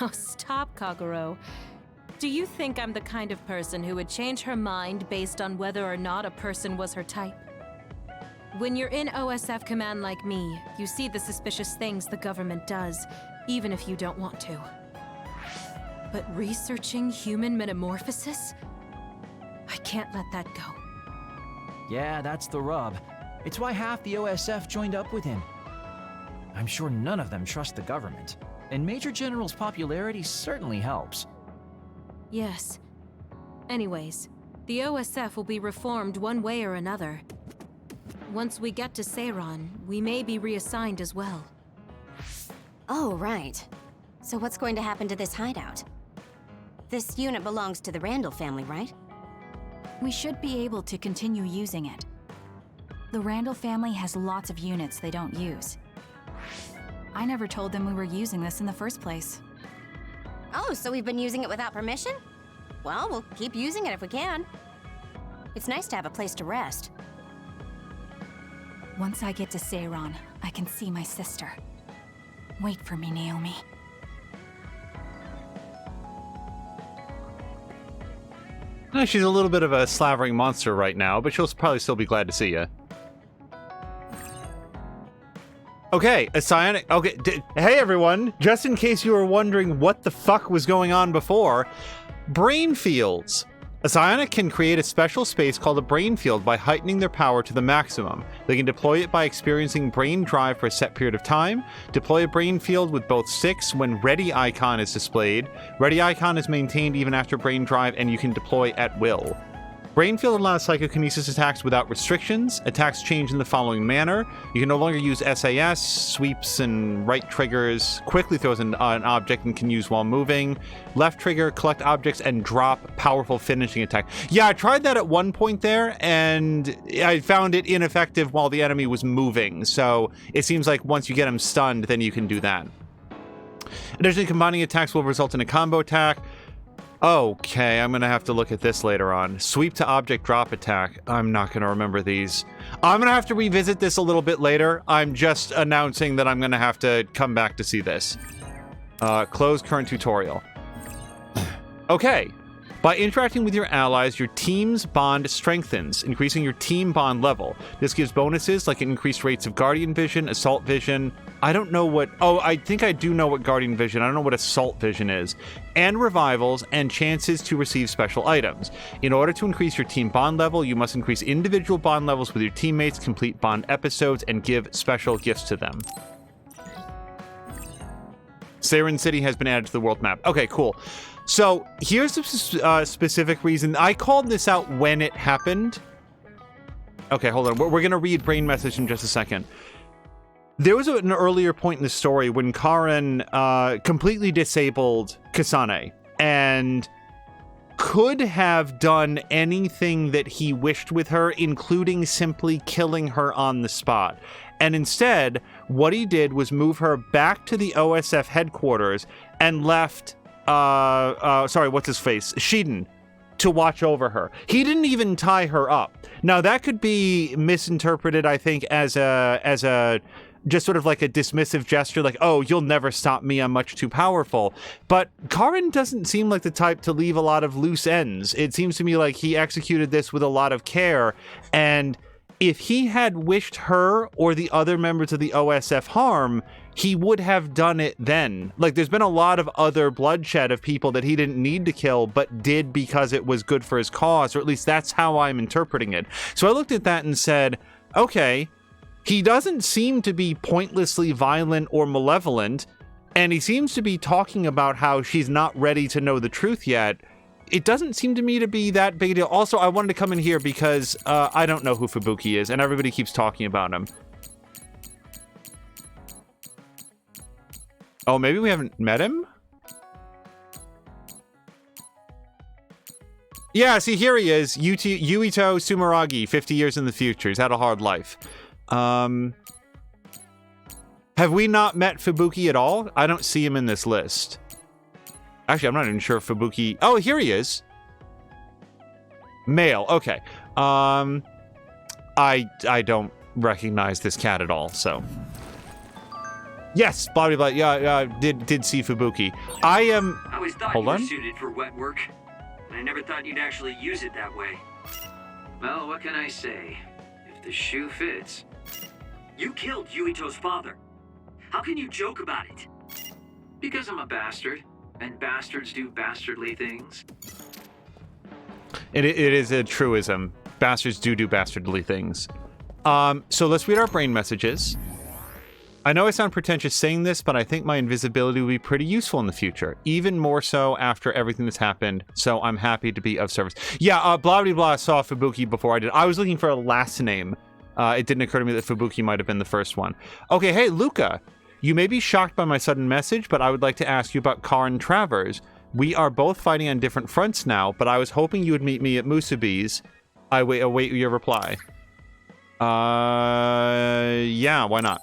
Oh, stop, Kagero. Do you think I'm the kind of person who would change her mind based on whether or not a person was her type? When you're in OSF command like me, you see the suspicious things the government does, even if you don't want to. But researching human metamorphosis? I can't let that go. Yeah, that's the rub. It's why half the OSF joined up with him. I'm sure none of them trust the government, and Major General's popularity certainly helps. Yes. Anyways, the OSF will be reformed one way or another. Once we get to Seiran, we may be reassigned as well. Oh, right. So what's going to happen to this hideout? This unit belongs to the Randall family, right? We should be able to continue using it. The Randall family has lots of units they don't use. I never told them we were using this in the first place. Oh, so we've been using it without permission? Well, we'll keep using it if we can. It's nice to have a place to rest. Once I get to Seiran, I can see my sister. Wait for me, Naomi. She's a little bit of a slavering monster right now, but she'll probably still be glad to see you. Okay, a psionic... Okay, hey everyone! Just in case you were wondering what the fuck was going on before, brain fields. A psionic can create a special space called a brain field by heightening their power to the maximum. They can deploy it by experiencing brain drive for a set period of time. Deploy a brain field with both sticks when ready icon is displayed. Ready icon is maintained even after brain drive, and you can deploy at will. Brain field allows psychokinesis attacks without restrictions. Attacks change in the following manner. You can no longer use SAS, sweeps, and right triggers. Quickly throws an object and can use while moving. Left trigger, collect objects, and drop powerful finishing attack. Yeah, I tried that at one point there, and I found it ineffective while the enemy was moving. So it seems like once you get him stunned, then you can do that. Additionally, combining attacks will result in a combo attack. Okay, I'm gonna have to look at this later on. Sweep to object drop attack. I'm not gonna remember these. I'm gonna have to revisit this a little bit later. I'm just announcing that I'm gonna have to come back to see this. Close current tutorial. Okay. By interacting with your allies, your team's bond strengthens, increasing your team bond level. This gives bonuses like increased rates of Guardian Vision, Assault Vision. I don't know what... Oh, I think I do know what Guardian Vision. I don't know what Assault Vision is. And revivals and chances to receive special items. In order to increase your team bond level, you must increase individual bond levels with your teammates, complete bond episodes, and give special gifts to them. Seiran City has been added to the world map. Okay, cool. So here's the specific reason. I called this out when it happened. Okay, hold on. We're going to read Brain Message in just a second. There was an earlier point in the story when Karen completely disabled Kasane and could have done anything that he wished with her, including simply killing her on the spot. And instead, what he did was move her back to the OSF headquarters and left... sorry, what's his face? Shiden to watch over her. He didn't even tie her up. Now that could be misinterpreted, I think, as a just sort of like a dismissive gesture, like, oh, you'll never stop me, I'm much too powerful. But Karen doesn't seem like the type to leave a lot of loose ends. It seems to me like he executed this with a lot of care, and if he had wished her or the other members of the OSF harm, he would have done it then. Like, there's been a lot of other bloodshed of people that he didn't need to kill, but did because it was good for his cause, or at least that's how I'm interpreting it. So I looked at that and said, okay, he doesn't seem to be pointlessly violent or malevolent, and he seems to be talking about how she's not ready to know the truth yet. It doesn't seem to me to be that big a deal. Also, I wanted to come in here because I don't know who Fubuki is, and everybody keeps talking about him. Oh, maybe we haven't met him? Yeah, see, here he is. Yuito Sumeragi, 50 years in the future. He's had a hard life. Have we not met Fubuki at all? I don't see him in this list. Actually, I'm not even sure if Fubuki... Oh, here he is. Male. Okay. I don't recognize this cat at all, so... Yes, blah, blah, blah. Yeah, did see Fubuki. I always thought Hold you on. were suited for wet work, and I never thought you'd actually use it that way. Well, what can I say? If the shoe fits... You killed Yuito's father. How can you joke about it? Because I'm a bastard, and bastards do bastardly things. It is a truism. Bastards do bastardly things. So let's read our brain messages. I know I sound pretentious saying this, but I think my invisibility will be pretty useful in the future. Even more so after everything that's happened, so I'm happy to be of service. Yeah, blah, blah, blah, saw Fubuki before I did. I was looking for a last name. It didn't occur to me that Fubuki might have been the first one. Okay, hey, Luca. You may be shocked by my sudden message, but I would like to ask you about Karen Travers. We are both fighting on different fronts now, but I was hoping you would meet me at Musabi's. I await your reply. Yeah, why not?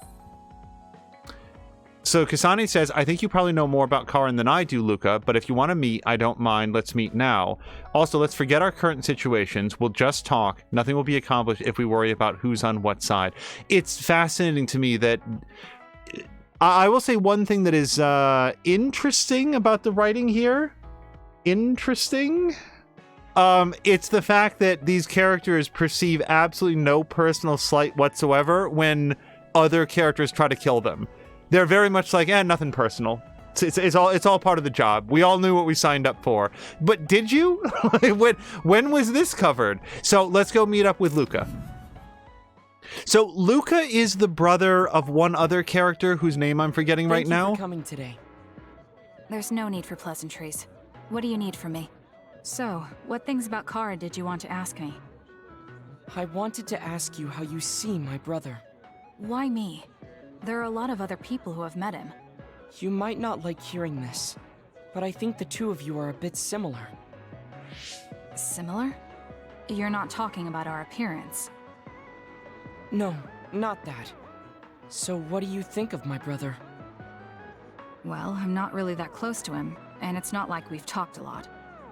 So Kasane says, I think you probably know more about Karin than I do, Luca, but if you want to meet, I don't mind. Let's meet now. Also, let's forget our current situations. We'll just talk. Nothing will be accomplished if we worry about who's on what side. It's fascinating to me that... I will say one thing that is interesting about the writing here. Interesting? It's the fact that these characters perceive absolutely no personal slight whatsoever when other characters try to kill them. They're very much like, nothing personal. It's all part of the job. We all knew what we signed up for. But did you? when was this covered? So let's go meet up with Luca. So Luca is the brother of one other character whose name I'm forgetting right now. Thank you for coming today. There's no need for pleasantries. What do you need from me? So, what things about Kara did you want to ask me? I wanted to ask you how you see my brother. Why me? There are a lot of other people who have met him. You might not like hearing this, but I think the two of you are a bit similar. Similar? You're not talking about our appearance. No, not that. So what do you think of my brother? Well, I'm not really that close to him, and it's not like we've talked a lot.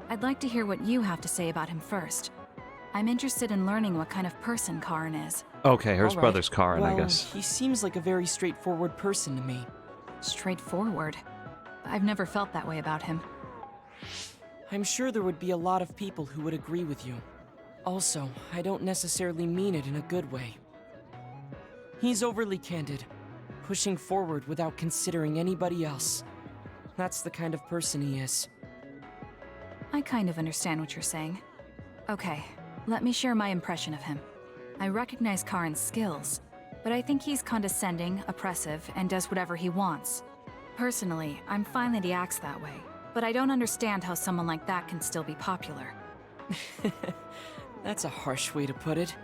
I'd like to hear what you have to say about him first. I'm interested in learning what kind of person Karin is. Okay, her brother's Karin, well, I guess. He seems like a very straightforward person to me. Straightforward? I've never felt that way about him. I'm sure there would be a lot of people who would agree with you. Also, I don't necessarily mean it in a good way. He's overly candid, pushing forward without considering anybody else. That's the kind of person he is. I kind of understand what you're saying. Okay, let me share my impression of him. I recognize Karin's skills, but I think he's condescending, oppressive, and does whatever he wants. Personally, I'm fine that he acts that way, but I don't understand how someone like that can still be popular. That's a harsh way to put it.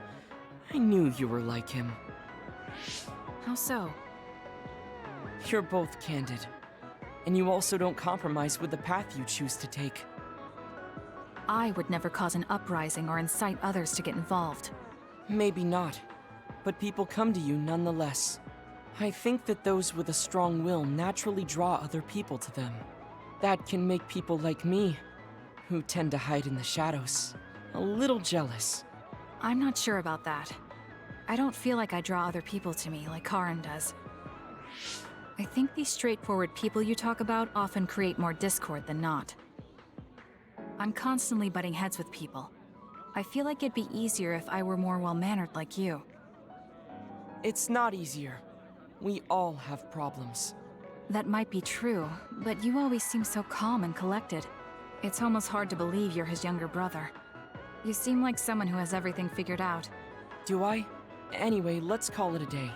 I knew you were like him. How so? You're both candid, and you also don't compromise with the path you choose to take. I would never cause an uprising or incite others to get involved. Maybe not, but people come to you nonetheless. I think that those with a strong will naturally draw other people to them. That can make people like me, who tend to hide in the shadows, a little jealous. I'm not sure about that. I don't feel like I draw other people to me like Karin does. I think these straightforward people you talk about often create more discord than not. I'm constantly butting heads with people. I feel like it'd be easier if I were more well-mannered like you. It's not easier. We all have problems. That might be true, but you always seem so calm and collected. It's almost hard to believe you're his younger brother. You seem like someone who has everything figured out. Do I? Anyway, let's call it a day.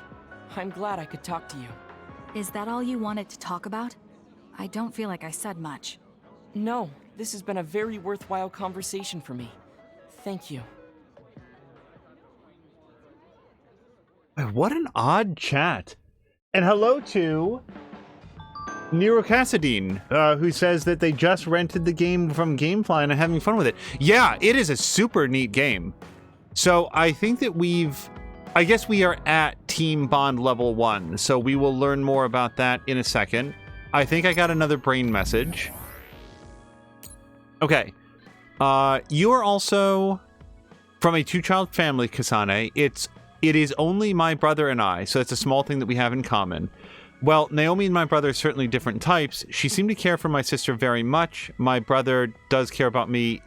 I'm glad I could talk to you. Is that all you wanted to talk about? I don't feel like I said much. No, this has been a very worthwhile conversation for me. Thank you. What an odd chat. And hello to Nero Cassadine, who says that they just rented the game from Gamefly and are having fun with it. Yeah, it is a super neat game. So I think that I guess we are at Team Bond level 1, so we will learn more about that in a second. I think I got another brain message. Okay. You are also from a two-child family, Kasane. It is only my brother and I, so it's a small thing that we have in common. Well, Naomi and my brother are certainly different types. She seemed to care for my sister very much. My brother does care about me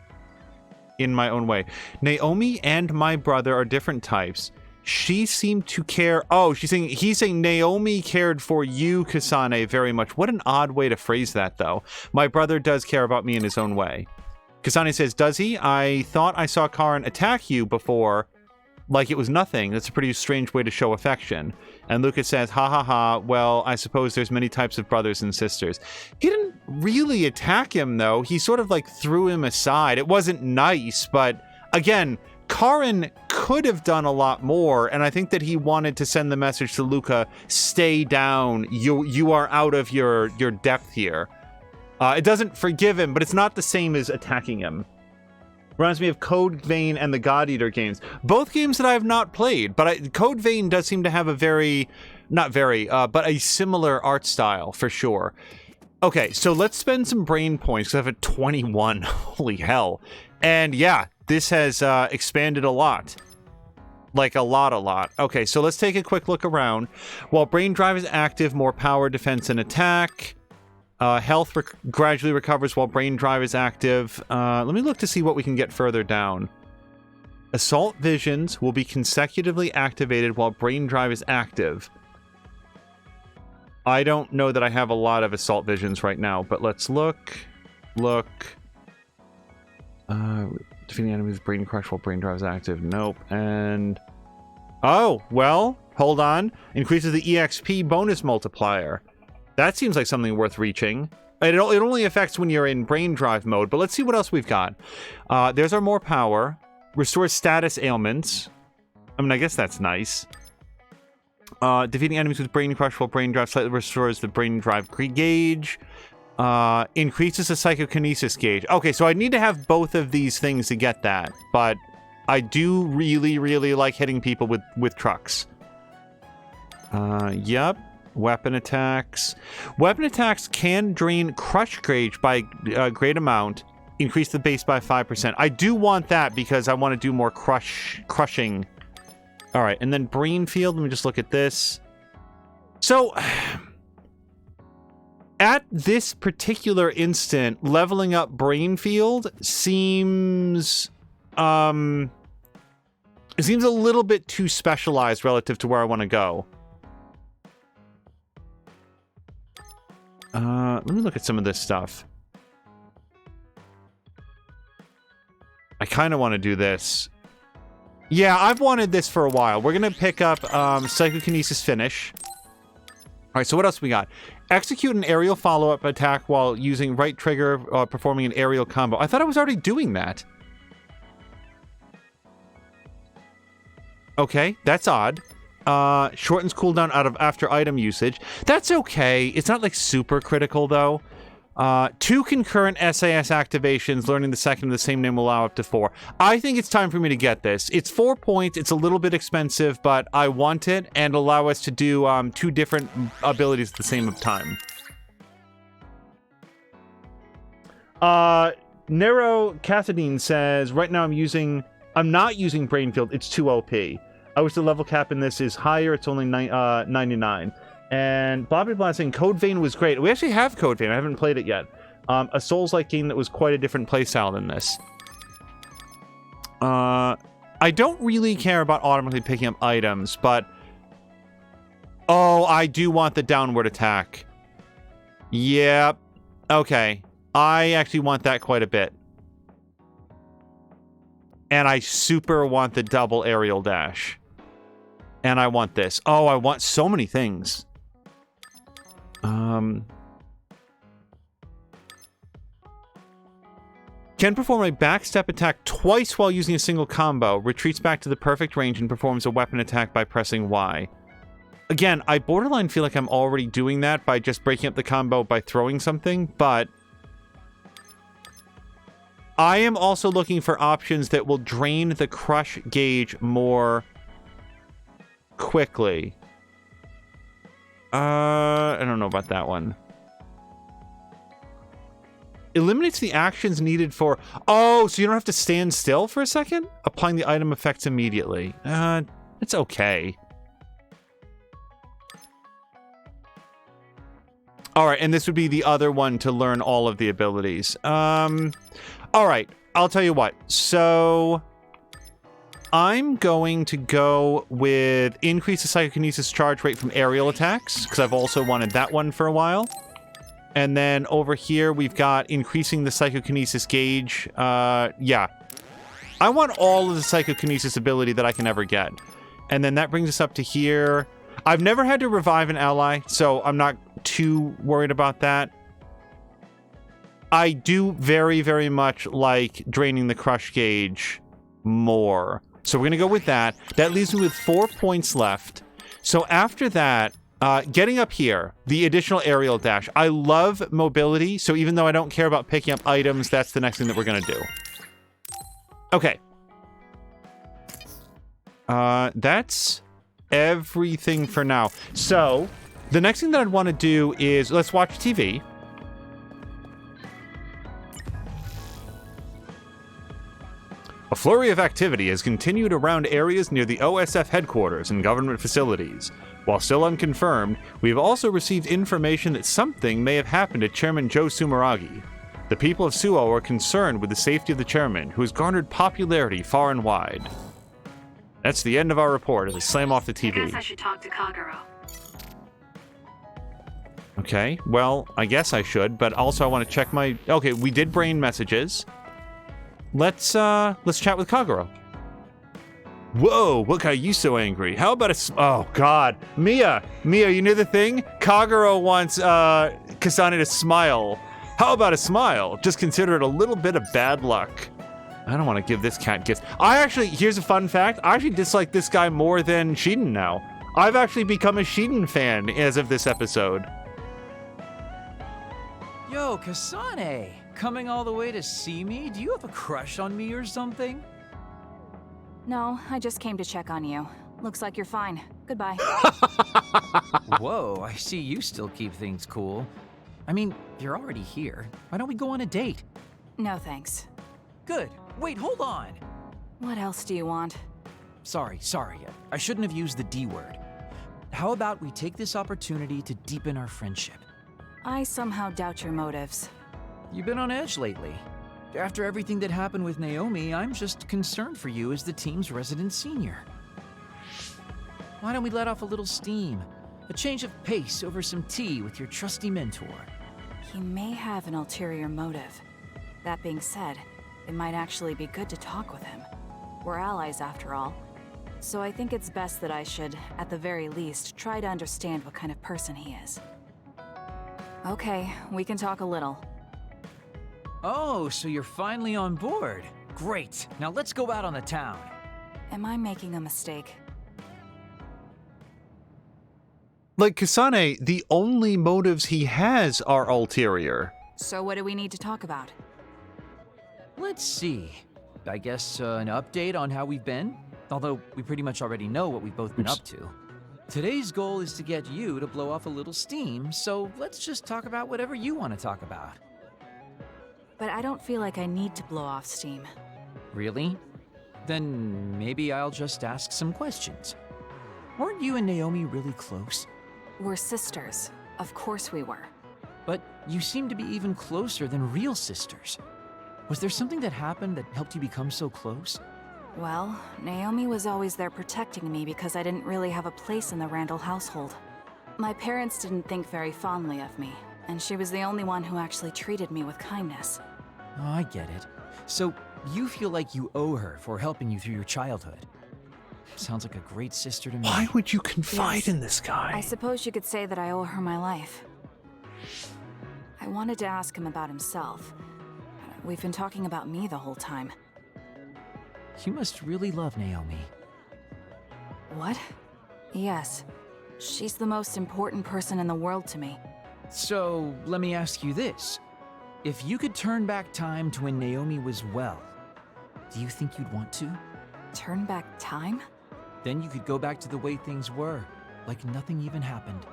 in my own way. Naomi and my brother are different types. She seemed to care... Oh, he's saying Naomi cared for you, Kasane, very much. What an odd way to phrase that, though. My brother does care about me in his own way. Kasane says, does he? I thought I saw Karin attack you before, like it was nothing. That's a pretty strange way to show affection. And Lucas says, ha ha ha, well, I suppose there's many types of brothers and sisters. He didn't really attack him, though. He sort of, like, threw him aside. It wasn't nice, but, again... Karin could have done a lot more, and I think that he wanted to send the message to Luca, stay down, you are out of your depth here. It doesn't forgive him, but it's not the same as attacking him. Reminds me of Code Vein and the God Eater games. Both games that I have not played, but Code Vein does seem to have a but a similar art style for sure. Okay, so let's spend some brain points because I have a 21. Holy hell. And yeah, this has expanded a lot. Like a lot. Okay, so let's take a quick look around. While Brain Drive is active, more power, defense, and attack. Health gradually recovers while Brain Drive is active. Let me look to see what we can get further down. Assault Visions will be consecutively activated while Brain Drive is active. I don't know that I have a lot of Assault Visions right now, but let's look. Defeating enemies with Brain Crush while Brain Drive is active. Nope. And... oh, well, hold on. Increases the EXP bonus multiplier. That seems like something worth reaching. It only affects when you're in Brain Drive mode, but let's see what else we've got. There's our more power. Restores status ailments. I mean, I guess that's nice. Defeating enemies with Brain Crush while Brain Drive slightly restores the Brain Drive gauge. Increases the Psychokinesis gauge. Okay, so I need to have both of these things to get that, but I do really, really like hitting people with trucks. Yep. Weapon attacks. Weapon attacks can drain Crush gauge by a great amount. Increase the base by 5%. I do want that because I want to do more crushing. All right, and then Brain Field. Let me just look at this. So... at this particular instant, leveling up Brain Field seems... it seems a little bit too specialized relative to where I want to go. Let me look at some of this stuff. I kind of want to do this. Yeah, I've wanted this for a while. We're going to pick up Psychokinesis Finish. All right, so what else we got? Execute an aerial follow-up attack while using right trigger, performing an aerial combo. I thought I was already doing that. Okay, that's odd. Shortens cooldown after item usage. That's okay. It's not like super critical though. 2 concurrent SAS activations, learning the second of the same name will allow up to 4. I think it's time for me to get this. It's 4 points. It's a little bit expensive, but I want it and allow us to do 2 different abilities at the same time. Nero Cathedine says, right now I'm not using Brainfield. It's too OP. I wish the level cap in this is higher. It's only 99. And blah blah blah saying Code Vein was great. We actually have Code Vein. I haven't played it yet. A Souls-like game that was quite a different playstyle than this. I don't really care about automatically picking up items, but... oh, I do want the downward attack. Yep. Okay. I actually want that quite a bit. And I super want the double aerial dash. And I want this. Oh, I want so many things. Can perform a backstep attack twice while using a single combo. Retreats back to the perfect range and performs a weapon attack by pressing Y. Again, I borderline feel like I'm already doing that by just breaking up the combo by throwing something, but... I am also looking for options that will drain the crush gauge more quickly. I don't know about that one. Eliminates the actions needed for... oh, so you don't have to stand still for a second? Applying the item effects immediately. It's okay. Alright, and this would be the other one to learn all of the abilities. Alright, I'll tell you what. So... I'm going to go with increase the psychokinesis charge rate from aerial attacks, because I've also wanted that one for a while. And then over here, we've got increasing the psychokinesis gauge. Yeah. I want all of the psychokinesis ability that I can ever get. And then that brings us up to here. I've never had to revive an ally, so I'm not too worried about that. I do very, very much like draining the crush gauge more. So we're going to go with that. That leaves me with 4 points left. So after that, Getting up here, the additional aerial dash. I love mobility, so even though I don't care about picking up items, that's the next thing that we're going to do. Okay. That's everything for now. So, the next thing that I'd want to do is, let's watch TV. A flurry of activity has continued around areas near the OSF headquarters and government facilities. While still unconfirmed, we have also received information that something may have happened to Chairman Joe Sumeragi. The people of Suo are concerned with the safety of the chairman, who has garnered popularity far and wide. That's the end of our report as I slam off the TV. I guess I should talk to Kagero. Okay, well, I guess I should, but also I want to check my... Okay, we did brain messages. Let's chat with Kagero. Whoa, what got you so angry? How about a... Oh, God. Mia, you knew the thing? Kagero wants, Kasane to smile. How about a smile? Just consider it a little bit of bad luck. I don't want to give this cat gifts. Here's a fun fact. I actually dislike this guy more than Shiden now. I've actually become a Shiden fan as of this episode. Yo, Kasane! Coming all the way to see me? Do you have a crush on me or something? No, I just came to check on you. Looks like you're fine. Goodbye. Whoa, I see you still keep things cool. I mean, you're already here. Why don't we go on a date? No thanks. Good. Wait, hold on. What else do you want? Sorry. I shouldn't have used the D word. How about we take this opportunity to deepen our friendship? I somehow doubt your motives. You've been on edge lately. After everything that happened with Naomi, I'm just concerned for you as the team's resident senior. Why don't we let off a little steam? A change of pace over some tea with your trusty mentor. He may have an ulterior motive. That being said, it might actually be good to talk with him. We're allies after all. So I think it's best that I should, at the very least, try to understand what kind of person he is. Okay, we can talk a little. Oh, so you're finally on board. Great. Now let's go out on the town. Am I making a mistake? Like Kasane, the only motives he has are ulterior. So what do we need to talk about? Let's see. I guess an update on how we've been? Although we pretty much already know what we've both been up to. Today's goal is to get you to blow off a little steam, so let's just talk about whatever you want to talk about. But I don't feel like I need to blow off steam. Really? Then maybe I'll just ask some questions. Weren't you and Naomi really close? We're sisters. Of course we were. But you seem to be even closer than real sisters. Was there something that happened that helped you become so close? Well, Naomi was always there protecting me because I didn't really have a place in the Randall household. My parents didn't think very fondly of me, and she was the only one who actually treated me with kindness. Oh, I get it. So you feel like you owe her for helping you through your childhood. Sounds like a great sister to me. Why would you confide in this guy? I suppose you could say that I owe her my life. I wanted to ask him about himself. We've been talking about me the whole time. You must really love Naomi. What? Yes. She's the most important person in the world to me. So, let me ask you this. If you could turn back time to when Naomi was well, do you think you'd want to? Turn back time? Then you could go back to the way things were, like nothing even happened.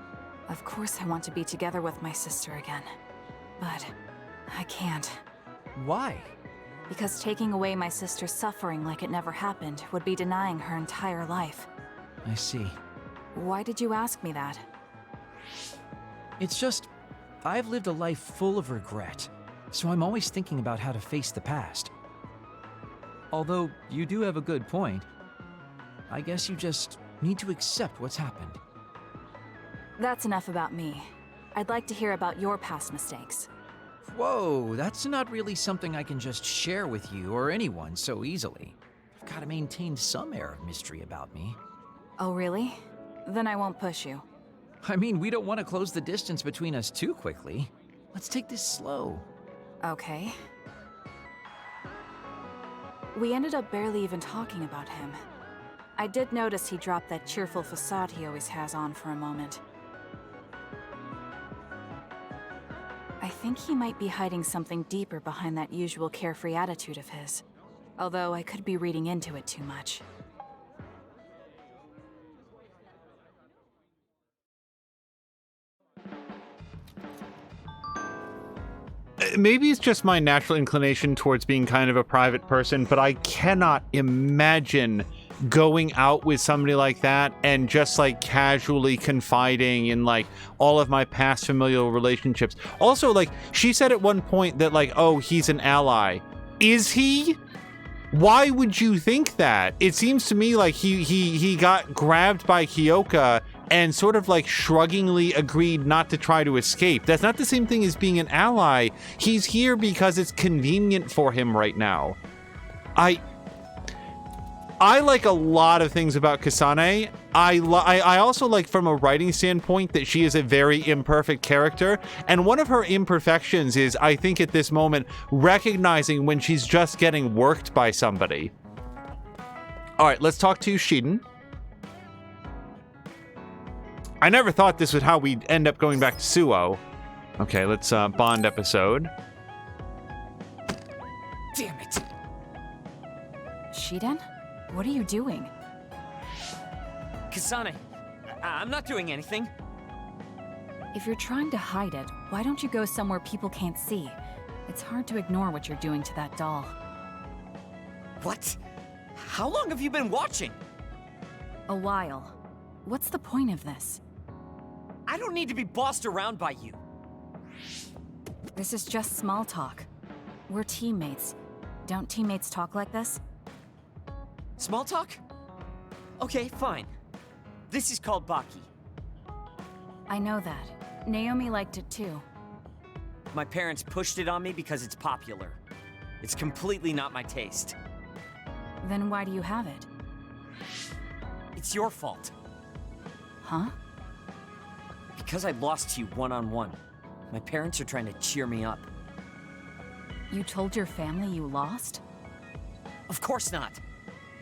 Of course I want to be together with my sister again. But I can't. Why? Because taking away my sister's suffering like it never happened would be denying her entire life. I see. Why did you ask me that? It's just, I've lived a life full of regret, so I'm always thinking about how to face the past. Although, you do have a good point. I guess you just need to accept what's happened. That's enough about me. I'd like to hear about your past mistakes. Whoa, that's not really something I can just share with you or anyone so easily. I've got to maintain some air of mystery about me. Oh, really? Then I won't push you. I mean, we don't want to close the distance between us too quickly. Let's take this slow. Okay. We ended up barely even talking about him. I did notice he dropped that cheerful facade he always has on for a moment. think he might be hiding something deeper behind that usual carefree attitude of his. Although I could be reading into it too much. Maybe it's just my natural inclination towards being kind of a private person, but I cannot imagine going out with somebody like that and just like casually confiding in like all of my past familial relationships. Also, like, she said at one point that like, oh, he's an ally. Is he? Why would you think that? It seems to me like he got grabbed by Kyoka and sort of like shruggingly agreed not to try to escape. That's not the same thing as being an ally. He's here because it's convenient for him right now. I like a lot of things about Kasane. I also like, from a writing standpoint, that she is a very imperfect character. And one of her imperfections is, I think at this moment, recognizing when she's just getting worked by somebody. All right, let's talk to Shiden. I never thought this was how we'd end up going back to Suo. Okay, let's bond episode. Damn it. Shiden? What are you doing? Kasane, I'm not doing anything. If you're trying to hide it, why don't you go somewhere people can't see? It's hard to ignore what you're doing to that doll. What? How long have you been watching? A while. What's the point of this? I don't need to be bossed around by you. This is just small talk. We're teammates. Don't teammates talk like this? Small talk? Okay, fine. This is called Baki. I know that. Naomi liked it too. My parents pushed it on me because it's popular. It's completely not my taste. Then why do you have it? It's your fault. Huh? Because I lost to you one-on-one. My parents are trying to cheer me up. You told your family you lost? Of course not.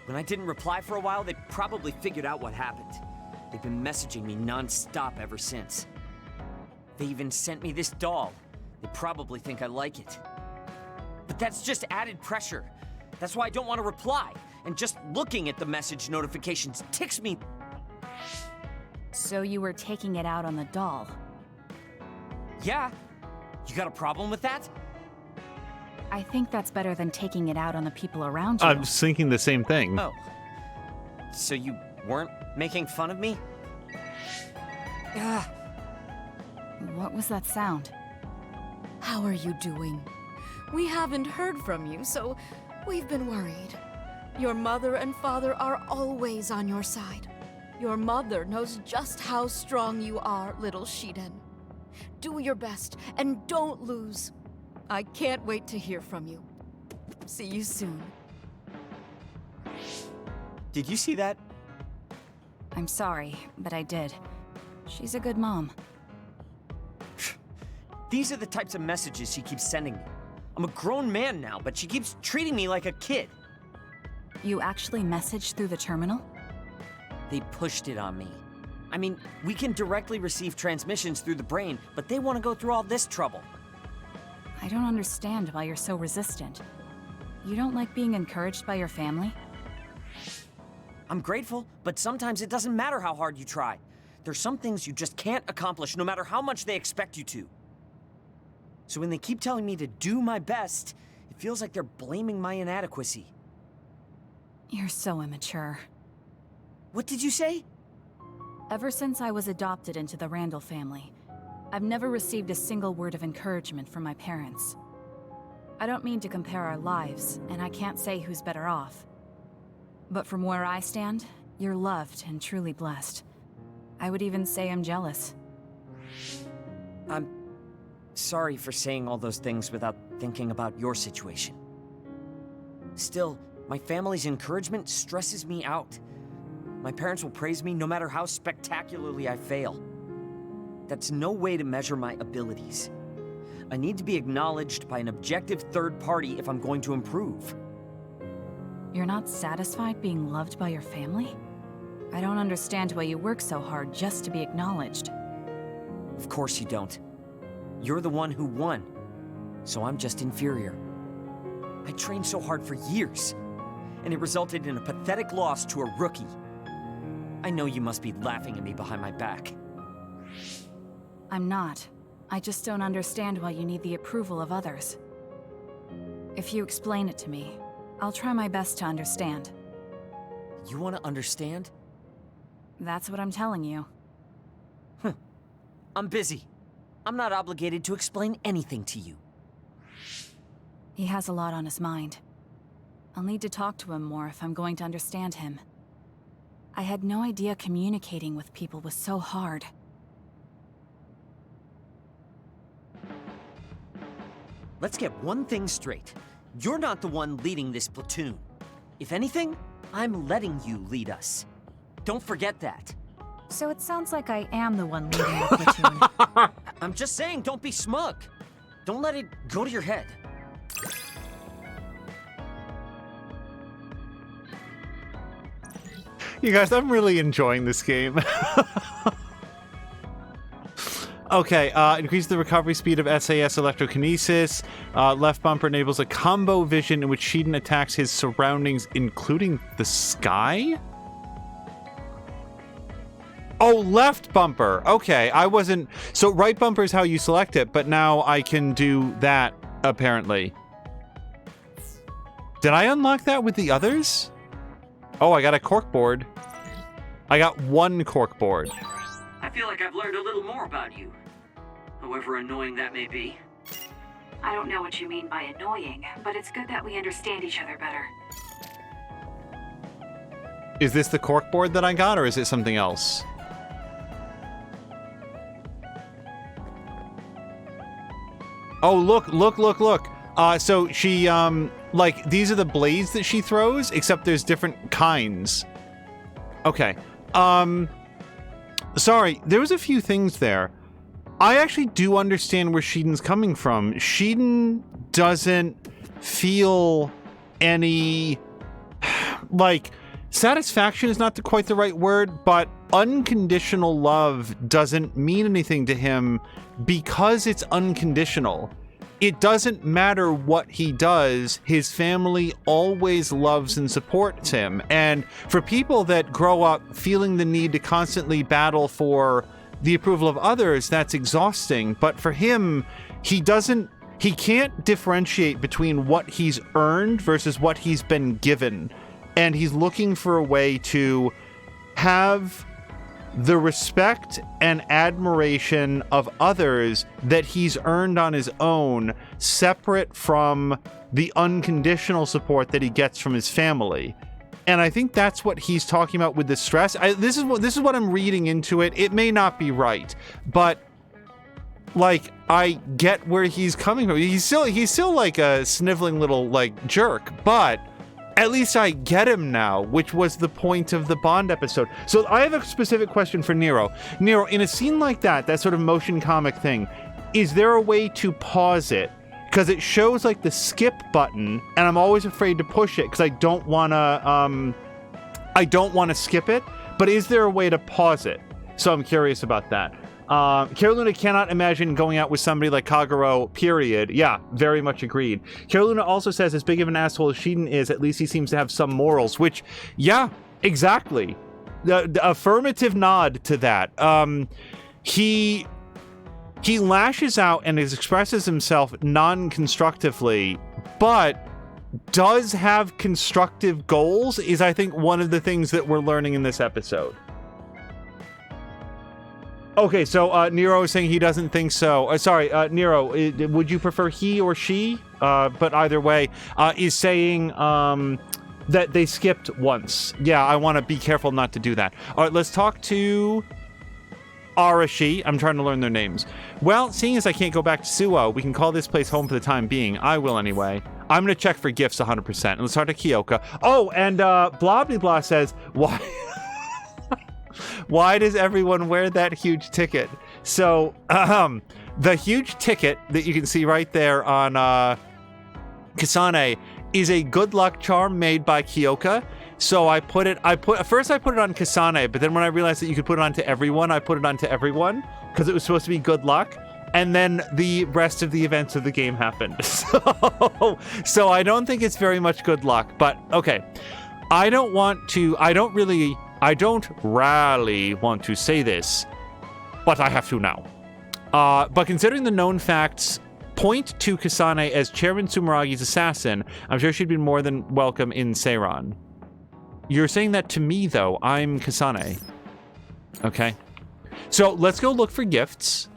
When I didn't reply for a while, they probably figured out what happened. They've been messaging me non-stop ever since. They even sent me this doll. They probably think I like it. But that's just added pressure. That's why I don't want to reply. And just looking at the message notifications ticks me. So you were taking it out on the doll? Yeah. You got a problem with that? I think that's better than taking it out on the people around you. I'm just thinking the same thing. Oh. So you weren't making fun of me? Ugh. What was that sound? How are you doing? We haven't heard from you, so we've been worried. Your mother and father are always on your side. Your mother knows just how strong you are, little Shiden. Do your best, and don't lose. I can't wait to hear from you. See you soon. Did you see that? I'm sorry, but I did. She's a good mom. These are the types of messages she keeps sending me. I'm a grown man now, but she keeps treating me like a kid. You actually messaged through the terminal? They pushed it on me. I mean, we can directly receive transmissions through the brain, but they want to go through all this trouble. I don't understand why you're so resistant. You don't like being encouraged by your family? I'm grateful, but sometimes it doesn't matter how hard you try. There's some things you just can't accomplish no matter how much they expect you to. So when they keep telling me to do my best, it feels like they're blaming my inadequacy. You're so immature. What did you say? Ever since I was adopted into the Randall family, I've never received a single word of encouragement from my parents. I don't mean to compare our lives, and I can't say who's better off. But from where I stand, you're loved and truly blessed. I would even say I'm jealous. I'm sorry for saying all those things without thinking about your situation. Still, my family's encouragement stresses me out. My parents will praise me no matter how spectacularly I fail. That's no way to measure my abilities. I need to be acknowledged by an objective third party if I'm going to improve. You're not satisfied being loved by your family? I don't understand why you work so hard just to be acknowledged. Of course you don't. You're the one who won, so I'm just inferior. I trained so hard for years, and it resulted in a pathetic loss to a rookie. I know you must be laughing at me behind my back. I'm not. I just don't understand why you need the approval of others. If you explain it to me, I'll try my best to understand. You want to understand? That's what I'm telling you. I'm busy. I'm not obligated to explain anything to you. He has a lot on his mind. I'll need to talk to him more if I'm going to understand him. I had no idea communicating with people was so hard. Let's get one thing straight. You're not the one leading this platoon. If anything, I'm letting you lead us. Don't forget that. So it sounds like I am the one leading the platoon. I'm just saying, don't be smug. Don't let it go to your head. You guys, I'm really enjoying this game. Okay, increase the recovery speed of SAS electrokinesis. Left bumper enables a combo vision in which Shiden attacks his surroundings, including the sky? Oh, left bumper. Okay, I wasn't... So right bumper is how you select it, but now I can do that, apparently. Did I unlock that with the others? Oh, I got a corkboard. I got one corkboard. I feel like I've learned a little more about you. However annoying that may be. I don't know what you mean by annoying, but it's good that we understand each other better. Is this the corkboard that I got, or is it something else? Oh, look. So she, like, these are the blades that she throws, except there's different kinds. Okay. Sorry, there was a few things there. I actually do understand where Shiden's coming from. Shiden doesn't feel any, like, satisfaction is not quite the right word, but unconditional love doesn't mean anything to him because it's unconditional. It doesn't matter what he does, his family always loves and supports him. And for people that grow up feeling the need to constantly battle for the approval of others, that's exhausting. But for him, he can't differentiate between what he's earned versus what he's been given. And he's looking for a way to have the respect and admiration of others that he's earned on his own, separate from the unconditional support that he gets from his family. And I think that's what he's talking about with the stress. This is what I'm reading into it. It may not be right, but like, I get where he's coming from. He's still like a sniveling little like jerk, but at least I get him now, which was the point of the Bond episode. So I have a specific question for Nero. Nero, in a scene like that sort of motion comic thing, is there a way to pause it? Because it shows like the skip button, and I'm always afraid to push it because I don't want to skip it. But is there a way to pause it? So I'm curious about that. Carolina cannot imagine going out with somebody like Kagero, period. Yeah, very much agreed. Carolina also says, as big of an asshole as Shiden is, at least he seems to have some morals, which, yeah, exactly. The affirmative nod to that. He lashes out and expresses himself non-constructively, but does have constructive goals, is I think one of the things that we're learning in this episode. Okay, so Nero is saying he doesn't think so. Sorry, Nero, would you prefer he or she? But either way, is saying that they skipped once. Yeah, I want to be careful not to do that. All right, let's talk to Arashi. I'm trying to learn their names. Well, seeing as I can't go back to Suo, we can call this place home for the time being. I will anyway. I'm going to check for gifts 100%. And let's start to Kyoka. Oh, and Blah says, why... Why does everyone wear that huge ticket? So, the huge ticket that you can see right there on Kasane is a good luck charm made by Kyoka. So first I put it on Kasane, but then when I realized that you could put it onto everyone, I put it onto everyone because it was supposed to be good luck. and then the rest of the events of the game happened. So I don't think it's very much good luck, but okay. I don't rarely want to say this, but I have to now. But considering the known facts point to Kasane as Chairman Sumeragi's assassin, I'm sure she'd be more than welcome in Seiran. You're saying that to me, though. I'm Kasane. Okay. So let's go look for gifts.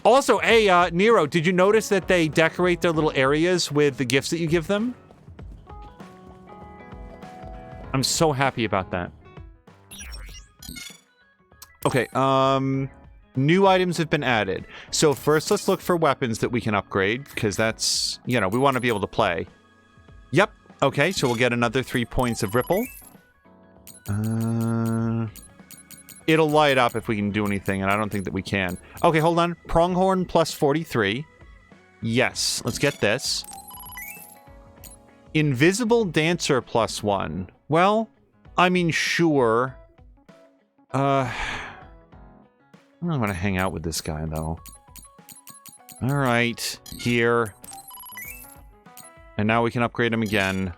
Also, hey, Nero, did you notice that they decorate their little areas with the gifts that you give them? I'm so happy about that. Okay, new items have been added. So first, let's look for weapons that we can upgrade, because that's, you know, we want to be able to play. Yep. Okay, so we'll get another 3 points of Ripple. It'll light up if we can do anything, and I don't think that we can. Okay, hold on. Pronghorn plus 43. Yes, let's get this. Invisible Dancer plus 1. Well, I mean, sure. I don't want to hang out with this guy, though. All right, here. And now we can upgrade him again.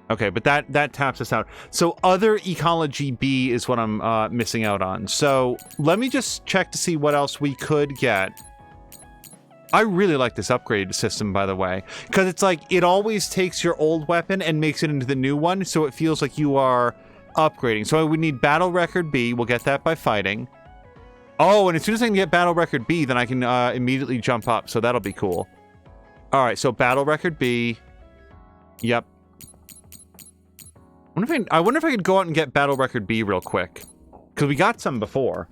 Okay, but that taps us out. So other ecology B is what I'm missing out on. So let me just check to see what else we could get. I really like this upgrade system, by the way, because it's like it always takes your old weapon and makes it into the new one, so it feels like you are upgrading. So we need Battle Record B. We'll get that by fighting. Oh, and as soon as I can get Battle Record B, then I can immediately jump up, so that'll be cool. All right, so Battle Record B. Yep. I wonder if I could go out and get Battle Record B real quick, because we got some before.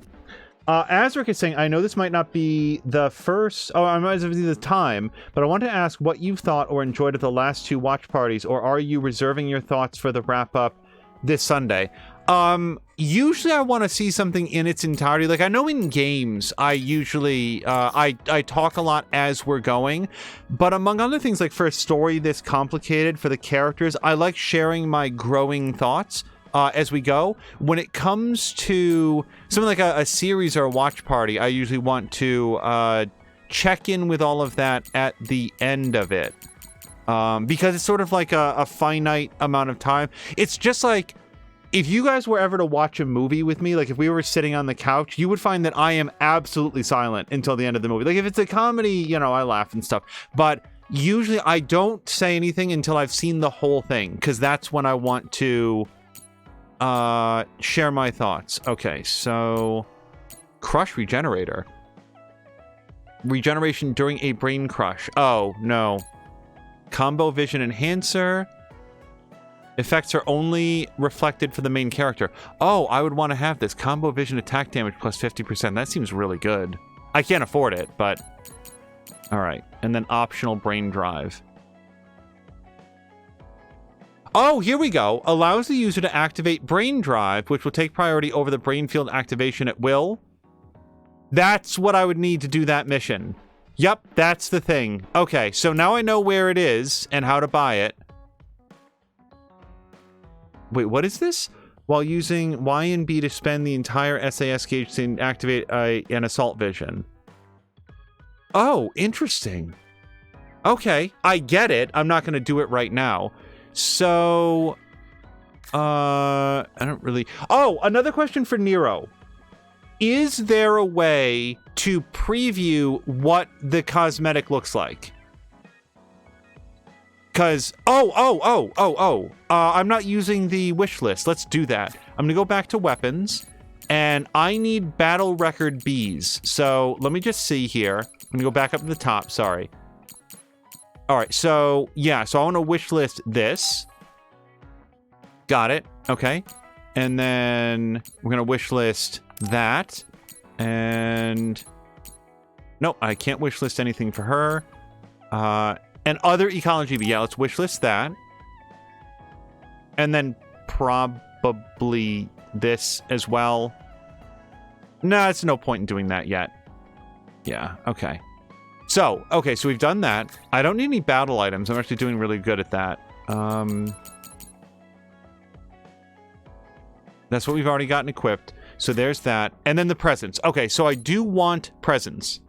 Azric is saying, I know this might not be the first, I might not be the time, but I want to ask what you've thought or enjoyed of the last 2 watch parties, or are you reserving your thoughts for the wrap-up this Sunday? Usually I want to see something in its entirety. Like, I know in games, I usually, I talk a lot as we're going, but among other things, like for a story this complicated, for the characters, I like sharing my growing thoughts as we go. When it comes to something like a series or a watch party, I usually want to check in with all of that at the end of it. Because it's sort of like a finite amount of time. It's just like, if you guys were ever to watch a movie with me, like if we were sitting on the couch, you would find that I am absolutely silent until the end of the movie. Like if it's a comedy, you know, I laugh and stuff. But usually I don't say anything until I've seen the whole thing, because that's when I want to share my thoughts. Okay, so Crush Regenerator. Regeneration during a brain crush. Oh, no. Combo Vision Enhancer. Effects are only reflected for the main character. Oh, I would want to have this. Combo Vision attack damage plus 50%. That seems really good. I can't afford it, but... Alright. And then optional Brain Drive. Oh, here we go. Allows the user to activate Brain Drive, which will take priority over the brain field activation at will. That's what I would need to do that mission. Yep, that's the thing. Okay, so now I know where it is and how to buy it. Wait, what is this? While using Y and B to spend the entire SAS gauge to activate an assault vision. Oh, interesting. Okay, I get it. I'm not going to do it right now. So, I don't really... Oh, another question for Nero. Is there a way to preview what the cosmetic looks like? Because, I'm not using the wish list. Let's do that. I'm going to go back to weapons, and I need battle record Bs. So let me just see here. I'm going to go back up to the top. Sorry. All right. So, yeah. So I want to wish list this. Got it. Okay. And then we're going to wish list that. And nope, I can't wish list anything for her. And other ecology, but yeah, let's wishlist that. And then probably this as well. No, it's no point in doing that yet. Yeah, okay. So, okay, so we've done that. I don't need any battle items. I'm actually doing really good at that. That's what we've already gotten equipped. So there's that. And then the presents. Okay, so I do want presents.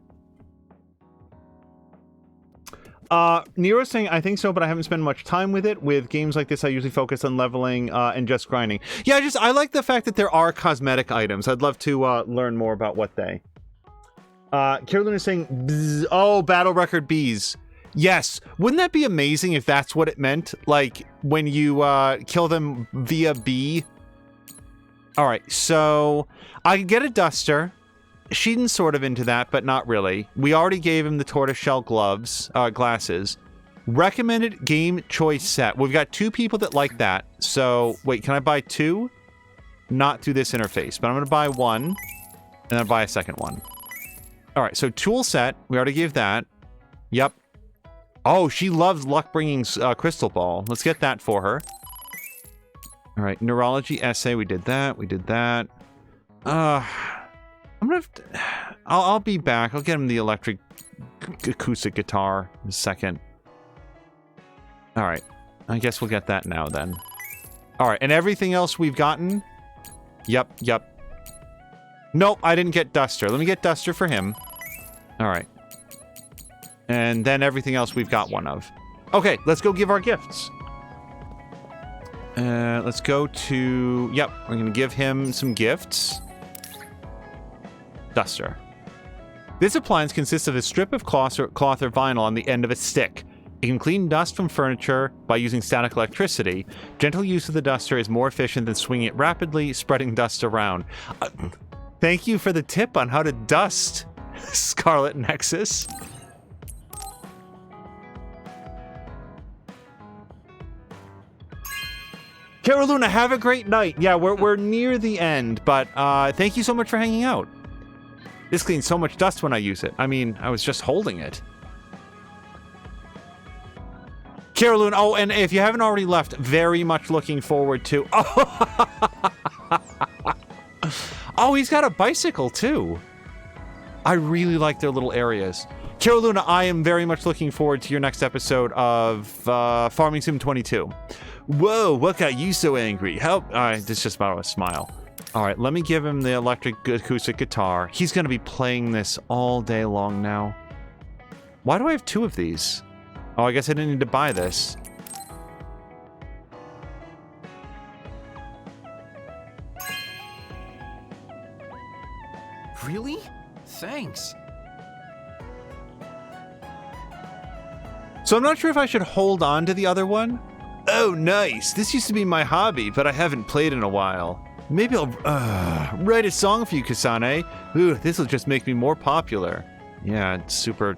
Nero's saying, I think so, but I haven't spent much time with it. With games like this, I usually focus on leveling and just grinding. Yeah, I like the fact that there are cosmetic items. I'd love to learn more about what they... Carolyn is saying, bzz, oh, battle record bees. Yes. Wouldn't that be amazing if that's what it meant? Like, when you kill them via bee? Alright, so I could get a duster. Sheedan's sort of into that, but not really. We already gave him the tortoiseshell glasses. Recommended game choice set. We've got 2 people that like that. So, wait, can I buy 2? Not through this interface, but I'm going to buy 1, and then buy a second one. Alright, so tool set. We already gave that. Yep. Oh, she loves luck-bringing crystal ball. Let's get that for her. Alright, neurology essay. We did that. We did that. I'm gonna have to, I'll be back. I'll get him the electric acoustic guitar in a second. Alright. I guess we'll get that now then. Alright, and everything else we've gotten? Yep. Nope, I didn't get Duster. Let me get Duster for him. Alright. And then everything else we've got one of. Okay, let's go give our gifts. Let's go to... Yep, we're gonna give him some gifts. Duster. This appliance consists of a strip of cloth or vinyl on the end of a stick. It can clean dust from furniture by using static electricity. Gentle use of the duster is more efficient than swinging it rapidly, spreading dust around. Thank you for the tip on how to dust, Scarlet Nexus. Caroluna, have a great night. Yeah, we're near the end, but thank you so much for hanging out. This cleans so much dust when I use it. I mean, I was just holding it. Caroluna, oh, and if you haven't already left, very much looking forward to... Oh, he's got a bicycle, too. I really like their little areas. Caroluna, I am very much looking forward to your next episode of Farming Sim 22. Whoa, what got you so angry? Help! This just about a smile. All right, let me give him the electric acoustic guitar. He's going to be playing this all day long now. Why do I have 2 of these? Oh, I guess I didn't need to buy this. Really? Thanks. So I'm not sure if I should hold on to the other one. Oh, nice. This used to be my hobby, but I haven't played in a while. Maybe I'll write a song for you, Kasane. Ooh, this will just make me more popular. Yeah, it's super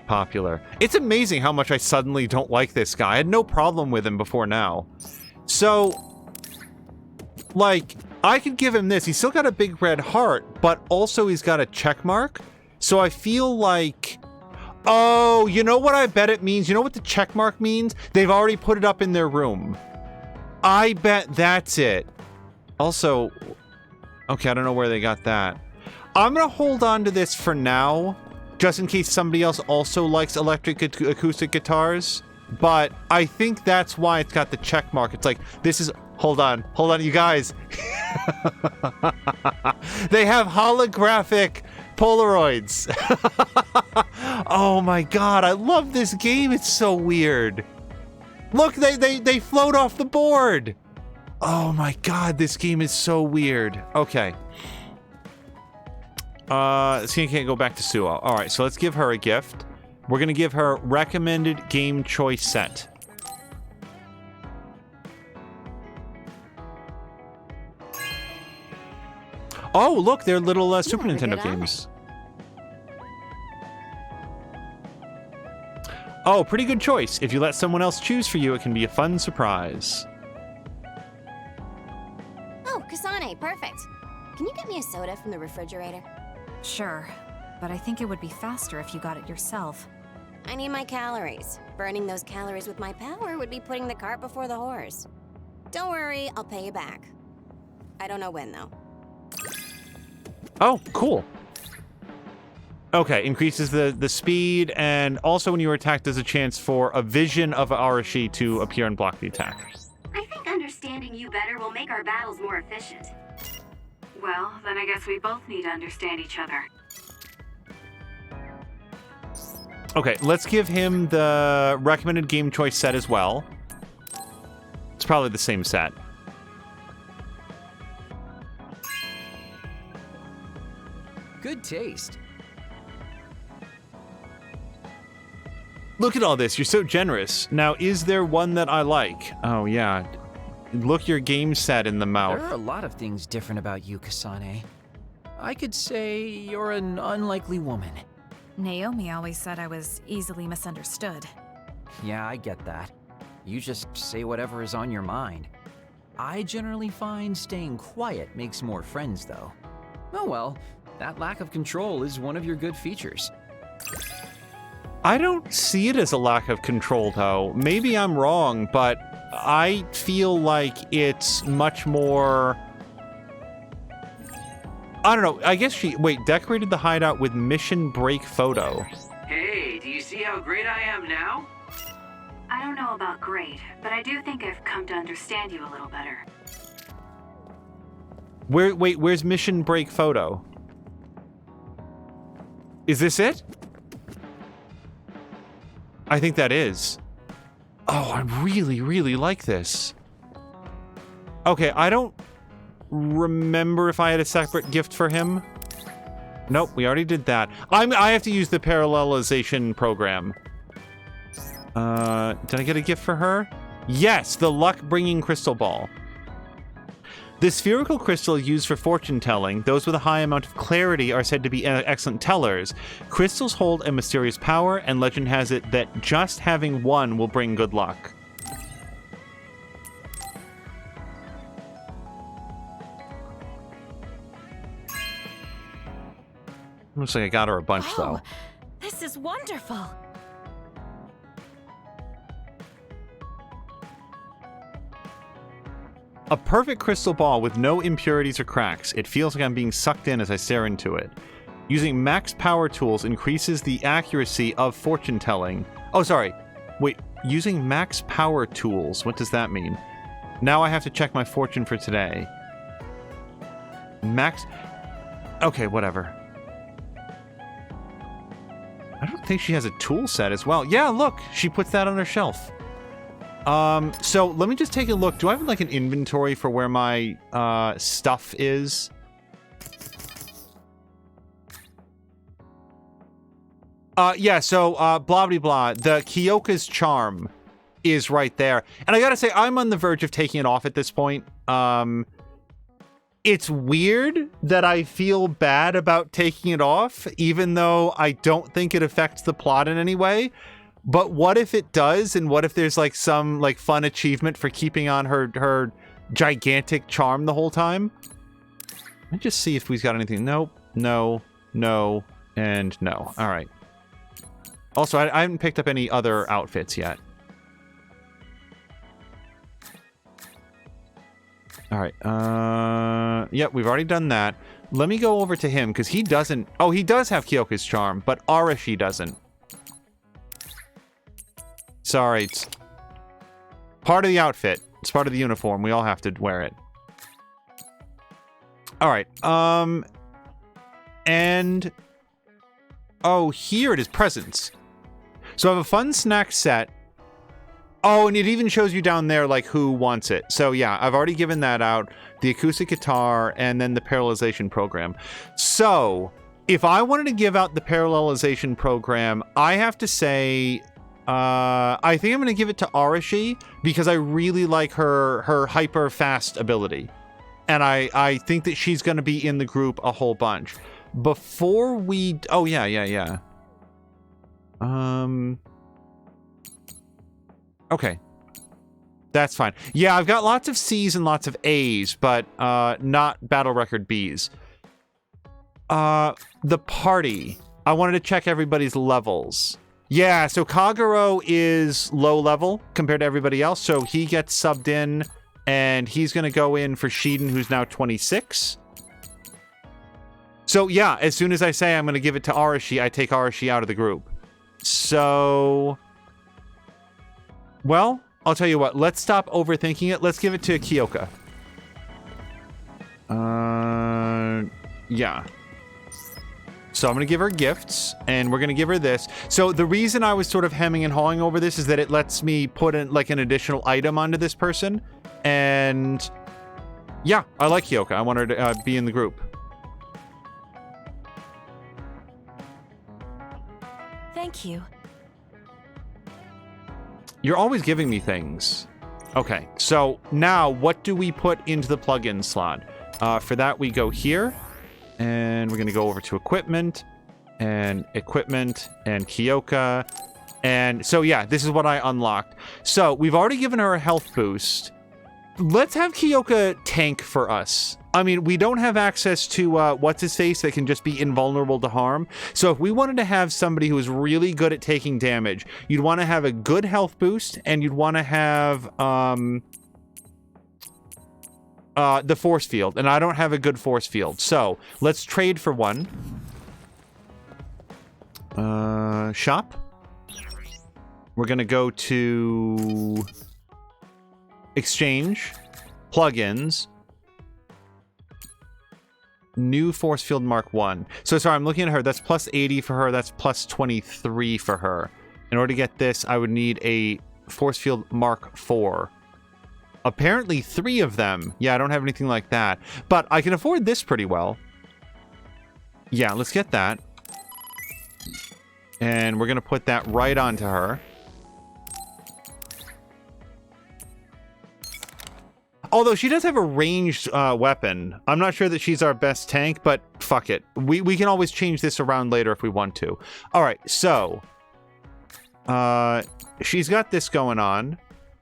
popular. It's amazing how much I suddenly don't like this guy. I had no problem with him before now. So, like, I could give him this. He's still got a big red heart, but also he's got a check mark. So I feel like... Oh, you know what I bet it means? You know what the check mark means? They've already put it up in their room. I bet that's it. Also, okay, I don't know where they got that. I'm gonna hold on to this for now, just in case somebody else also likes electric acoustic guitars. But I think that's why it's got the check mark. It's like, this is... Hold on, you guys. They have holographic Polaroids. Oh my god, I love this game. It's so weird. Look, they float off the board. Oh my god, this game is so weird. Okay. So you can't go back to Suo. Alright, so let's give her a gift. We're gonna give her recommended game choice set. Oh, look, they're little Super Nintendo games. Oh, pretty good choice. If you let someone else choose for you, it can be a fun surprise. Oh, Kasane, perfect. Can you get me a soda from the refrigerator? Sure, but I think it would be faster if you got it yourself. I need my calories. Burning those calories with my power would be putting the cart before the horse. Don't worry, I'll pay you back. I don't know when, though. Oh, cool. Okay, increases the speed, and also when you are attacked, there's a chance for a vision of Arashi to appear and block the attack. I think understanding you better will make our battles more efficient. Well, then I guess we both need to understand each other. Okay, let's give him the recommended game choice set as well. It's probably the same set. Good taste. Look at all this. You're so generous. Now, is there one that I like? Oh, yeah. Look your game set in the mouth. There are a lot of things different about you, Kasane. I could say you're an unlikely woman. Naomi always said I was easily misunderstood. Yeah, I get that. You just say whatever is on your mind. I generally find staying quiet makes more friends, though. Oh well, that lack of control is one of your good features. I don't see it as a lack of control, though. Maybe I'm wrong, but I feel like it's much more... I don't know. I guess she... Wait, decorated the hideout with mission break photo. Hey, do you see how great I am now? I don't know about great, but I do think I've come to understand you a little better. Wait, where's mission break photo? Is this it? I think that is. Oh, I really, really like this. Okay, I don't remember if I had a separate gift for him. Nope, we already did that. I have to use the parallelization program. Did I get a gift for her? Yes, the luck-bringing crystal ball. The spherical crystal used for fortune telling, those with a high amount of clarity are said to be excellent tellers. Crystals hold a mysterious power, and legend has it that just having one will bring good luck. Looks like I got her a bunch, though. This is wonderful. A perfect crystal ball with no impurities or cracks. It feels like I'm being sucked in as I stare into it. Using max power tools increases the accuracy of fortune telling. Oh, sorry. Wait, using max power tools. What does that mean? Now I have to check my fortune for today. Max... Okay, whatever. I don't think she has a tool set as well. Yeah, look, she puts that on her shelf. So let me just take a look. Do I have like an inventory for where my stuff is? Yeah, so blah blah blah. The Kyoka's charm is right there. And I gotta say, I'm on the verge of taking it off at this point. It's weird that I feel bad about taking it off, even though I don't think it affects the plot in any way. But what if it does, and what if there's like some like fun achievement for keeping on her gigantic charm the whole time? Let me just see if we've got anything. Nope, no, no, and no. All right. Also, I haven't picked up any other outfits yet. All right. Yep, we've already done that. Let me go over to him, because he doesn't... Oh, he does have Kyoka's charm, but Arashi doesn't. Sorry, it's part of the outfit. It's part of the uniform. We all have to wear it. All right. And... Oh, here it is. Presents. So I have a fun snack set. Oh, and it even shows you down there, like, who wants it. So, yeah, I've already given that out. The acoustic guitar, and then the parallelization program. So, if I wanted to give out the parallelization program, I have to say... I think I'm going to give it to Arashi, because I really like her hyper-fast ability. And I think that she's going to be in the group a whole bunch. Before we... Oh, yeah. Okay. That's fine. Yeah, I've got lots of C's and lots of A's, but not battle record B's. The party. I wanted to check everybody's levels. Yeah, so Kagero is low level compared to everybody else, so he gets subbed in, and he's going to go in for Shiden, who's now 26. So, yeah, as soon as I say I'm going to give it to Arashi, I take Arashi out of the group. So... Well, I'll tell you what. Let's stop overthinking it. Let's give it to Kyoka. Yeah. So I'm going to give her gifts, and we're going to give her this. So the reason I was sort of hemming and hawing over this is that it lets me put in like an additional item onto this person. And yeah, I like Hyoka. I want her to be in the group. Thank you. You're always giving me things. Okay, so now what do we put into the plugin slot? For that, we go here, and we're going to go over to equipment, and Hyoka. And so, yeah, this is what I unlocked. So we've already given her a health boost. Let's have Hyoka tank for us. I mean, we don't have access to what's-his-face that can just be invulnerable to harm. So if we wanted to have somebody who is really good at taking damage, you'd want to have a good health boost, and you'd want to have the force field. And I don't have a good force field. So let's trade for one. Shop. We're going to go to exchange, plugins, new force field Mark 1. So sorry, I'm looking at her. That's plus 80 for her. That's plus 23 for her. In order to get this, I would need a force field Mark 4. Apparently 3 of them. Yeah, I don't have anything like that. But I can afford this pretty well. Yeah, let's get that. And we're going to put that right onto her. Although she does have a ranged weapon. I'm not sure that she's our best tank, but fuck it. We can always change this around later if we want to. All right, so she's got this going on.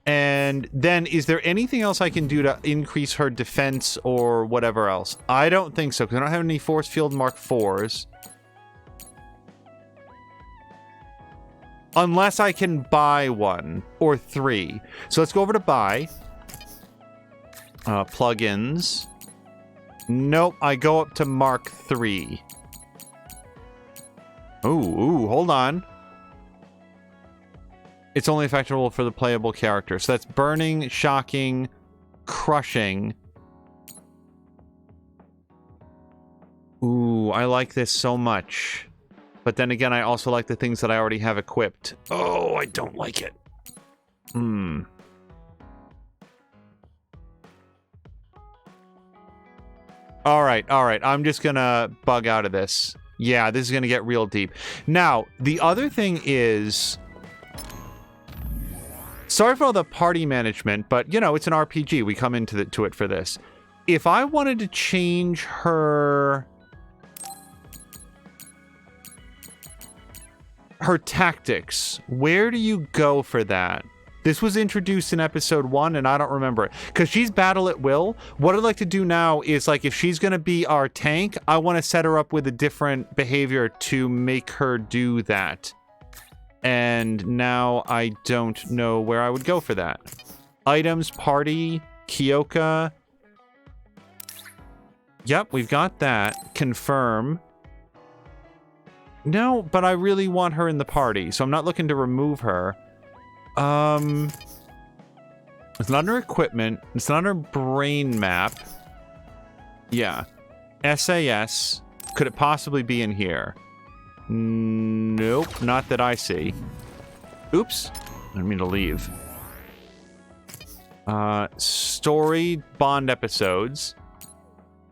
And then is there anything else I can do to increase her defense or whatever else? I don't think so, because I don't have any force field Mark 4s. Unless I can buy 1 or 3. So let's go over to buy. Plugins. Nope, I go up to Mark 3. Ooh, hold on. It's only effectual for the playable character. So that's burning, shocking, crushing. Ooh, I like this so much. But then again, I also like the things that I already have equipped. Oh, I don't like it. All right. I'm just gonna bug out of this. Yeah, this is gonna get real deep. Now, the other thing is... Sorry for all the party management, but, you know, it's an RPG. We come into it for this. If I wanted to change her tactics, where do you go for that? This was introduced in episode 1, and I don't remember it. Because she's battle at will. What I'd like to do now is, like, if she's going to be our tank, I want to set her up with a different behavior to make her do that. And now I don't know where I would go for that. Items, party, Hyoka. Yep, we've got that. Confirm. No, but I really want her in the party, so I'm not looking to remove her. It's not under equipment. It's not under brain map. Yeah. SAS. Could it possibly be in here? Nope, not that I see. Oops. I didn't mean to leave. Story, Bond episodes.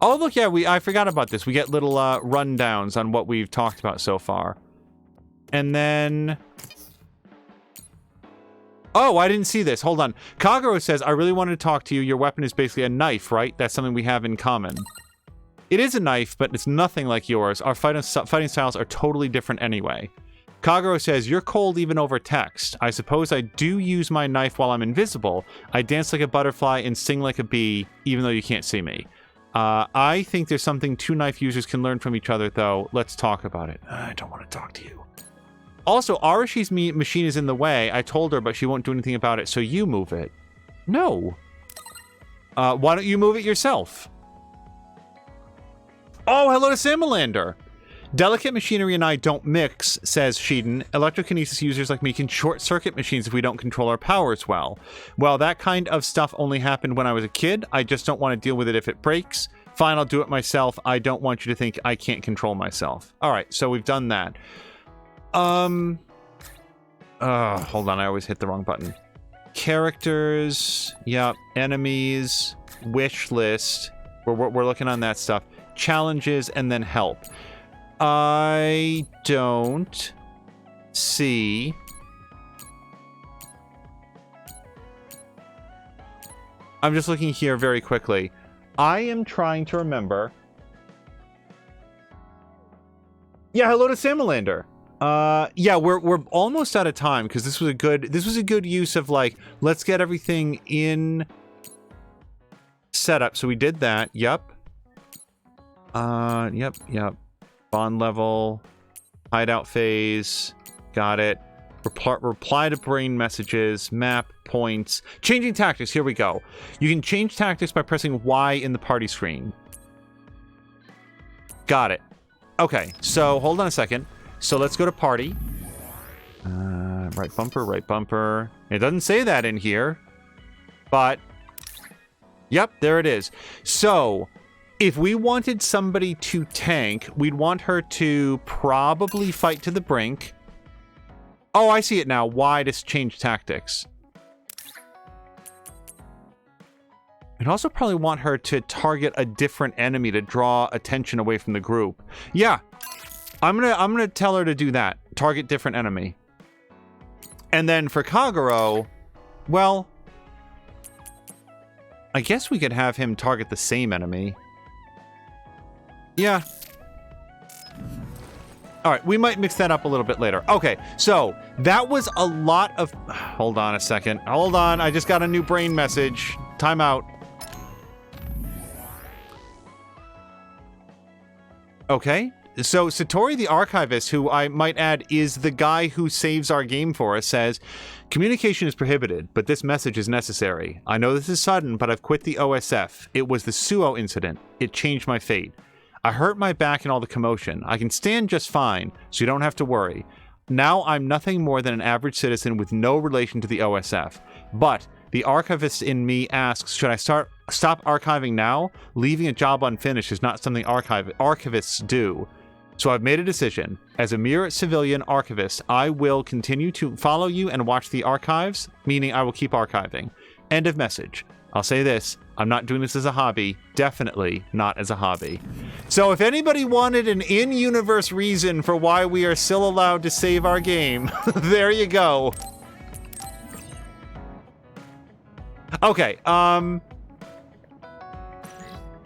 Oh, look, yeah, I forgot about this. We get little rundowns on what we've talked about so far. And then... Oh, I didn't see this. Hold on. Kagero says, I really wanted to talk to you. Your weapon is basically a knife, right? That's something we have in common. It is a knife, but it's nothing like yours. Our fighting styles are totally different anyway. Kagero says, you're cold even over text. I suppose I do use my knife while I'm invisible. I dance like a butterfly and sing like a bee, even though you can't see me. I think there's something 2 knife users can learn from each other, though. Let's talk about it. I don't want to talk to you. Also, Arashi's machine is in the way. I told her, but she won't do anything about it, so you move it. No. Why don't you move it yourself? Oh, hello to Samalander. Delicate machinery and I don't mix, says Sheeden. Electrokinesis users like me can short-circuit machines if we don't control our powers well. Well, that kind of stuff only happened when I was a kid. I just don't want to deal with it if it breaks. Fine, I'll do it myself. I don't want you to think I can't control myself. All right, so we've done that. Hold on, I always hit the wrong button. Characters, yep, enemies, wish list. We're looking on that stuff. Challenges, and then help. I don't see... I'm just looking here very quickly. I am trying to remember... Yeah, hello to Samalander. Yeah, we're almost out of time because this was a good use of like, let's get everything in setup. So we did that. Yep. Yep. Bond level, hideout phase. Got it. Reply to brain messages, map points, changing tactics. Here we go. You can change tactics by pressing Y in the party screen. Got it. Okay, so hold on a second. So let's go to party. Right bumper. It doesn't say that in here, but yep, there it is. So if we wanted somebody to tank, we'd want her to probably fight to the brink. Oh, I see it now. Why to change tactics? We'd also probably want her to target a different enemy to draw attention away from the group. Yeah, I'm gonna tell her to do that. Target different enemy. And then for Kagero, well, I guess we could have him target the same enemy. Yeah. All right, we might mix that up a little bit later. Okay, so that was a lot of... Hold on a second. Hold on, I just got a new brain message. Time out. Okay, so Satori the Archivist, who I might add is the guy who saves our game for us, says, communication is prohibited, but this message is necessary. I know this is sudden, but I've quit the OSF. It was the Suo incident. It changed my fate. I hurt my back in all the commotion. I can stand just fine, so you don't have to worry. Now I'm nothing more than an average citizen with no relation to the OSF. But the archivist in me asks, should I stop archiving now? Leaving a job unfinished is not something archivists do. So I've made a decision. As a mere civilian archivist, I will continue to follow you and watch the archives, meaning I will keep archiving. End of message. I'll say this, I'm not doing this as a hobby. Definitely not as a hobby. So if anybody wanted an in-universe reason for why we are still allowed to save our game, there you go. Okay,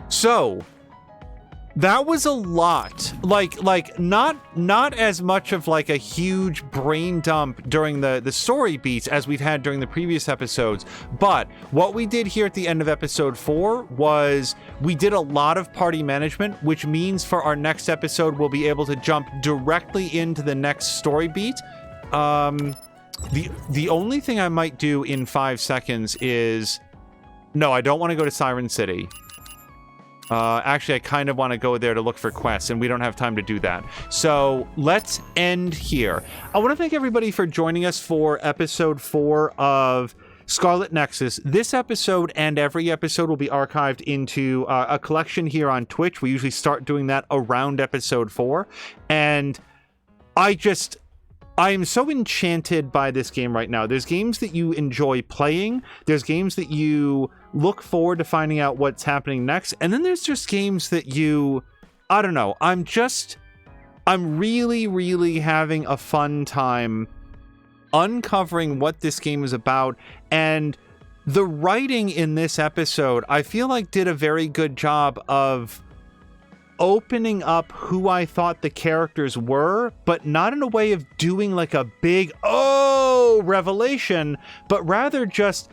so that was a lot. Like not as much of like a huge brain dump during the story beats as we've had during the previous episodes, but what we did here at the end of episode 4 was we did a lot of party management, which means for our next episode we'll be able to jump directly into the next story beat. The only thing I might do in 5 seconds is... No, I don't want to go to Siren City. Actually, I kind of want to go there to look for quests, and we don't have time to do that. So let's end here. I want to thank everybody for joining us for episode 4 of Scarlet Nexus. This episode and every episode will be archived into a collection here on Twitch. We usually start doing that around episode 4. And I am so enchanted by this game right now. There's games that you enjoy playing. There's games that you look forward to finding out what's happening next. And then there's just games that I don't know. I'm really, really having a fun time uncovering what this game is about. And the writing in this episode, I feel like did a very good job of opening up who I thought the characters were, but not in a way of doing like a big, revelation, but rather just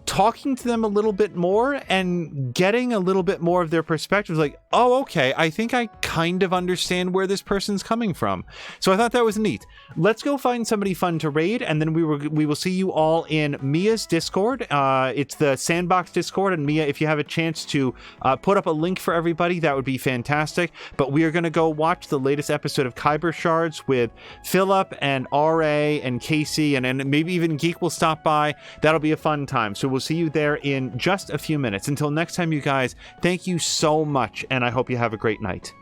talking to them a little bit more and getting a little bit more of their perspectives. Like, oh, okay, I think I kind of understand where this person's coming from. So I thought that was neat. Let's go find somebody fun to raid, and then we will see you all in Mia's Discord. It's the Sandbox Discord, and Mia, if you have a chance to put up a link for everybody, that would be fantastic. But we are going to go watch the latest episode of Kyber Shards with Philip and RA and Casey, and maybe even Geek will stop by. That'll be a fun time. So we'll see you there in just a few minutes. Until next time, you guys, thank you so much, and I hope you have a great night.